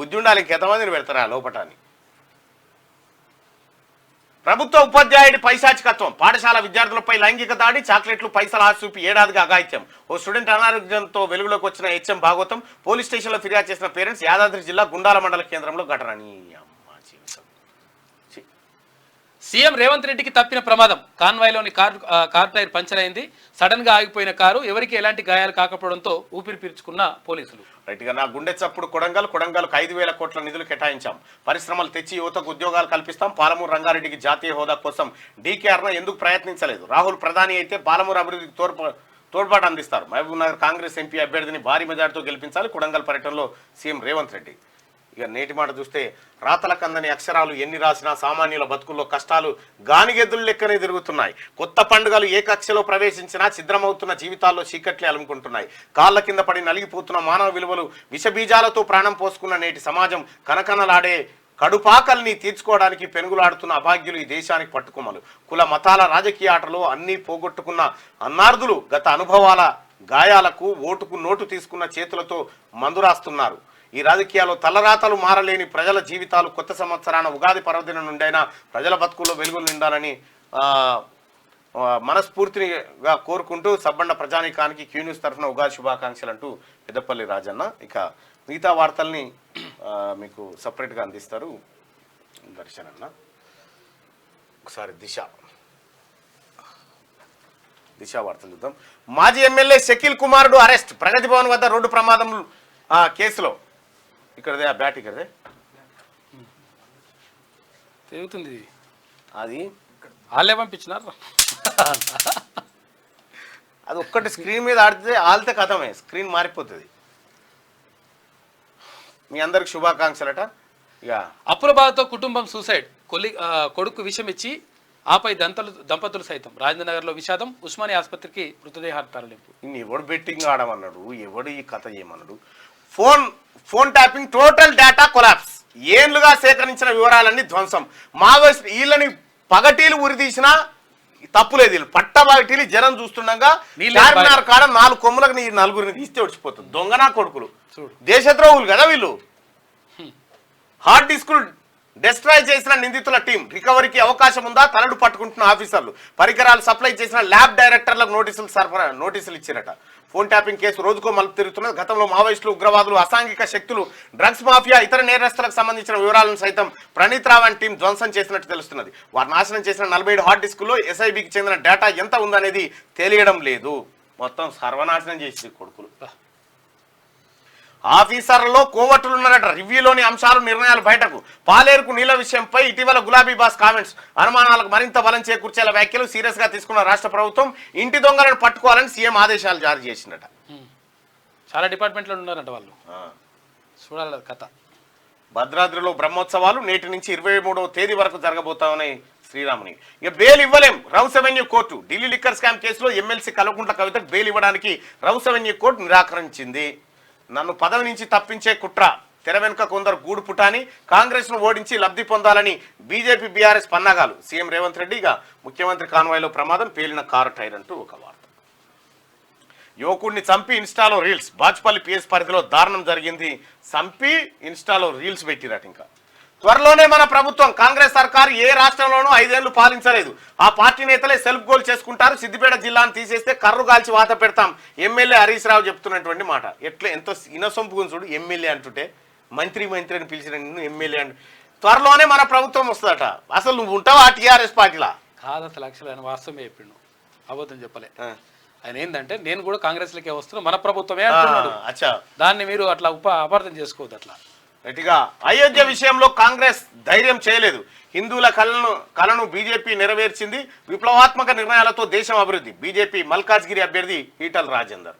బుద్ధి ఉండాలి, ఇంకెంతమందిని పెడతారా లోపటాన్ని. ప్రభుత్వ ఉపాధ్యాయుడి పైశాచికత్వం, పాఠశాల విద్యార్థులపై లైంగిక దాడి, చాక్లెట్లు పైసలు ఆశ చూపి ఏడాదిగా అఘాయిత్యం. ఓ స్టూడెంట్ అనారోగ్యంతో వెలుగులోకి వచ్చిన హెచ్ఎం భాగవతం, పోలీస్ స్టేషన్లో ఫిర్యాదు చేసిన పేరెంట్స్. యాదాద్రి జిల్లా గుండాల మండల కేంద్రంలో ఘటన. సీఎం రేవంత్ రెడ్డికి తప్పిన ప్రమాదం, కాన్వాయ్లోని కారు టైర్ పంచర్ అయింది. సడన్ గా ఆగిపోయిన కారు, ఎవరికి ఎలాంటి గాయాలు కాకపోవడంతో ఊపిరి పీల్చుకున్న పోలీసులు. రైట్గా నా గుండె చప్పుడు కొడంగల్కు 5,000 కోట్ల నిధులు కేటాయించాం, పరిశ్రమలు తెచ్చి యువతకు ఉద్యోగాలు కల్పిస్తాం. పాలమూరు రంగారెడ్డికి జాతీయ హోదా కోసం డీకేఆర్ను ఎందుకు ప్రయత్నించలేదు? రాహుల్ ప్రధాని అయితే పాలమూరు అభివృద్ధికి తోడ్పాటు అందిస్తారు. మహబూబ్ నగర్ కాంగ్రెస్ ఎంపీ అభ్యర్థిని భారీ మెజార్టీతో గెలిపించాలి. కొడంగల్ పర్యటనలో సీఎం రేవంత్ రెడ్డి. ఇక నేటి మాట చూస్తే, రాతల కందని అక్షరాలు ఎన్ని రాసినా సామాన్యుల బతుకుల్లో కష్టాలు గానిగెద్దులు లెక్కనే తిరుగుతున్నాయి. కొత్త పండుగలు ఏ కక్షలో ప్రవేశించినా ఛిద్రమవుతున్న జీవితాల్లో చీకట్లే అలుముకుంటున్నాయి. కాళ్ళ కింద పడి నలిగిపోతున్న మానవ విలువలు విషబీజాలతో ప్రాణం పోసుకున్న నేటి సమాజం కనకనలాడే కడుపాకల్ని తీర్చుకోవడానికి పెనుగులాడుతున్న అభాగ్యులు ఈ దేశానికి పట్టుకొమ్మలు. కుల మతాల రాజకీయ ఆటలో అన్నీ పోగొట్టుకున్న అన్నార్థులు గత అనుభవాల గాయాలకు ఓటుకు నోటు తీసుకున్న చేతులతో మందురాస్తున్నారు. ఈ రాజకీయాల్లో తలరాతలు మారలేని ప్రజల జీవితాలు కొత్త సంవత్సరాన ఉగాది పర్వదినం నుండైనా ప్రజల బతుకుల్లో వెలుగులు నిండాలని మనస్ఫూర్తిగా కోరుకుంటూ సబ్బండ ప్రజానీకానికి క్యూ న్యూస్ తరఫున ఉగాది శుభాకాంక్షలు అంటూ పెద్దపల్లి రాజన్న. ఇక మిగతా వార్తల్ని మీకు సపరేట్గా అందిస్తారు దర్శన్ అన్న. ఒకసారి దిశ వార్తలు చూద్దాం. మాజీ ఎమ్మెల్యే షకీల్ కుమారుడు అరెస్ట్, ప్రగతి భవన్ వద్ద రోడ్డు ప్రమాదం కేసులో. ఇక్కడదే ఆ బ్యాట్ ఇక్కడదే తిరుగుతుంది. అది వాళ్ళే పంపించినారు. అది ఒక్కటి స్క్రీన్ మీద ఆడితే కథమే, స్క్రీన్ మారిపోతుంది. మీ అందరికి శుభాకాంక్షలట. ఇక అప్పుల బాధతో కుటుంబం సూసైడ్, కొడుకు విషం ఇచ్చి ఆపై దంపతులు సైతం. రాజేంద్రనగర్లో విషాదం, ఉస్మానియా ఆసుపత్రికి మృతదేహాలు తరలింపు. ఎవడు బెట్టింగ్ ఆడమన్నాడు, ఎవడు ఈ కథ ఏమన్నాడు? Phone tapping, total data collapse, ఏళ్లుగా సేకరించిన వివరాలన్నీ ధ్వంసం. మావోయిస్ట్ వీళ్ళని పగటీలు ఉరితీసినా తప్పులేదు. వీళ్ళు పట్టబగటీలు జనం చూస్తుండగా చార్మినార్ కాడ 4 కొమ్ములకు నీ 4గురిని తీస్తే వచ్చిపోతుంది. దొంగనా కొడుకులు, దేశద్రోహులు కదా వీళ్ళు. హార్డ్ డిస్కులు డిస్ట్రాయ్ చేసిన నిందితుల టీం రికవరీకి అవకాశం ఉందా? తలడు పట్టుకుంటున్న ఆఫీసర్లు. పరికరాలు సప్లై చేసిన ల్యాబ్ డైరెక్టర్లకు నోటీసులు ఇచ్చిరట. ఫోన్ ట్యాపింగ్ కేసు రోజుకో మలుపు తిరుగుతున్నది. గతంలో మావోయిస్టులు, ఉగ్రవాదులు, అసాంఘిక శక్తులు, డ్రగ్స్ మాఫియా, ఇతర నేరస్తులకు సంబంధించిన వివరాలను సైతం ప్రణీత్ రావు అండ్ టీం ధ్వంసం చేసినట్టు తెలుస్తున్నది. వారు నాశనం చేసిన 47 హార్డ్ డిస్కుల్లో ఎస్ఐబికి చెందిన డేటా ఎంత ఉందనేది తెలియడం లేదు. మొత్తం సర్వనాశనం చేసి కొడుకులు. ఆఫీసర్లలో కోవట్టులున్నారట. రివ్యూలోని అంశాలు, నిర్ణయాలు బయటకు. పాలేరుకు నీళ్ల విషయంపై ఇటీవల గులాబీ బాస్ కామెంట్స్ అనుమానాలకు మరింత బలం చేకూర్చేలా వ్యాఖ్యలు సీరియస్ గా తీసుకున్న రాష్ట్ర ప్రభుత్వం ఇంటి దొంగలను పట్టుకోవాలని సీఎం ఆదేశాలు జారీ చేసిందట. చాలా డిపార్ట్మెంట్లో ఉన్నారంట వాళ్ళు. చూడాలి కథ. భద్రాద్రిలో బ్రహ్మోత్సవాలు నేటి నుంచి 23వ తేదీ వరకు జరగబోతామని శ్రీరాముని. ఇక బెయిల్ ఇవ్వలేం, rows avenue court. Delhi liquor scam కేసులో ఎమ్మెల్సీ కల్వకుంట్ల కవితకు బెయిల్ ఇవ్వడానికి రౌస్ అవెన్యూ కోర్టు నిరాకరించింది. నన్ను పదవి నుంచి తప్పించే కుట్ర, తెర వెనుక కొందరు గూడు పుటాని, కాంగ్రెస్ ను ఓడించి లబ్ధి పొందాలని బీజేపీ బీఆర్ఎస్ పన్నాగాలు. సీఎం రేవంత్ రెడ్డి. ఇక ముఖ్యమంత్రి కాన్వాయ్లో ప్రమాదం, పేలిన కారు టైర్ అంటూ ఒక వార్త. యువకుడిని చంపి ఇన్స్టాలో రీల్స్. బాచుపల్లి పిఎస్ పరిధిలో దారుణం జరిగింది. చంపి ఇన్స్టాలో రీల్స్ పెట్టిరట. ఇంకా త్వరలోనే మన ప్రభుత్వం. కాంగ్రెస్ సర్కారు ఏ రాష్ట్రంలోనూ 5 ఏళ్లు పాలించలేదు. ఆ పార్టీ నేతలే సెల్ఫ్ గోల్ చేసుకుంటారు. సిద్దిపేట జిల్లాను తీసేస్తే కర్రు కాల్చి వాత పెడతాం. ఎమ్మెల్యే హరీష్ రావు చెప్తున్నటువంటి మాట. ఎంతో ఇనసొంపు చూడు. ఎమ్మెల్యే అంటుంటే మంత్రి అని పిలిచిన నిన్ను ఎమ్మెల్యే అంటు. త్వరలోనే మన ప్రభుత్వం వస్తుందట. అసలు నువ్వు ఉంటావా టీఆర్ఎస్ పార్టీలా? కాదు, అసలు యాక్చువల్ ఆయన వాస్తవమే చెప్పిండు, అబద్ధం చెప్పలే. ఆయన ఏంటంటే నేను కూడా కాంగ్రెస్ లకే వస్తున్నా, మన ప్రభుత్వమే అంటున్నాడు. దాన్ని మీరు అట్లా అపార్థం చేసుకోవద్దు. అట్లా గట్టిగా అయోధ్య విషయంలో కాంగ్రెస్ ధైర్యం చేయలేదు. హిందువుల కలను బీజేపీ నెరవేర్చింది. విప్లవాత్మక నిర్ణయాలతో దేశం అభివృద్ధి. బీజేపీ మల్కాజ్గిరి అభ్యర్థి ఈటల రాజేందర్.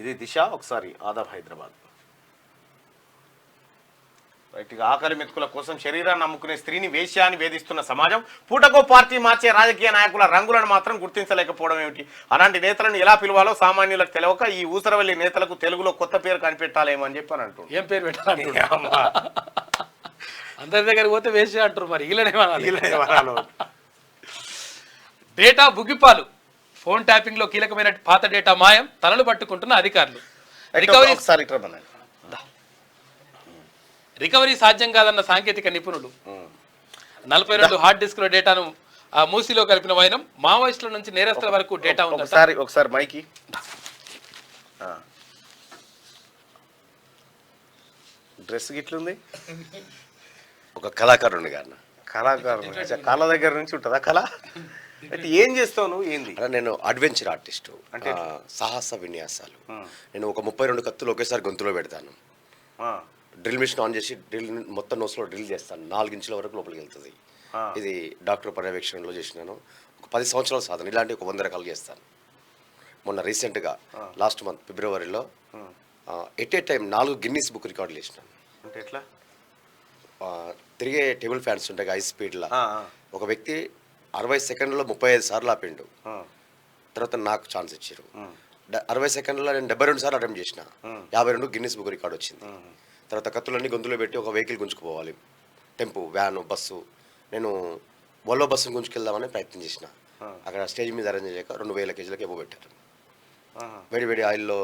ఇది దిశ. ఒకసారి ఆదాబ్ హైదరాబాద్. రైట్గా ఆకలి మెతుకుల కోసం శరీరాన్ని నమ్ముకునే స్త్రీని వేశ్యాన్ని వేధిస్తున్న సమాజం. పూటకో పార్టీ మార్చే రాజకీయ నాయకుల రంగులను మాత్రం గుర్తించలేకపోవడం ఏమిటి? అలాంటి నేతలను ఎలా పిలవాలో సామాన్యులకు తెలవక ఈ ఊసరవల్లి నేతలకు తెలుగులో కొత్త పేరు కనిపెట్టాలేమో అని చెప్పి అని అంటున్నారు. ఏం పేరు పెట్టాలంటున్నా? అందరి దగ్గర పోతే వేసే అంటారు, మరి వీళ్ళనే డేటా బుగ్గిపాలు. ఫోన్ ట్యాపింగ్ లో కీలకమైన పాత డేటా మాయం. తలలు పట్టుకుంటున్న అధికారులు. రికవరీ సాధ్యం కాదన్న సాంకేతిక నిపుణులు. 42 హార్డ్ డిస్క్ల డేటాను మూసీలో కలిపిన వైనం. మావోయిస్టుల నుంచి నేరస్తుల వరకు డేటా ఉంది. ఒకసారి మైకి డ్రెస్ గిట్లుంది. ఒక కళాకారుని గారు. కళ దగ్గర నుంచి ఉంటుందా కళ? అంటే ఏం చేస్తావు నువ్వు? ఏంది? నేను అడ్వెంచర్ ఆర్టిస్టు. అంటే సాహస విన్యాసాలు. నేను ఒక 32 కత్తులు ఒకేసారి గొంతులో పెడతాను. డ్రిల్ మిషన్ ఆన్ చేసి డ్రిల్ మొత్తం నోస్లో డ్రిల్ చేస్తాను. 4 ఇంచుల వరకు లోపలికి వెళ్తుంది. ఇది డాక్టర్ పర్యవేక్షణలో చేసినాను. ఒక 10 సంవత్సరాల సాధన. ఇలాంటి ఒక 100 రకాలు చేస్తాను. మొన్న రీసెంట్గా లాస్ట్ మంత్ ఫిబ్రవరిలో at a time 4 Guinness book రికార్డులు చేసినాను. అంటే ఎట్లా? తిరిగే టేబుల్ ఫ్యాన్స్ ఉంటాయి హై స్పీడ్లో. ఒక వ్యక్తి 60 సెకండ్లో 35 సార్లు ఆపిండు. తర్వాత నాకు ఛాన్స్ ఇచ్చారు. 60 సెకండ్లో నేను 72 సార్లు అటెంప్ట్ చేసిన. 52 గిన్నీస్ బుక్ రికార్డు వచ్చింది. తర్వాత కత్తులన్నీ గొంతులో పెట్టి ఒక వెహికల్ గుంజుకుపోవాలి. Tempo, van, bus. నేను వోల్వో బస్సును గుంజుకెళ్దామని ప్రయత్నం చేసిన. అక్కడ స్టేజ్ మీద అరేంజ్ చేయక 2000 కేజీలకు ఎబో పెట్టారు. వేడి ఆయిల్లో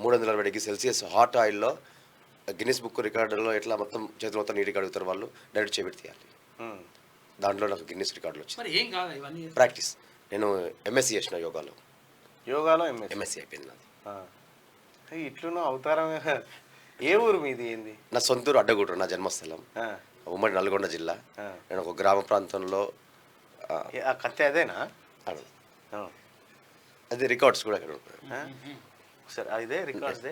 320 డిగ్రీ సెల్సియస్ హాట్ ఆయిల్లో గిన్నీస్ బుక్ రికార్డులో ఎట్లా మొత్తం చేతులు మొత్తం నీటికి అడుగుతారు వాళ్ళు. డైరెక్ట్ చేపెట్టి తీయాలి. దాంట్లో నాకు గిన్నీస్ రికార్డులు వచ్చింది. ప్రాక్టీస్. నేను ఎంఎస్సీ చేసిన యోగాలో ఎంఎస్సీ అయిపోయింది నాది. ఇట్లునో అవతారం. ఏ ఊరు మీది? ఏంది? నా సొంతూరు అడ్డగూడూరు. నా జన్మస్థలం ఉమ్మడి నల్గొండ జిల్లా. నేను ఒక గ్రామ ప్రాంతంలో. కత్తి అదేనా? అదే రికార్డ్స్ కూడా అక్కడ ఉంటాయి. సరే ఇదే రికార్డ్స్.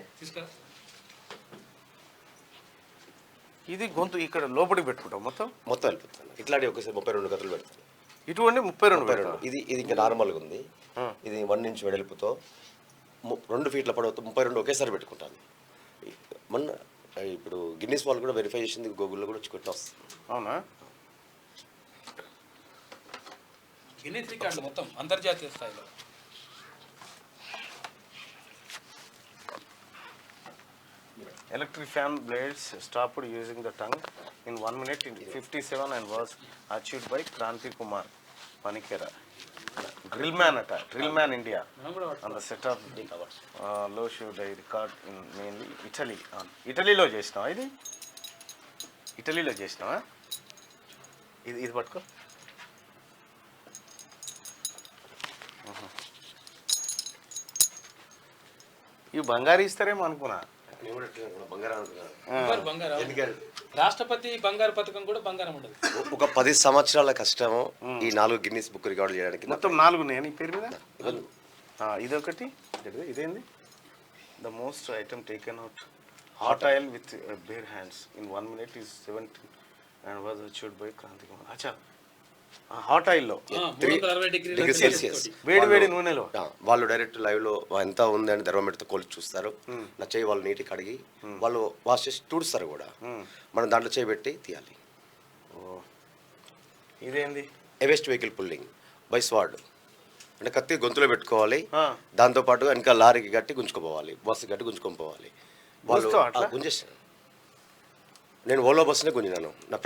ఇది గొంతు ఇక్కడ లోపలికి పెట్టుకుంటాం. మొత్తం వెళ్ళిపోతాను. ఇట్లాంటి ఒకసారి 32 కథలు పెడతాను. ఇటువంటి 32. ఇది ఇంకా నార్మల్గా ఉంది. ఇది 1 ఇంచ్ వెడల్పుతో 2 ఫీట్ల పొడవుతో 32 ఒకేసారి పెట్టుకుంటాను. మొన్న ఇప్పుడు గిన్నీస్ వాళ్ళు కూడా వెరిఫై చేసింది. గూగుల్లో కూడా వచ్చి కొట్టి వస్తుంది. అవునా? గిన్నీస్ రికార్డులు మొత్తం అంతర్జాతీయ స్థాయిలో. Electric fan blades stopped using the tongue in 1 minute in 57 and was achieved by Kranti Kumar Panikera. Drill man India on the set of low show die record in mainly Italy. ఇటలీలో చేసినావా? ఇది ఇటలీలో చేసినావా? ఇది పట్టుకో. ఇవి బంగారు ఇస్తారేమో అనుకున్నా. రాష్ట్రపతి బంగారు పథకం కూడా బంగారం ఉండదు. ఒక 10 సంవత్సరాల కష్టము ఈ 4 గిన్నీస్ బుక్ రికార్డు చేయడానికి. మొత్తం 4 ఉన్నాయి నీ పేరు మీద. ఇదొకటి. ఇదేంది? The most item taken out hot oil with bare hands in 1 minute is 17 and was achieved by Kranti Kumar. అచ్చా, హాట్ ఆయిల్లో 360 డిగ్రీ సెల్సియస్ వేడి నూనెలో వాళ్ళు డైరెక్ట్ లైవ్లో ఎంత ఉంది అని థర్మోమీటర్తో కొలిచి చూస్తారు. నా చేయి వాళ్ళు నీటికి కడిగి వాళ్ళు వాష్ చేసి తుడుస్తారు కూడా. మనం దాంట్లో చేయబెట్టి తీయాలి. ఇదేంది? ఎవేస్ట్ వెహికల్ పుల్లింగ్ బై స్వాడ్. అంటే కత్తి గొంతులో పెట్టుకోవాలి. దాంతోపాటు ఇంకా లారీకి కట్టి గుంజుకోపోవాలి, బస్సు కట్టి గుంజుకొని పోవాలి. వాళ్ళు గుంజేసాను. నేను ఓలో బస్సునే గుంజినాను. నా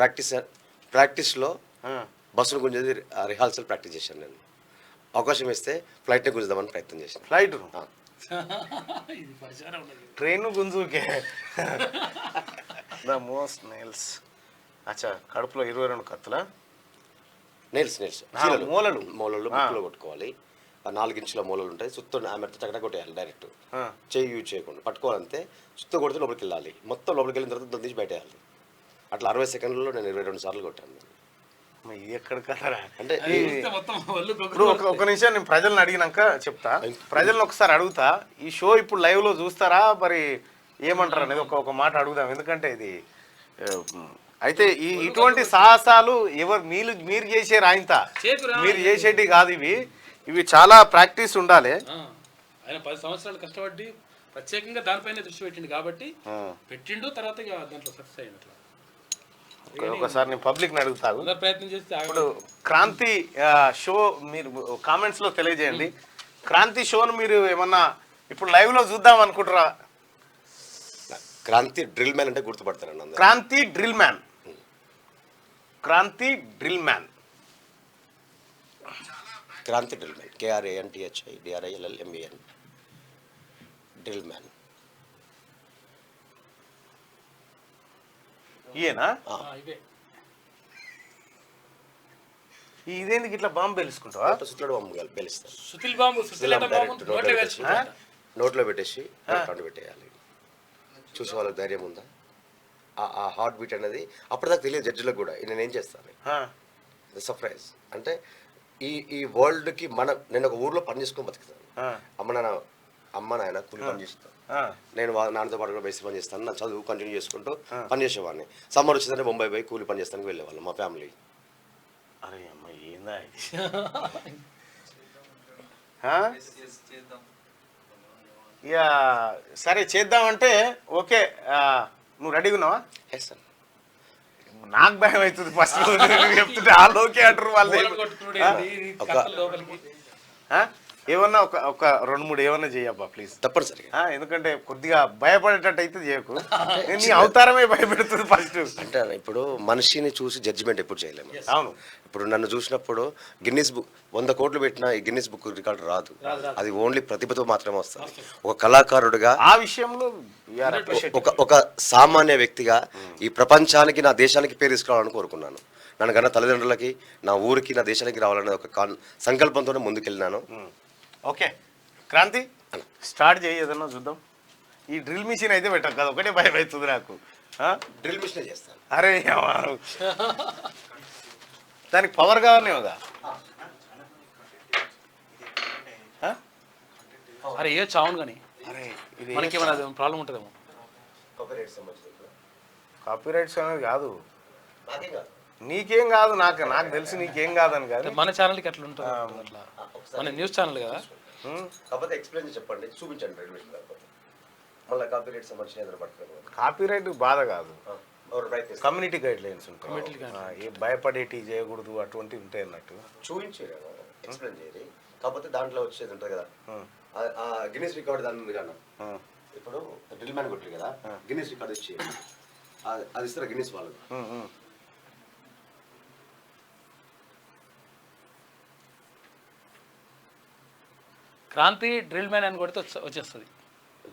ప్రాక్టీస్లో బస్సును గుంజేది రిహార్సల్ ప్రాక్టీస్ చేశాను. నేను అవకాశం ఇస్తే ఫ్లైట్ని గుంజుదామని ప్రయత్నం చేశాను. ఫ్లైట్ ట్రైన్ గుంజుకే. The most nails. అచ్చా, కడుపులో 22 కత్తులా? నెయిల్స్ మూలలు ముక్కులో కొట్టుకోవాలి. 4 ఇంచుల మూలలు ఉంటాయి. చుట్టూ ఆమెతో చక్కగా కొట్టేయాలి. డైరెక్ట్ చేయి యూజ్ చేయకుండా పట్టుకోవాలంటే చుట్టూ కొడితే లోపలికి వెళ్ళాలి. మొత్తం లోపలికి వెళ్ళిన తర్వాత దొందించి బయట వేయాలి. అట్లా 60 సెకండ్లలో నేను 22 సార్లు కొట్టాను. ఇది ఎక్కడ కదరా? అంటే ఇప్పుడు ఒక నిమిషం నేను ప్రజలను అడిగినాక చెప్తా. ప్రజలను ఒకసారి అడుగుతా, ఈ షో ఇప్పుడు లైవ్ లో చూస్తారా మరి ఏమంటారు అనేది ఒక మాట అడుగుదాం. ఎందుకంటే ఇది అయితే ఇటువంటి సాహసాలు మీరు చేసే రాయింత మీరు చేసేటి కాదు, ఇవి చాలా ప్రాక్టీస్ ఉండాలి. ఆయన 10 సంవత్సరాలు కష్టపడి ప్రత్యేకంగా దానిపైన దృష్టి పెట్టిండు కాబట్టి పెట్టిండు. తర్వాత ఇక దాంట్లో సక్సెస్ అయినట్లు. ఒకసారి నేను పబ్లిక్ని అడుగుతాను. ప్రయత్నం చేస్తే ఇప్పుడు క్రాంతి షో మీరు కామెంట్స్లో తెలియజేయండి. క్రాంతి షోను మీరు ఏమన్నా ఇప్పుడు లైవ్లో చూద్దాం అనుకుంటారా? క్రాంతి డ్రిల్ మ్యాన్ అంటే గుర్తుపడతారండి. Kranthi drill man, Kranthi drill man, Kranthi drill man, KRANTHIDRILLMAN drill man. ఈయనా? ఇదేందుకు ఇట్లా బాంబు పేలుసుకుంటావా? సుత్తుడు బాంబు పేలుస్తారు. సుతిల్ బాంబు నోట్లో పెట్టేసి పెట్టేయాలి. చూసే వాళ్ళకి ధైర్యం ఉందా? ఆ హార్ట్ బీట్ అనేది అప్పటిదాకా తెలియదు జడ్జిలకు కూడా. నేనేం చేస్తాను సర్ప్రైజ్ అంటే ఈ వరల్డ్కి నేను ఒక ఊర్లో పని చేసుకొని బతుకుతాను. అమ్మ నాయన కూలి పని చేస్తాను. నేను నాన్నతో పాటు కూడా బేసి పని చేస్తాను. నా చదువు కంటిన్యూ చేసుకుంటూ పని చేసేవాడిని. సమ్మర్ వచ్చిందంటే ముంబై పోయి కూలి పని చేస్తానికి వెళ్ళేవాళ్ళం మా ఫ్యామిలీ. అరే అమ్మ ఏందా ఇక సరే చేద్దామంటే ఓకే. నువ్వు రెడీగా ఉన్నావా? సార్ నాకు భయం అవుతుంది ఫస్ట్ చెప్తుంటే వాళ్ళు ఓకే అంటారు. వాళ్ళు ఏమన్నా ఒక 2-3 ఏమన్నా చేయబ్బా ప్లీజ్, తప్పనిసరిగా. ఎందుకంటే కొద్దిగా భయపడేటట్టు అయితే చేయకు. నీ అవతారమే భయపెడుతుంది ఫస్ట్. అంటే ఇప్పుడు మనిషిని చూసి జడ్జిమెంట్ ఎప్పుడు చేయలేము. అవును. ఇప్పుడు నన్ను చూసినప్పుడు గిన్నిస్ బుక్ 100 కోట్లు పెట్టినా ఈ గిన్నిస్ బుక్ రికార్డు రాదు. అది ఓన్లీ ప్రతిభతో మాత్రమే వస్తుంది. ఒక కళాకారుడిగా ఆ విషయంలో ఒక సామాన్య వ్యక్తిగా ఈ ప్రపంచానికి నా దేశానికి పేరు తీసుకురావాలని కోరుకున్నాను. నన్ను కన్నా తల్లిదండ్రులకి, నా ఊరికి, నా దేశానికి రావాలనే ఒక సంకల్పంతోనే ముందుకెళ్ళినాను. ఓకే క్రాంతి స్టార్ట్ చేయి, ఏదన్నా చూద్దాం. ఈ డ్రిల్ మిషన్ అయితే పెట్టారు కదా, ఒకటే భయం అవుతుంది నాకు. డ్రిల్ మిషన్ చేస్తాను. అరే దానికి పవర్ కావాలనే కదా. అరే ఏ చావును కానీ అరే ఇది మనకి ఏమైనా ప్రాబ్లం ఉంటుందేమో. కాపీరైట్స్ అనేది కాదు, నీకేం కాదు, నాకు తెలిసి నీకేం కాదని కాదు. మన ఛానల్కి అట్లా ఉంటుంది అట్లా, మన న్యూస్ ఛానల్ కదా. కాకపోతే ఎక్స్ప్లెయిన్ చెప్పండి, చూపించండి. డ్రిల్ మిషన్ కాకపోతే మళ్ళీ కాపీరైట్ సంబంధించిన ఎదురు పట్టుకోవాలి. కాపీరైట్ బాధ కాదు, కమ్యూనిటీ గైడ్ లైన్స్ ఉంటాయి. భయపడేటి చేయకూడదు అటువంటివి ఉంటాయి అన్నట్టు. చూపించారు, ఎక్స్ప్లెయిన్ చేయాలి. కాకపోతే దాంట్లో వచ్చేది ఉంటుంది కదా, గిన్నిస్ రికార్డ్ దాని ఉంది కదా. ఇప్పుడు డ్రిల్ మ్యాన్ కొట్టారు కదా, గిన్నిస్ రికార్డ్ ఇచ్చి అది ఇస్తారు గిన్నిస్ వాళ్ళు. క్రాంతి డ్రిల్ మ్యాన్ అని కొడితే వచ్చేస్తుంది.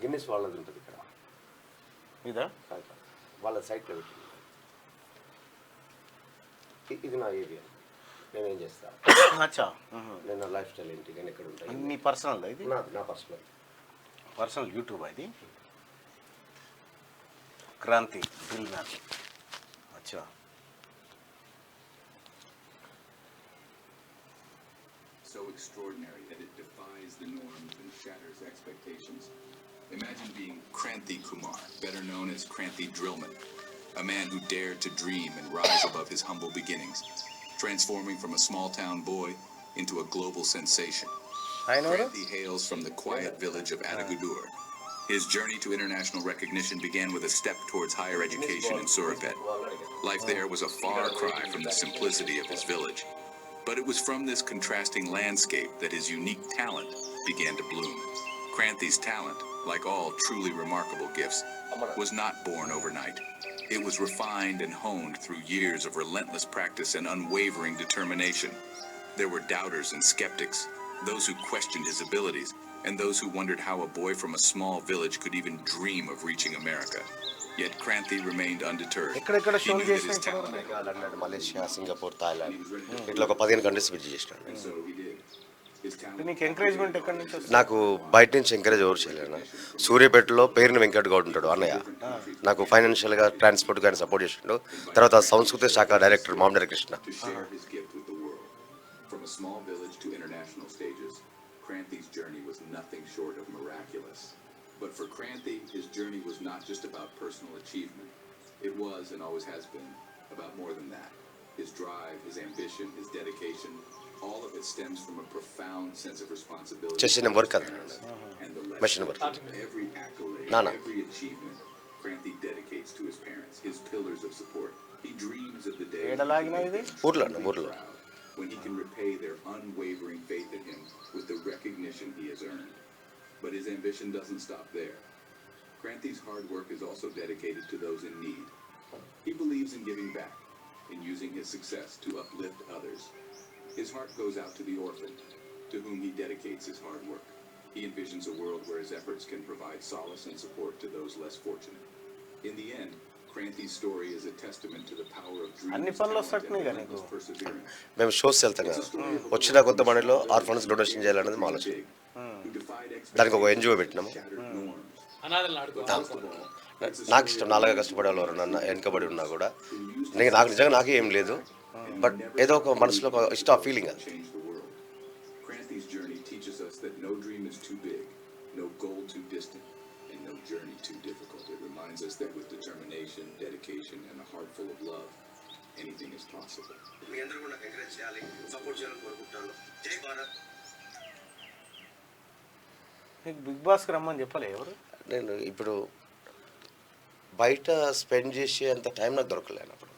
గిన్నిస్ వాళ్ళది ఉంటుంది ఇక్కడ ఇదా, వాళ్ళ సైట్లో పెట్టింది. ఇది నా ఏరియా, నేనేం చేస్తాను, నేను నా లైఫ్ స్టైల్ ఏంటి, నేను ఎక్కడ ఉంటాను. నీ పర్సనల్ ఇది? నా పర్సనల్ యూట్యూబ్ ఇది. Kranthi drill man. అచ్చా, so extraordinary that it defies the norms and shatters expectations. Imagine being Kranti Kumar, better known as Kranti Drillman, a man who dared to dream and rise above his humble beginnings, transforming from a small-town boy into a global sensation. Kranti hails from the quiet village of Atagudur. His journey to international recognition began with a step towards higher education in Surapet. Life there was a far cry from the simplicity of his village. But it was from this contrasting landscape that his unique talent began to bloom. Kranti's talent, like all truly remarkable gifts, was not born overnight. It was refined and honed through years of relentless practice and unwavering determination. There were doubters and skeptics, those who questioned his abilities, and those who wondered how a boy from a small village could even dream of reaching America. Yet Kranti remained undeterred. He knew that his talent. Malaysia, Singapore, Thailand ఇట్లా ఒక 15 countries visit చేసినాను. నీకు encouragement ఎక్కడి నుంచి వస్తుంది? నాకు బయట నుంచి ఎంకరేజ్ ఎవరు చేయలేను. సూర్యాపేటలో పేరుని వెంకట్ గౌడ్ ఉంటాడు అన్నయ్య, నాకు ఫైనాన్షియల్గా ట్రాన్స్పోర్ట్ కానీ సపోర్ట్ చేసిండు. తర్వాత సంస్కృతి శాఖ డైరెక్టర్ మామిడి Krishna. From a small village to international stages, Kranti's journey was nothing short of miraculous. But for Kranthi, his journey was not just about personal achievement. It was, and always has been, about more than that. His drive, his ambition, his dedication, all of it stems from a profound sense of responsibility. Just in a work And the machine work. every accolade, No. every achievement, Kranthi dedicates to his parents, his pillars of support. He dreams of the day ఊర్లో when he can repay their unwavering faith in him with the recognition he has earned. But his ambition doesn't stop there. Kranthi's hard work is also dedicated to those in need. He believes in giving back, in using his success to uplift others. His heart goes out to the orphan, to whom he dedicates his hard work. He envisions a world where his efforts can provide solace and support to those less fortunate. In the end, Kranthi's story is a testament to the power of dreams, talent, and relentless perseverance. మేము shows వెళ్తాం కదా, వచ్చిన కొంత మనీలో orphans donation చేయాలనేది మా ఆలోచన. దానికి ఒక ఎన్జిఓ పెట్టినాము. నాకు ఇష్టం, నాలుగా కష్టపడే వాళ్ళు నన్ను వెనుకబడి ఉన్నా కూడా నాకు నిజంగా నాకే ఏం లేదు, బట్ ఏదో ఒక మనసులో ఒక ఇష్టం, ఆ ఫీలింగ్ అది. Kranthi's journey teaches us that no dream is too big, no goal too distant, and no journey too difficult. It reminds us that with determination, dedication, and a heart full of love, anything is possible. మీ అందరూ కూడా encourage చేయాలి, support చేయాలని కోరుకుంటున్నాను. జై Bharat. Big బాస్కి రమ్మని చెప్పలే ఎవరు? నేను ఇప్పుడు బయట స్పెండ్ చేసే అంత టైం నాకు దొరకలేను. అప్పుడు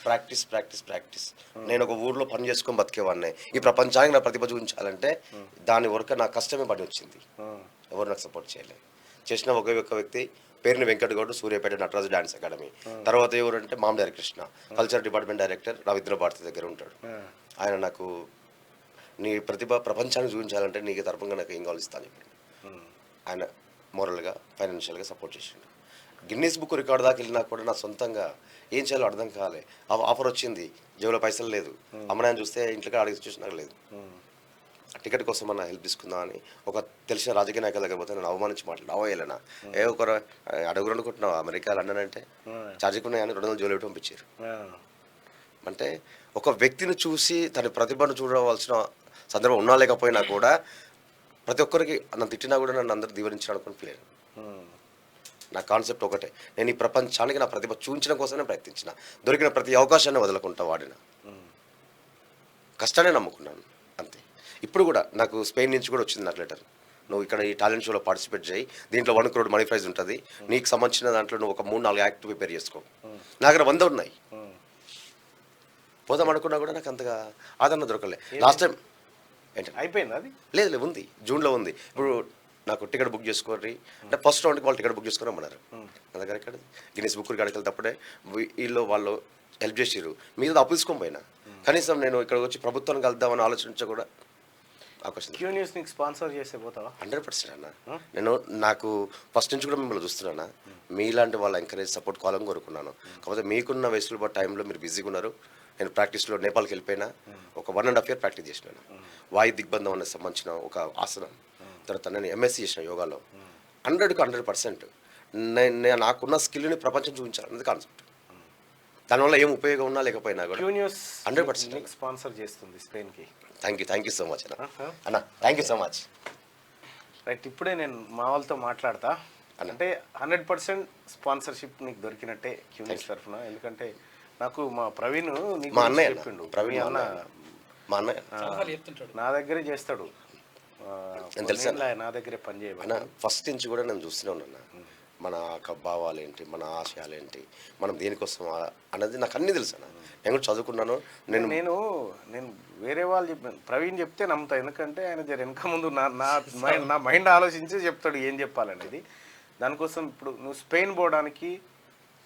ప్రాక్టీస్. నేను ఒక ఊర్లో పని చేసుకొని బతికేవాడిని. ఈ ప్రపంచానికి నా ప్రతిభ చూపించాలంటే దాని వరకు నా కష్టమే పని వచ్చింది. ఎవరు నాకు సపోర్ట్ చేయలేదు. చేసిన ఒకే ఒక్క వ్యక్తి పేరుని వెంకట్ గౌడ్, సూర్యాపేట నటరాజు డాన్స్ అకాడమీ. తర్వాత ఎవరంటే Mamadari Krishna, culture department director, Ravindra Bharathi దగ్గర ఉంటాడు. ఆయన నాకు నీ ప్రతిభ ప్రపంచానికి చూపించాలంటే నీకు తరపుగా నాకు ఏం కావాలి ఇస్తాను చెప్పాడు. ఆయన మోరల్గా, ఫైనాన్షియల్గా సపోర్ట్ చేసిండు. గిన్నీస్ బుక్ రికార్డు దాకా వెళ్ళినా కూడా నా సొంతంగా ఏం చేయాలో అర్థం కాలే. ఆఫర్ వచ్చింది, జేబులో పైసలు లేదు, అమ్మనాన్ని చూస్తే ఇంట్లో అడిగి సిచ్యువేషన్ నాకు లేదు. టికెట్ కోసం అన్న హెల్ప్ తీసుకుందాం అని ఒక తెలిసిన రాజకీయ నాయకుల దగ్గర పోతే నేను అవమానించి అవయ్యలేనా ఒకరు అడుగురు అనుకుంటున్నావు అమెరికా లండన్ అంటే ఛార్జీకున్నాయని 200 జోలు పంపించారు. అంటే ఒక వ్యక్తిని చూసి తన ప్రతిభను చూడవలసిన సందర్భం ఉన్నా లేకపోయినా కూడా ప్రతి ఒక్కరికి నన్ను తిట్టినా కూడా నన్ను అందరూ దీవరించాను అనుకుంటలేను. నా కాన్సెప్ట్ ఒకటే, నేను ఈ ప్రపంచానికి నా ప్రతిభ చూపించడం కోసమే ప్రయత్నించిన. దొరికిన ప్రతి అవకాశాన్ని వదులుకుంటా వాడిన. కష్టాన్ని నమ్ముకున్నాను అంతే. ఇప్పుడు కూడా నాకు స్పెయిన్ నుంచి కూడా వచ్చింది నాకు లెటర్, నువ్వు ఇక్కడ ఈ టాలెంట్ షోలో పార్టిసిపేట్ చేయి, దీంట్లో 1 crore మనీ ప్రైజ్ ఉంటుంది, నీకు సంబంధించిన దాంట్లో నువ్వు ఒక 3-4 యాక్ట్ ప్రిపేర్ చేసుకో. నా దగ్గర 100 ఉన్నాయి. పోదాం అనుకున్నా కూడా నాకు అంతగా ఆదరణ దొరకలే. లాస్ట్ టైం ఏంటంటే అయిపోయింది అది? లేదు ఉంది, జూన్లో ఉంది. ఇప్పుడు నాకు టికెట్ బుక్ చేసుకోండి అంటే ఫస్ట్ రౌండ్కి వాళ్ళు టికెట్ బుక్ చేసుకోరమ్మన్నారు. నా దగ్గర ఇక్కడ గిన్నీస్ బుక్ కాడికి వెళ్తేప్పుడే వీళ్ళు వాళ్ళు హెల్ప్ చేసారు. మీద అప్పు తీసుకొని పోయినా కనీసం నేను ఇక్కడ వచ్చి ప్రభుత్వాన్ని కలుద్దామని ఆలోచించ కూడా అవకాశం. క్యూ న్యూస్ నీకు స్పాన్సర్ చేసే పోతావా? 100% అన్న. నేను నాకు ఫస్ట్ నుంచి కూడా మిమ్మల్ని చూస్తున్నాను, మీలాంటి వాళ్ళ ఎంకరేజ్ సపోర్ట్ కావాలని కోరుకున్నాను. కాకపోతే మీకున్న వెసులుబాటు టైంలో మీరు బిజీగా ఉన్నారు. నేను ప్రాక్టీస్లో నేపాల్కి వెళ్ళిపోయినా ఒక 1.5 year ప్రాక్టీస్ చేసినాను. వాయు దిగ్బంధం అనేది సంబంధించిన ఒక ఆసనం. తర్వాత నేను ఎంఎస్సీ చేసిన యోగాలో. 100% నేను నాకున్న స్కిల్ని ప్రపంచం చూపించాలన్నది కాన్సెప్ట్. దానివల్ల ఏం ఉపయోగం ఉన్నా లేకపోయినా కూడా 100% స్పాన్సర్ చేస్తుంది స్పెయిన్కి. థ్యాంక్ యూ సో మచ్ అన్న thank you so much. Right, ఇప్పుడే నేను మా వాళ్ళతో మాట్లాడతా. అంటే 100% స్పాన్సర్షిప్ నీకు దొరికినట్టే క్యూ న్యూస్ తరఫున. ఎందుకంటే నాకు మా ప్రవీణ్ మా అన్నయ్య చెప్పిండు, ప్రవీణ్ అన్న మా అన్నయ్య నా దగ్గరే చేస్తాడు, తెలుసా నా దగ్గరే పని చేయమని. ఫస్ట్ నుంచి కూడా నేను చూస్తూనే ఉన్నాను. మన భావాలు ఏంటి, మన ఆశయాలు ఏంటి, మనం దేనికోసం అన్నది నాకు అన్నీ తెలుసు అన్న. నేను కూడా చదువుకున్నాను. నేను వేరే వాళ్ళు చెప్పాను, ప్రవీణ్ చెప్తే నమ్ముతా. ఎందుకంటే ఆయన వెనక ముందు నా మైండ్ ఆలోచించి చెప్తాడు ఏం చెప్పాలనేది. దానికోసం ఇప్పుడు నువ్వు స్పెయిన్ పోవడానికి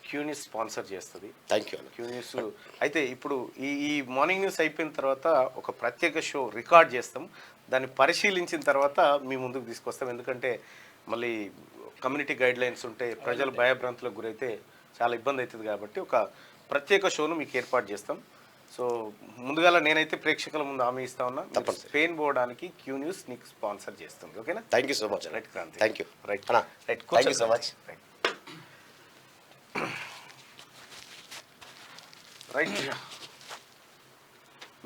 క్యూ న్యూస్ స్పాన్సర్ చేస్తుంది. Thank you Q news. అయితే ఇప్పుడు ఈ మార్నింగ్ న్యూస్ అయిపోయిన తర్వాత ఒక ప్రత్యేక షో రికార్డ్ చేస్తాం. దాన్ని పరిశీలించిన తర్వాత మీ ముందుకు తీసుకొస్తాం. ఎందుకంటే మళ్ళీ కమ్యూనిటీ గైడ్ లైన్స్ ఉంటే ప్రజలు భయభ్రాంతులకు గురైతే చాలా ఇబ్బంది అవుతుంది. కాబట్టి ఒక ప్రత్యేక షోను మీకు ఏర్పాటు చేస్తాం. సో ముందుగా నేనైతే ప్రేక్షకుల ముందు హామీ ఇస్తా ఉన్నా, స్పెయిన్ పోవడానికి క్యూ న్యూస్ నీకు స్పాన్సర్ చేస్తుంది. ఓకేనా? Thank you so much. Right Kranthi. Thank you. Right right thank you so much. Right.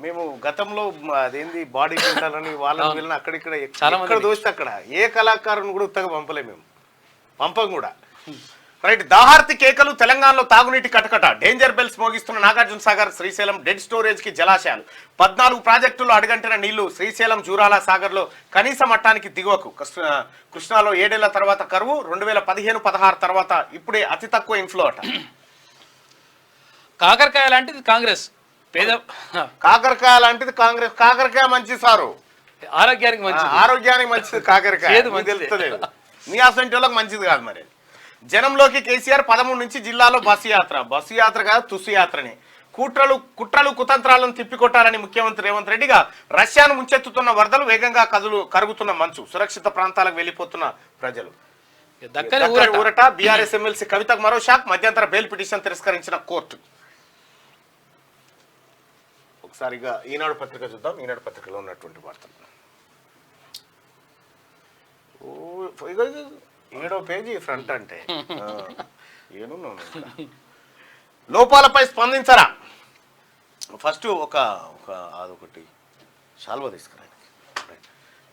మేము గతంలో అదేంది బాడీ బిల్డర్లని వాళ్ళని వెళ్ళిన అక్కడిక్కడ ఎక్కడ దోస్తే అక్కడ ఏ కళాకారుని కూడా ఉత్తగా పంపలే మేము. పంపం కూడా. రైట్. దాహార్తి కేకలు, తెలంగాణలో తాగునీటి కటకట, డేంజర్ బెల్స్ మోగిస్తున్న నాగార్జున సాగర్, శ్రీశైలం డెడ్ స్టోరేజ్ కి జలాశయాలు. 14 ప్రాజెక్టుల్లో అడుగంటిన నీళ్లు. శ్రీశైలం, జూరాల సాగర్లో కనీస మట్టానికి దిగువకు. కృష్ణాలో 7 ఏళ్ల తర్వాత కరువు, 2015-16 తర్వాత ఇప్పుడే అతి తక్కువ ఇన్ఫ్లో అట. కాకరకాయ లాంటిది కాంగ్రెస్, పేద కాకరకాయ లాంటిది కాంగ్రెస్. కాకరకాయ మంచిది సారు, ఆరోగ్యానికి మంచిది, ఆరోగ్యానికి మంచిది కాకరకాయ, తెలుస్తుంది. నీ అసంటి వాళ్ళకి మంచిది కాదు. మరి జనంలోకి కేసీఆర్ 13 నుంచి జిల్లాలో బస్సు యాత్ర. బస్సు యాత్ర కాదు, తుస్సు యాత్రని. కుట్రలు కుతంత్రాలను తిప్పికొట్టాలని ముఖ్యమంత్రి రేవంత్ రెడ్డిగా రష్యాను ముంచెత్తుతున్న వరదలు, వేగంగా కరుగుతున్న మంచు, సురక్షిత ప్రాంతాలకు వెళ్లిపోతున్న ప్రజలు. దక్కని ఊరట. బీఆర్ఎస్ ఎమ్మెల్సీ కవితకు మరో షాక్, మధ్యంతర బెయిల్ పిటిషన్ తిరస్కరించిన కోర్టు. ఒకసారిగా ఈనాడు పత్రిక చూద్దాం. ఈనాడు పత్రికలో ఉన్నటువంటి వార్తలు. 7వ పేజీ ఫ్రంట్ అంటే లోపాలపై స్పందించరా. ఫస్ట్ అదొకటి శాల్వ తీసుకురా.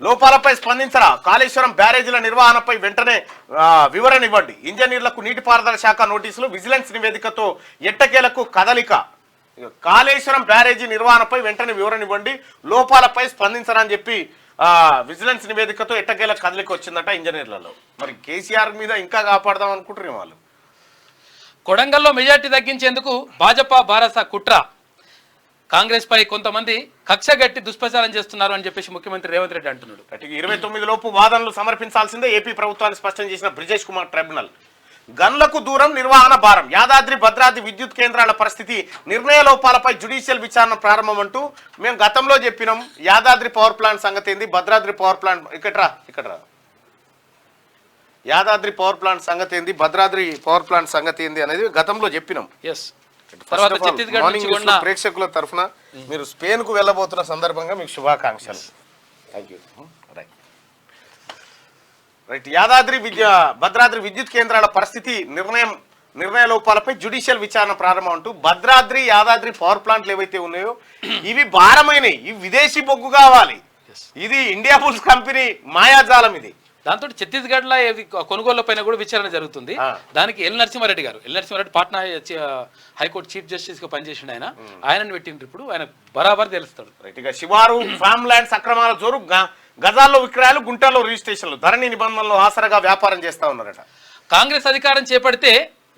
లోపాలపై స్పందించరా, కాళేశ్వరం బ్యారేజీల నిర్వహణపై వెంటనే వివరణ ఇవ్వండి. ఇంజనీర్లకు నీటిపారుదల శాఖ నోటీసులు, విజిలెన్స్ నివేదికతో ఎట్టకేలకు కదలిక. కాళేశ్వరం బ్యారేజీ నిర్వహణపై వెంటనే వివరణ ఇవ్వండి, లోపాలపై స్పందించరని చెప్పి విజిలెన్స్ నివేదికతో ఎట్టకేల కదలిక వచ్చిందట ఇంజనీర్లలో. మరి కేసీఆర్ మీద ఇంకా కాపాడదాం అనుకుంటారు వాళ్ళు. కొడంగల్లో మెజార్టీ తగ్గించేందుకు భాజపా భారత కుట్ర. కాంగ్రెస్ పై కొంతమంది కక్ష గట్టి దుష్ప్రచారం చేస్తున్నారు అని చెప్పేసి ముఖ్యమంత్రి రేవంత్ రెడ్డి అంటున్నాడు. 29 లోపు వాదనలు సమర్పించాల్సిందే ఏపీ ప్రభుత్వాన్ని స్పష్టం చేసిన బ్రిజేష్ కుమార్ ట్రైబ్యునల్. గన్లకు దూరం, నిర్వహణ భారం. యాదాద్రి భద్రాద్రి విద్యుత్ కేంద్రాల పరిస్థితి, నిర్ణయ లోపాలపై జ్యుడిషియల్ విచారణ ప్రారంభం అంటూ మేము గతంలో చెప్పినాం. యాదాద్రి పవర్ ప్లాంట్ సంగతి ఏంది, భద్రాద్రి పవర్ ప్లాంట్ ఇక్కడ యాదాద్రి పవర్ ప్లాంట్ సంగతి ఏంది, భద్రాద్రి పవర్ ప్లాంట్ సంగతి ఏంది అనేది గతంలో చెప్పినాం. ప్రేక్షకుల తరఫున మీరు స్పెయిన్ కు వెళ్ళబోతున్న సందర్భంగా మీకు శుభాకాంక్షలు. Thank you. Right. Yadadri Bhadradri విద్యుత్ కేంద్రాల పరిస్థితి, నిర్ణయ లోపాలపై జ్యుడిషియల్ విచారణ ప్రారంభం అంటూ భద్రాద్రి, యాదాద్రి పవర్ ప్లాంట్లు ఏవైతే ఉన్నాయో ఇవి భారమైనవి. ఇవి విదేశీ బొగ్గు కావాలి. ఇది ఇండియా బుల్స్ కంపెనీ మాయాజాలం. ఇది దాంతో ఛత్తీస్గఢ్ లో కొనుగోళ్ల పైన కూడా విచారణ జరుగుతుంది. దానికి ఎల్ నరసింహారెడ్డి గారు, పాట్నా హైకోర్టు చీఫ్ జస్టిస్ గా పనిచేసిండు. ఆయనను పెట్టిండ్రు. ఇప్పుడు ఆయన బరాబర్ తెలుస్తాడు. రైట్. ఇక శివారు ఫామ్ ల్యాండ్ సక్రమాల జోరు, గజాల్లో విక్రయాలు, గుంటల్లో రిజిస్ట్రేషన్లు, ధరణి నిబంధనలు ఆసరగా వ్యాపారం చేస్తా ఉన్నారట. కాంగ్రెస్ అధికారం చేపడితే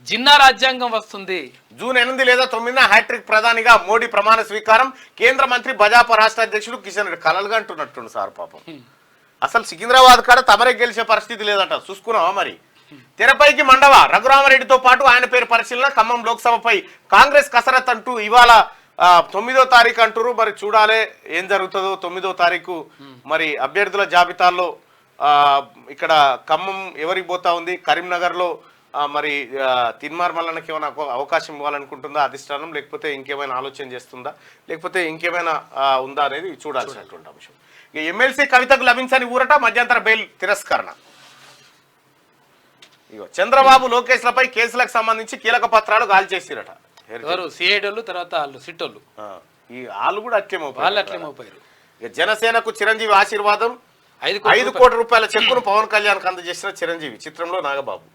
జిన్నా రాజ్యాంగం వస్తుంది. జూన్ 8 లేదా 9 హ్యాట్రిక్ ప్రధానిగా మోడీ ప్రమాణ స్వీకారం. కేంద్ర మంత్రి భాజపా రాష్ట్ర అధ్యక్షుడు కిషన్ రెడ్డి కలలుగా అంటున్నట్టు సార్ పాపం. అసలు సికింద్రాబాద్ కాడ తమరే గెలిచే పరిస్థితి లేదంట. చూసుకున్నావా మరి. తెరపైకి మండవ, రఘురామరెడ్డితో పాటు ఆయన పేరు పరిశీలన. ఖమ్మం లోక్సభపై కాంగ్రెస్ కసరత్ అంటూ ఇవాళ 9వ తారీఖు అంటారు. మరి చూడాలి ఏం జరుగుతుందో. 9వ తారీఖు మరి అభ్యర్థుల జాబితాల్లో ఇక్కడ ఖమ్మం ఎవరికి పోతా ఉంది, కరీంనగర్లో మరి తిన్మార్ మల్లన్నకి ఏమైనా అవకాశం ఇవ్వాలనుకుంటుందా అధిష్టానం, లేకపోతే ఇంకేమైనా ఆలోచన చేస్తుందా, లేకపోతే ఇంకేమైనా ఉందా అనేది చూడాల్సినటువంటి అంశం. ఇక ఎమ్మెల్సీ కవితకు లభించని ఊరట, మధ్యంతర బెయిల్ తిరస్కరణ. ఇగో చంద్రబాబు లోకేష్లపై కేసులకు సంబంధించి కీలక పత్రాలు గాలి చేసిరట. సిఐడోళ్ళు, తర్వాత సిట్టోళ్ళు, ఈ వాళ్ళు కూడా అట్లే మోపారు. ఇక జనసేనకు చిరంజీవి ఆశీర్వాదం. 5 కోట్ల రూపాయల చెక్కును పవన్ కళ్యాణ్ కు అందజేసిన చిరంజీవి. చిత్రంలో నాగబాబు.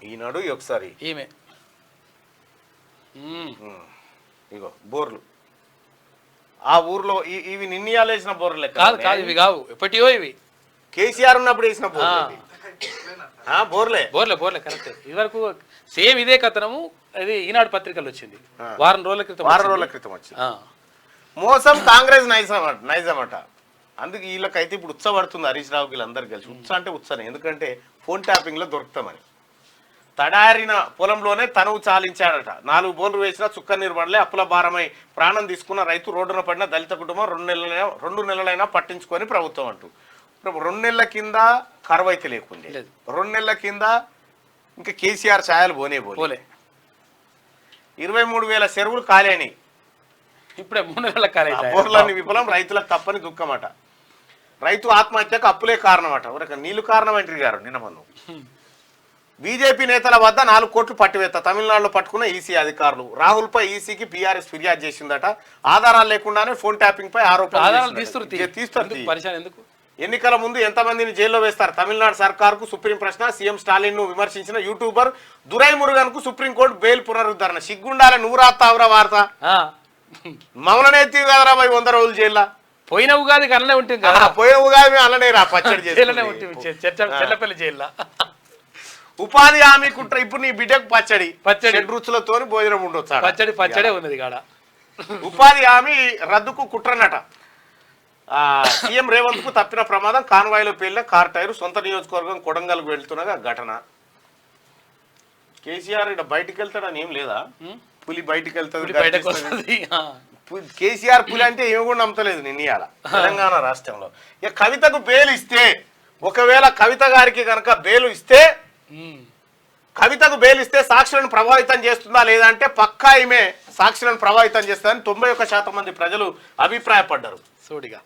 ఈనాడు ఒకసారి ఈమె ఇగో బోర్లు. ఆ ఊర్లో ఇవి నిన్నయాలు వేసిన బోర్లు లెక్క కాదు, ఇవి కావు, ఎప్పటియో ఇవి. కేసీఆర్ ఉన్నప్పుడు వేసిన బోర్లే. కరెక్ట్. ఇది వరకు సేమ్ ఇదే కథనము. అది ఈనాడు పత్రికలు వచ్చింది వారం రోజుల క్రితం వచ్చింది. మోసం కాంగ్రెస్ నైజమట. అందుకే వీళ్ళకైతే ఇప్పుడు ఉత్సపడుతుంది. హరీష్ రావు వీళ్ళందరూ కలిసి అంటే ఉత్సాహం. ఎందుకంటే ఫోన్ ట్యాపింగ్ లో దొరుకుతామని. తడారిన పొలంలోనే తనువు చాలించాడట. 4 బోర్లు వేసినా చుక్క నీరు పడలే. అప్పుల భారమై ప్రాణం తీసుకున్న రైతు, రోడ్డున పడిన దళిత కుటుంబం 2 నెలలైనా పట్టించుకొని ప్రభుత్వం అంటూ. 2 నెలల కింద కరువు అయితే లేకుండే. 2 నెలల కింద ఇంకా కేసీఆర్ ఛాయలు పోలే. 23,000 చెరువులు ఖాళీ. ఇప్పుడే 3 నెలల ఖాళీ. బోర్లన్నీ విఫలం, రైతులకు తప్పని దుఃఖమట. రైతు ఆత్మహత్యకు అప్పులే కారణమట. నీళ్లు కారణం అంటారు గారు నిన్న మొన్న. బీజేపీ నేతల వద్ద 4 కోట్లు పట్టివేత. తమిళనాడులో పట్టుకున్న ఈసీ అధికారులు. రాహుల్ పై ఈసీకి బీఆర్ఎస్ ఫిర్యాదు చేసిందట. ఆధారాలు లేకుండానే ఫోన్ ట్యాపింగ్ పై ఆరోపణలు. ఎన్నికల ముందు ఎంతమందిని జైల్లో వేస్తారు? తమిళనాడు సర్కార్కు సుప్రీం ప్రశ్న. సీఎం స్టాలిన్ ను విమర్శించిన యూట్యూబర్ దురై మురుగన్ కు సుప్రీంకోర్టు బెయిల్ పునరుద్ధరణ. సిగ్గుండాలి, నువ్వు రాస్తావురా వార్త. మౌననేతి కదరా భయ్ 100 రోజులు జైల్లో. పోయిన ఉగాదికి అల్లనే ఉంటుంది కదా, పోయిన ఉగాది మేము అల్లనే రా పచ్చడి జైల్లోనే ఉంటుంది, చెల్లపల్లి జైల్లో. ఉపాధి హామీ కుట్ర. ఇప్పుడు నీ బిడ్డకు పచ్చడి రుచులతో భోజనం ఉండొచ్చు. పచ్చడే ఉన్నది కాడ. ఉపాధి హామీ రద్దుకు కుట్రనట. సీఎం రేవంత్ కు తప్పిన ప్రమాదం. కాన్వాయ్లో పేలిన కార్ టైరు. సొంత నియోజకవర్గం కొడంగల్కు వెళ్తున్నగా ఘటన. కేసీఆర్ ఇక్కడ బయటికి వెళ్తాడని ఏం లేదా? పులి బయటికి వెళ్తాడు. కేసీఆర్ పులి అంటే ఏమి కూడా నమ్మతలేదు నిన్న ఇవాళ తెలంగాణ రాష్ట్రంలో. ఇక కవితకు బెయిల్ ఇస్తే, ఒకవేళ కవిత గారికి కనుక బెయిల్ ఇస్తే, కవితకు బెయిల్ ఇస్తే సాక్షులను ప్రభావితం చేస్తుందా లేదా అంటే పక్కా ఈమె సాక్షులను ప్రభావితం చేస్తుందని 91% మంది ప్రజలు అభిప్రాయపడ్డారు. సోడిగా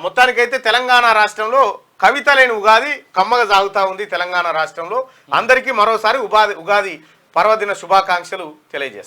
మొత్తానికైతే తెలంగాణ రాష్ట్రంలో కవిత లేని ఉగాది కమ్మగా సాగుతా ఉంది తెలంగాణ రాష్ట్రంలో. అందరికీ మరోసారి ఉగాది పర్వదిన శుభాకాంక్షలు తెలియజేస్తారు.